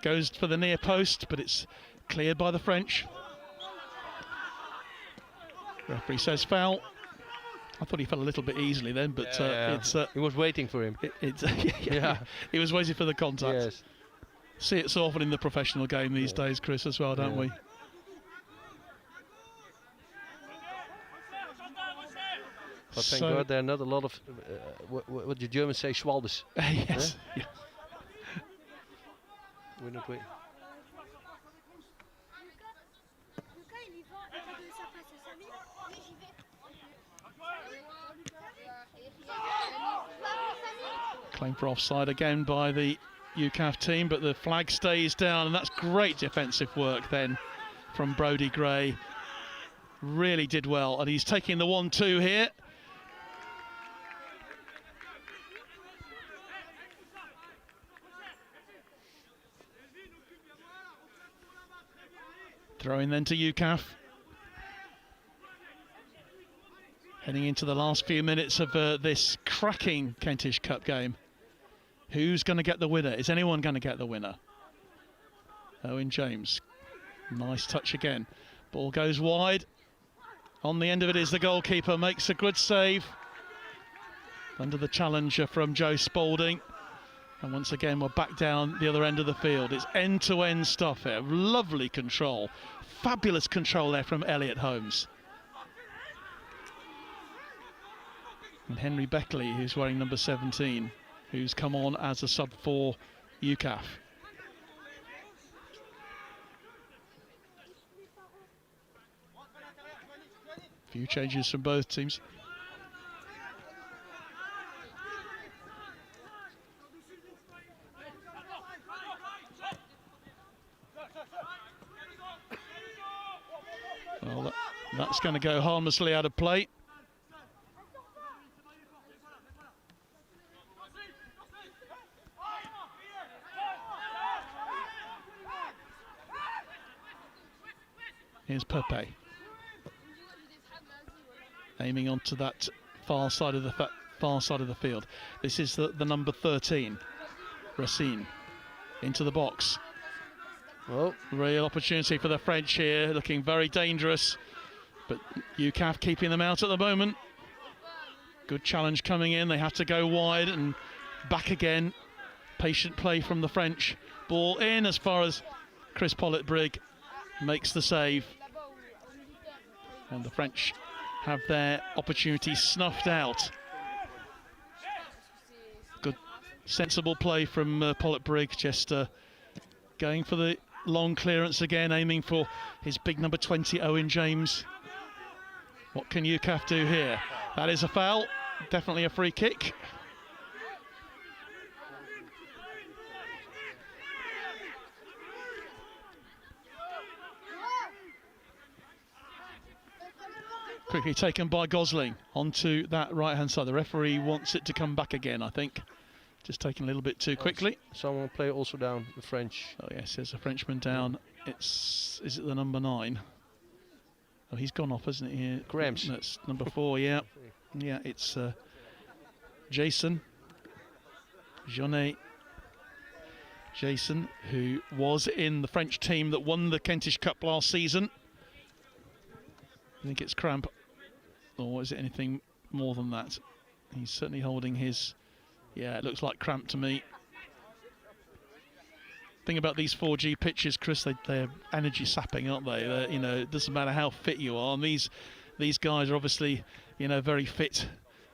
goes for the near post, but it's cleared by the French. Referee says foul. I thought he fell a little bit easily then, but it's... he was waiting for him. He was waiting for the contact. Yes. See it so often in the professional game these days, Chris, as well, don't we? But thank God there are not a lot of, what the Germans say, Schwalbes. Yes. Yeah? We're not waiting. Claim for offside again by the UKAF team, but the flag stays down, and that's great defensive work then from Brodie Gray. Really did well, and he's taking the 1-2 here. Throwing then to UKAF. Heading into the last few minutes of this cracking Kentish Cup game. Who's going to get the winner? Is anyone going to get the winner? Owen James. Nice touch again. Ball goes wide. On the end of it is the goalkeeper, makes a good save. Under the challenger from Joe Spalding. And once again, we're back down the other end of the field. It's end-to-end stuff here. Lovely control. Fabulous control there from Elliot Holmes. And Henry Beckley, who's wearing number 17, who's come on as a sub for UKAF. Few changes from both teams. Well, that's going to go harmlessly out of play. Here's Pepe, aiming onto that far side of the field. This is the number 13, Racine, into the box. Well, real opportunity for the French here, looking very dangerous, but UKAF keeping them out at the moment. Good challenge coming in. They have to go wide and back again. Patient play from the French. Ball in as far as Chris Pollitt-Brigg makes the save. And the French have their opportunity snuffed out. Good, sensible play from Pollitt-Brigg, just going for the long clearance again, aiming for his big number 20, Owen James. What can UKAF do here? That is a foul, definitely a free kick. Quickly taken by Gosling onto that right-hand side. The referee wants it to come back again, I think. Just taking a little bit too quickly. Someone play also down, the French. Oh yes, there's a Frenchman down. Is it the number 9? Oh, he's gone off, hasn't he? Grams. That's number 4, yeah. Yeah, it's Jason. Jason, who was in the French team that won the Kentish Cup last season. I think it's cramp. Or is it anything more than that? He's certainly holding his... Yeah, it looks like cramp to me. Thing about these 4G pitches, Chris, they're energy sapping, aren't they? You know, it doesn't matter how fit you are. And these guys are obviously, you know, very fit.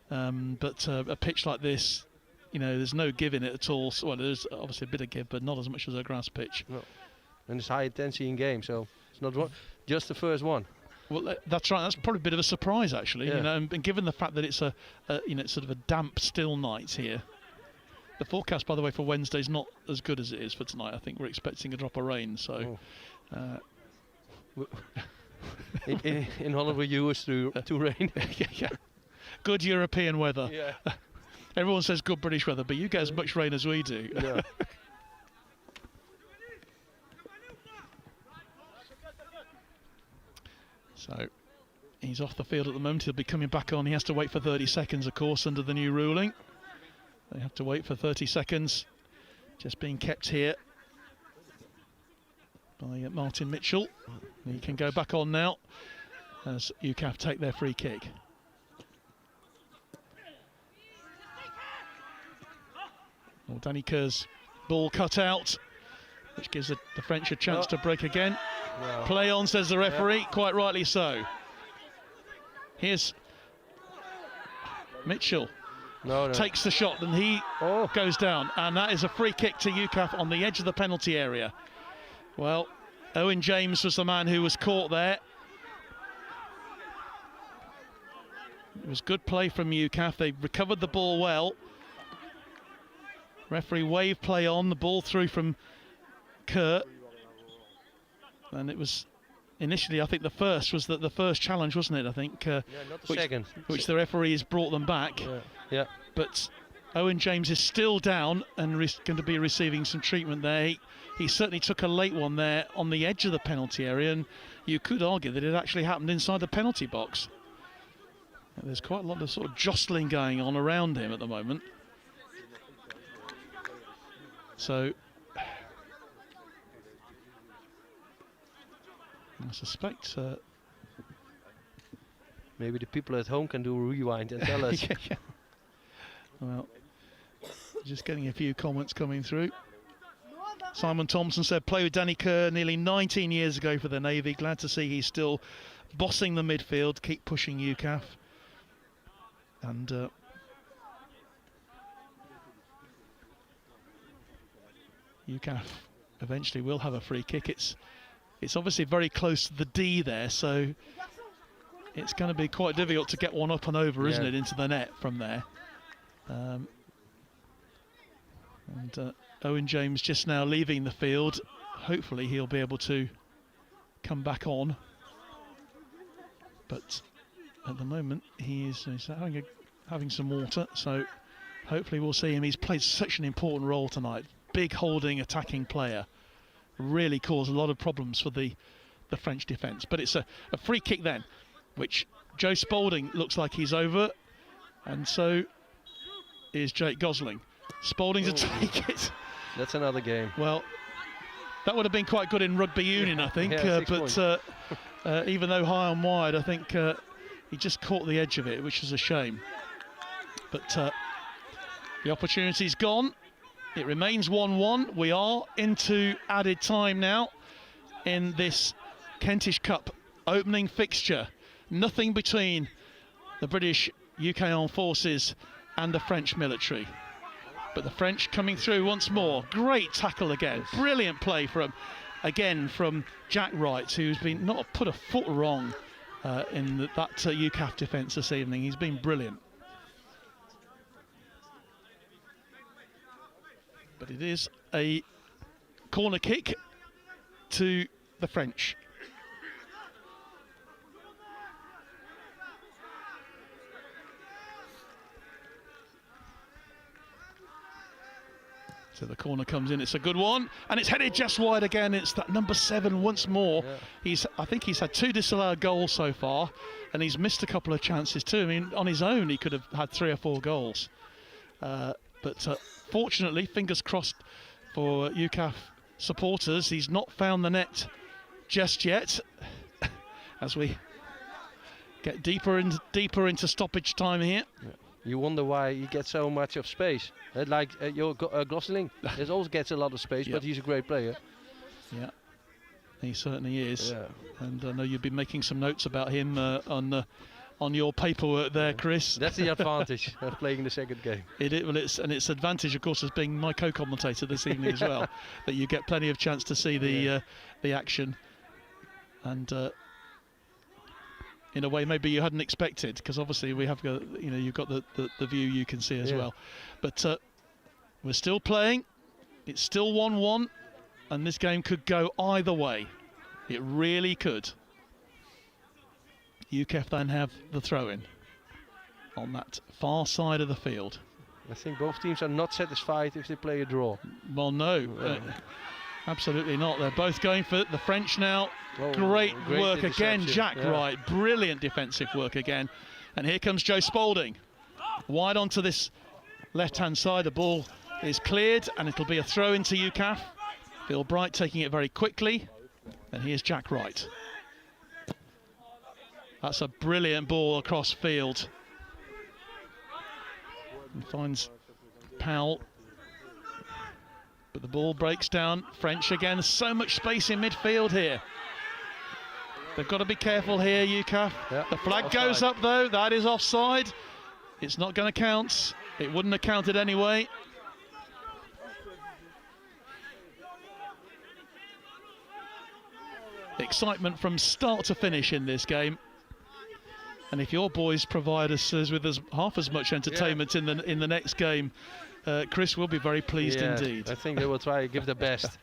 But a pitch like this, you know, there's no give in it at all. So, well, there's obviously a bit of give, but not as much as a grass pitch. No. And it's high intensity in game, so it's not just the first one. Well, that's right. That's probably a bit of a surprise, actually. Yeah. You know, and given the fact that it's a you know, sort of a damp, still night here, The forecast, by the way, for Wednesday is not as good as it is for tonight. I think we're expecting a drop of rain. So, in Holland, we're used to rain. yeah. Good European weather. Yeah. Everyone says good British weather, but you get as much rain as we do. Yeah. So he's off the field at the moment. He'll be coming back on. He has to wait for 30 seconds, of course, under the new ruling. They have to wait for 30 seconds. Just being kept here by Martin Mitchell. He can go back on now as UKAF take their free kick. Well, Danny Kerr's ball cut out, which gives the French a chance to break again. No. Play on, says the referee, quite rightly so. Here's Mitchell. Takes the shot and he goes down, and that is a free kick to UKAF on the edge of the penalty area. Well, Owen James was the man who was caught there. It was good play from UKAF. They recovered the ball well. Referee waved play on, the ball through from Kerr. And it was initially, I think the first was the first challenge, wasn't it? I think, not the second. Which the referees brought them back. Yeah. But Owen James is still down and going to be receiving some treatment there. He certainly took a late one there on the edge of the penalty area, and you could argue that it actually happened inside the penalty box. There's quite a lot of sort of jostling going on around him at the moment. So I suspect maybe the people at home can do a rewind and tell us. Yeah. Well, just getting a few comments coming through. Simon Thompson said, play with Danny Kerr nearly 19 years ago for the Navy. Glad to see he's still bossing the midfield. Keep pushing UKAF. And UKAF eventually will have a free kick. It's obviously very close to the D there, so it's going to be quite difficult to get one up and over, isn't it, into the net from there. Owen James just now leaving the field. Hopefully he'll be able to come back on. But at the moment he's having some water, so hopefully we'll see him. He's played such an important role tonight. Big holding, attacking player. Really caused a lot of problems for the French defence. But it's a free kick then, which Joe Spalding looks like he's over, and so is Jake Gosling. Spalding to take it. That's another game. Well, that would have been quite good in rugby union, I think. But even though high and wide, I think he just caught the edge of it, which is a shame. But the opportunity's gone. It remains 1-1. We are into added time now in this Kentish Cup opening fixture. Nothing between the British UK Armed Forces and the French military. But the French coming through once more. Great tackle again. Brilliant play from Jack Wright, who's been not put a foot wrong in that UKAF defence this evening. He's been brilliant. But it is a corner kick to the French. So the corner comes in, it's a good one, and it's headed just wide again. It's that number 7 once more. Yeah. I think he's had 2 disallowed goals so far, and he's missed a couple of chances too. I mean, on his own, he could have had 3 or 4 goals. But fortunately, fingers crossed for UKAF supporters, he's not found the net just yet. As we get deeper into stoppage time here. Yeah. You wonder why he gets so much of space. Like your Gosling, he also gets a lot of space, but he's a great player. Yeah, he certainly is. Yeah. And I know you've been making some notes about him on your paperwork there, Chris. That's the advantage of playing the second game. It's advantage, of course, as being my co-commentator this evening as well, that you get plenty of chance to see the action. And in a way maybe you hadn't expected, because obviously we have you've got the view you can see as well. But We're still playing. It's still 1-1, and this game could go either way. It really could. UKAF then have the throw-in on that far side of the field. I think both teams are not satisfied if they play a draw. Well, no, absolutely not. They're both going for the French now. Great work again, Jack Wright. Brilliant defensive work again. And here comes Joe Spalding. Wide onto this left-hand side. The ball is cleared, and it'll be a throw into UKAF. Phil Bright taking it very quickly. And here's Jack Wright. That's a brilliant ball across field. And finds Powell. But the ball breaks down. French again. So much space in midfield here. They've got to be careful here, UKAF. The flag goes up though. That is offside. It's not going to count. It wouldn't have counted anyway. Excitement from start to finish in this game. And if your boys provide us with half as much entertainment in the next game, Chris will be very pleased indeed. I think they will try to give their best.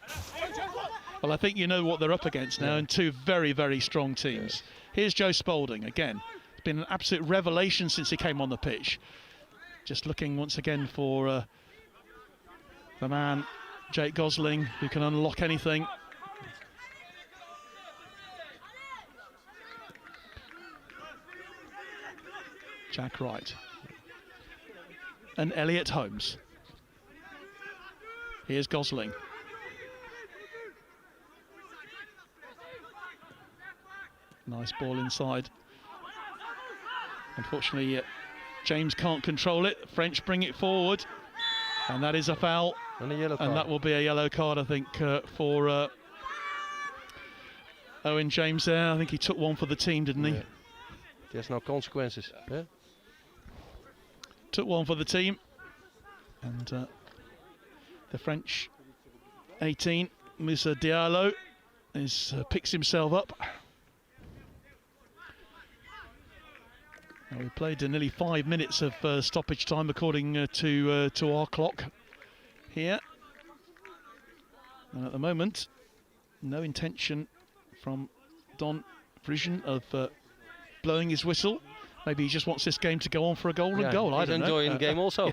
Well, I think you know what they're up against now, and two very, very strong teams. Here's Joe Spalding again. It's been an absolute revelation since he came on the pitch. Just looking once again for the man, Jake Gosling, who can unlock anything. Jack Wright. And Elliot Holmes. Here's Gosling. Nice ball inside. Unfortunately, James can't control it. French bring it forward. And that is a foul. And a yellow card. And that will be a yellow card, I think, for Owen James there. I think he took one for the team, didn't he? There's no consequences. Took one for the team. And the French 18, Moussa Diallo, picks himself up. Now we played nearly 5 minutes of stoppage time according to our clock here. And at the moment, no intention from Don Frisian of blowing his whistle. Maybe he just wants this game to go on for a golden goal. I don't know. He's enjoying the game also.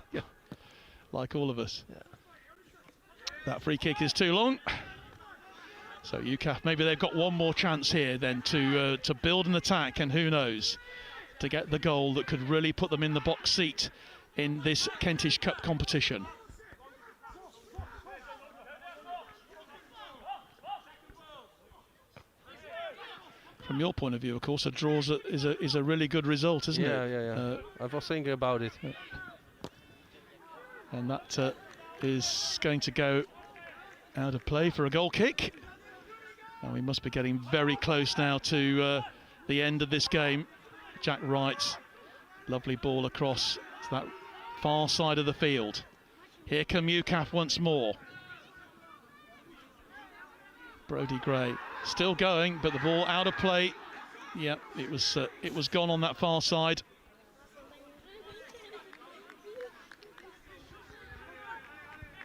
Like all of us. That free kick is too long. So UKAF, maybe they've got one more chance here then to build an attack, and who knows, to get the goal that could really put them in the box seat in this Kentish Cup competition. From your point of view, of course, a draw is a really good result, isn't it? Yeah. I was thinking about it. And that is going to go out of play for a goal kick. And we must be getting very close now to the end of this game. Jack Wright, lovely ball across to that far side of the field. Here come UKAF once more. Brodie Gray still going, but the ball out of play. Yeah, it was gone on that far side.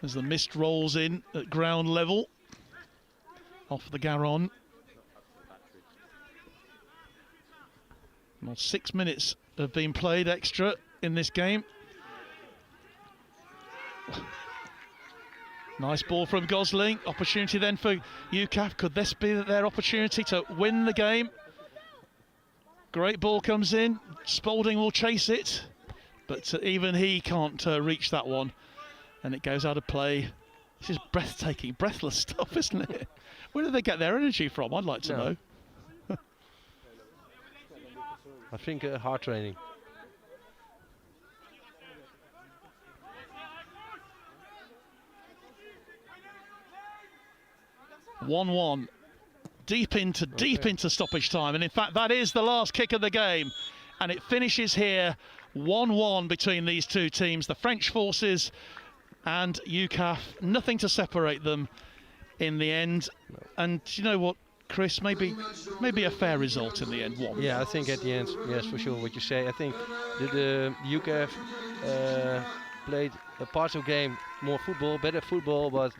As the mist rolls in at ground level off the Garonne. Well, 6 minutes have been played extra in this game. Nice ball from Gosling. Opportunity then for UKAF. Could this be their opportunity to win the game? Great ball comes in. Spalding will chase it, but even he can't reach that one. And it goes out of play. This is breathtaking, breathless stuff, isn't it? Where do they get their energy from? I'd like to know. I think hard training. (1-1) deep into stoppage time, and in fact that is the last kick of the game, and it finishes here 1-1 between these two teams, the French forces and UKAF. Nothing to separate them in the end. And you know what, Chris, maybe a fair result in the end. Yeah, I think at the end, yes, for sure, what you say. I think the UKAF played a partial game, more football, better football, but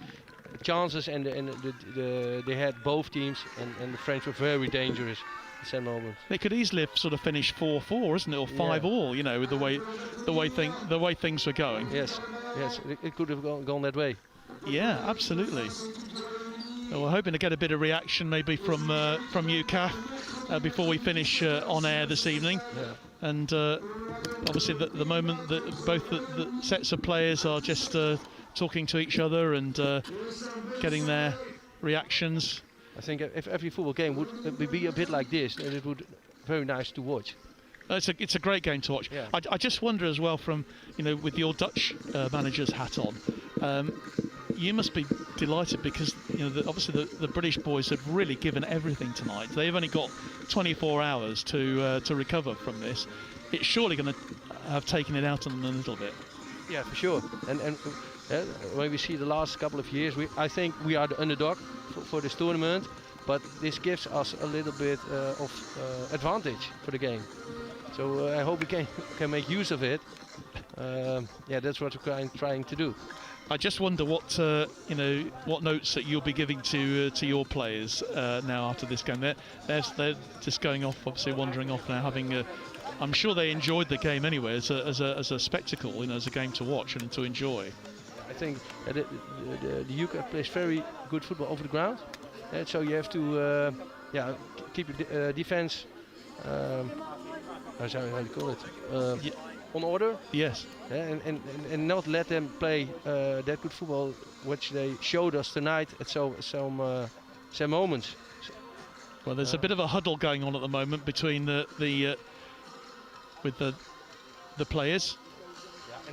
chances and they had both teams, and the French were very dangerous at some moments. They could easily have sort of finished 4-4, isn't it, or 5-all? You know, with the way things were going. Yes, it could have gone that way. Yeah, absolutely. Well, we're hoping to get a bit of reaction maybe from UKAF before we finish on air this evening. Yeah. And obviously the moment that both the sets of players are just talking to each other and getting their reactions. I think if every football game would be a bit like this, then it would be very nice to watch. It's a great game to watch. Yeah. I just wonder as well, from with your Dutch manager's hat on, you must be delighted because obviously the British boys have really given everything tonight. They've only got 24 hours to recover from this. It's surely going to have taken it out on them a little bit. Yeah, for sure. And when we see the last couple of years, I think we are the underdog for this tournament, but this gives us a little bit of advantage for the game. So I hope we can make use of it. Yeah, that's what we're trying to do. I just wonder what notes that you'll be giving to your players now after this game. They're just going off, obviously wandering off now, having. I'm sure they enjoyed the game anyway as a spectacle, as a game to watch and to enjoy. I think the UKAF plays very good football over the ground, so you have to keep your defense. How do you call it? On order. Yes. And not let them play that good football, which they showed us tonight at some moments. Well, there's a bit of a huddle going on at the moment between the players.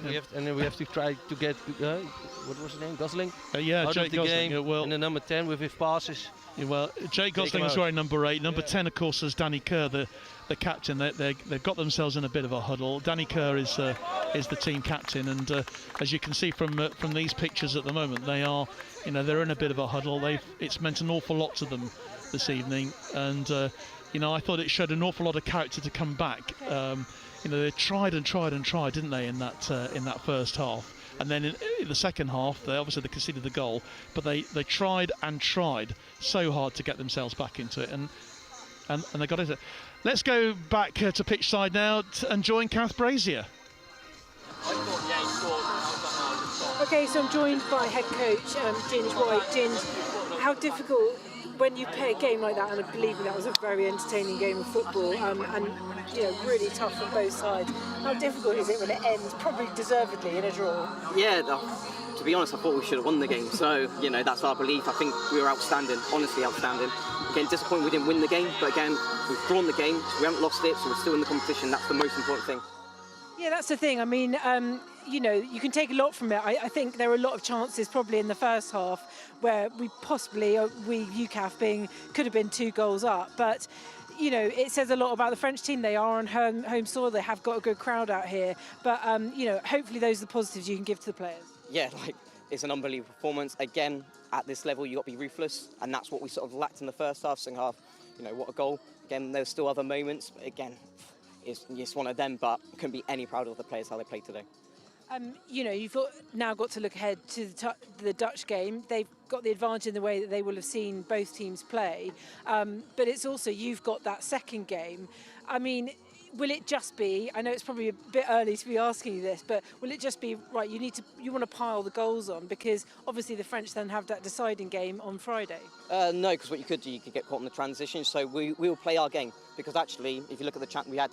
Yeah, and then we have to try to get what was his name? Gosling. Yeah, out Jake of the Gosling. game. Well, and the number 10 with his passes. Yeah, well, Jake Gosling is wearing number 8. Number 10, of course, is Danny Kerr, the captain. They've got themselves in a bit of a huddle. Danny Kerr is the team captain, and as you can see from these pictures at the moment, they are, they're in a bit of a huddle. It's meant an awful lot to them this evening, and I thought it showed an awful lot of character to come back. They tried and tried and tried, didn't they, in that first half? And then in the second half, they conceded the goal, but they tried and tried so hard to get themselves back into it, and they got it. Let's go back to pitch side now and join Kath Brazier. Okay, so I'm joined by head coach Ginge White. Ginge, how difficult when you play a game like that, and I believe that was a very entertaining game of football, and really tough on both sides. How difficult is it when it ends, probably deservedly, in a draw? Yeah, to be honest, I thought we should have won the game. So, that's our belief. I think we were outstanding, honestly outstanding. Again, disappointed we didn't win the game, but again, we've drawn the game, so we haven't lost it, so we're still in the competition. That's the most important thing. Yeah, that's the thing. I mean, you can take a lot from it. I think there were a lot of chances probably in the first half where we UKAF could have been 2 goals up, but it says a lot about the French team. They are on home soil. They have got a good crowd out here, but hopefully those are the positives you can give to the players. Yeah, it's an unbelievable performance. Again, at this level, you got to be ruthless, and that's what we sort of lacked in the first half. Second half, what a goal. Again, there's still other moments, but again, it's one of them. But couldn't be any prouder of the players how they played today. You've now got to look ahead to the Dutch game. They've got the advantage in the way that they will have seen both teams play, but it's also you've got that second game. I mean, will it just be? I know it's probably a bit early to be asking you this, but will it just be right? You want to pile the goals on because obviously the French then have that deciding game on Friday. No, because what you could do, you could get caught in the transition. So we will play our game because actually, if you look at the we had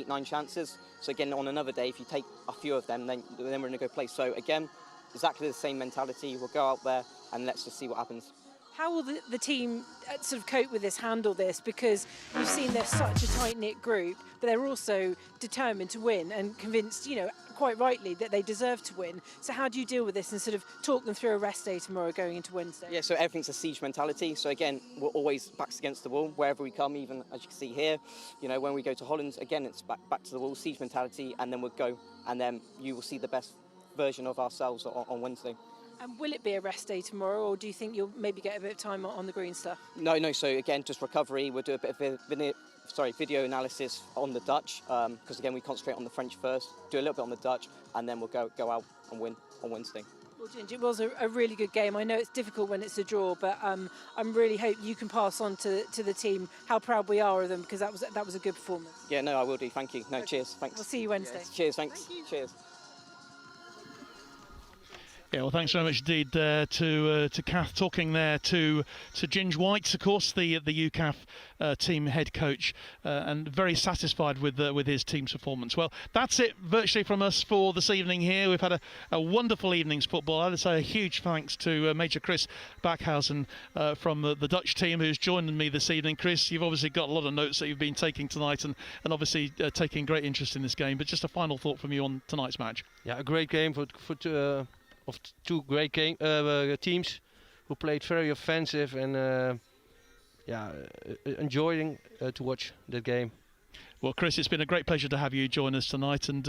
9 chances. So again, on another day, if you take a few of them, then we're in a good place. So again, exactly the same mentality. We'll go out there and let's just see what happens. How will the team sort of cope with this, handle this? Because you've seen they're such a tight-knit group, but they're also determined to win and convinced, quite rightly, that they deserve to win. So how do you deal with this and sort of talk them through a rest day tomorrow going into Wednesday? Yeah, so everything's a siege mentality. So again, we're always backs against the wall wherever we come, even as you can see here. When we go to Holland, again, it's back to the wall, siege mentality, and then we'll go, and then you will see the best version of ourselves on Wednesday. And will it be a rest day tomorrow, or do you think you'll maybe get a bit of time on the green stuff? No. So again, just recovery. We'll do a bit of video analysis on the Dutch, because again we concentrate on the French first. Do a little bit on the Dutch, and then we'll go out and win Wednesday. Well, Ginge, it was a really good game. I know it's difficult when it's a draw, but I'm really hope you can pass on to the team how proud we are of them, because that was a good performance. Yeah, no, I will do. Thank you. No, okay. Cheers. Thanks. We'll see you Wednesday. Yes. Cheers. Thanks. Cheers. Yeah, well, thanks very much indeed to Kath, talking there to Ginge White, of course, the UKAF team head coach, and very satisfied with his team's performance. Well, that's it virtually from us for this evening here. We've had a wonderful evening's football. I'd say a huge thanks to Major Chris Backhausen from the Dutch team, who's joined me this evening. Chris, you've obviously got a lot of notes that you've been taking tonight, and obviously taking great interest in this game. But just a final thought from you on tonight's match. Yeah, a great game of two great teams who played very offensive and enjoying to watch that game. Well, Chris, it's been a great pleasure to have you join us tonight, and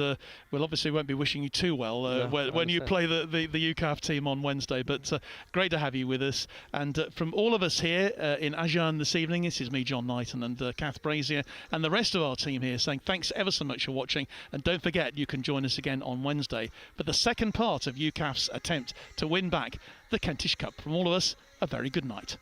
we'll obviously won't be wishing you too well when you play the UKAF team on Wednesday, but great to have you with us. And from all of us here in Agen this evening, this is me, John Knighton, and Kath Brazier, and the rest of our team here saying thanks ever so much for watching, and don't forget you can join us again on Wednesday for the second part of UKAF's attempt to win back the Kentish Cup. From all of us, a very good night.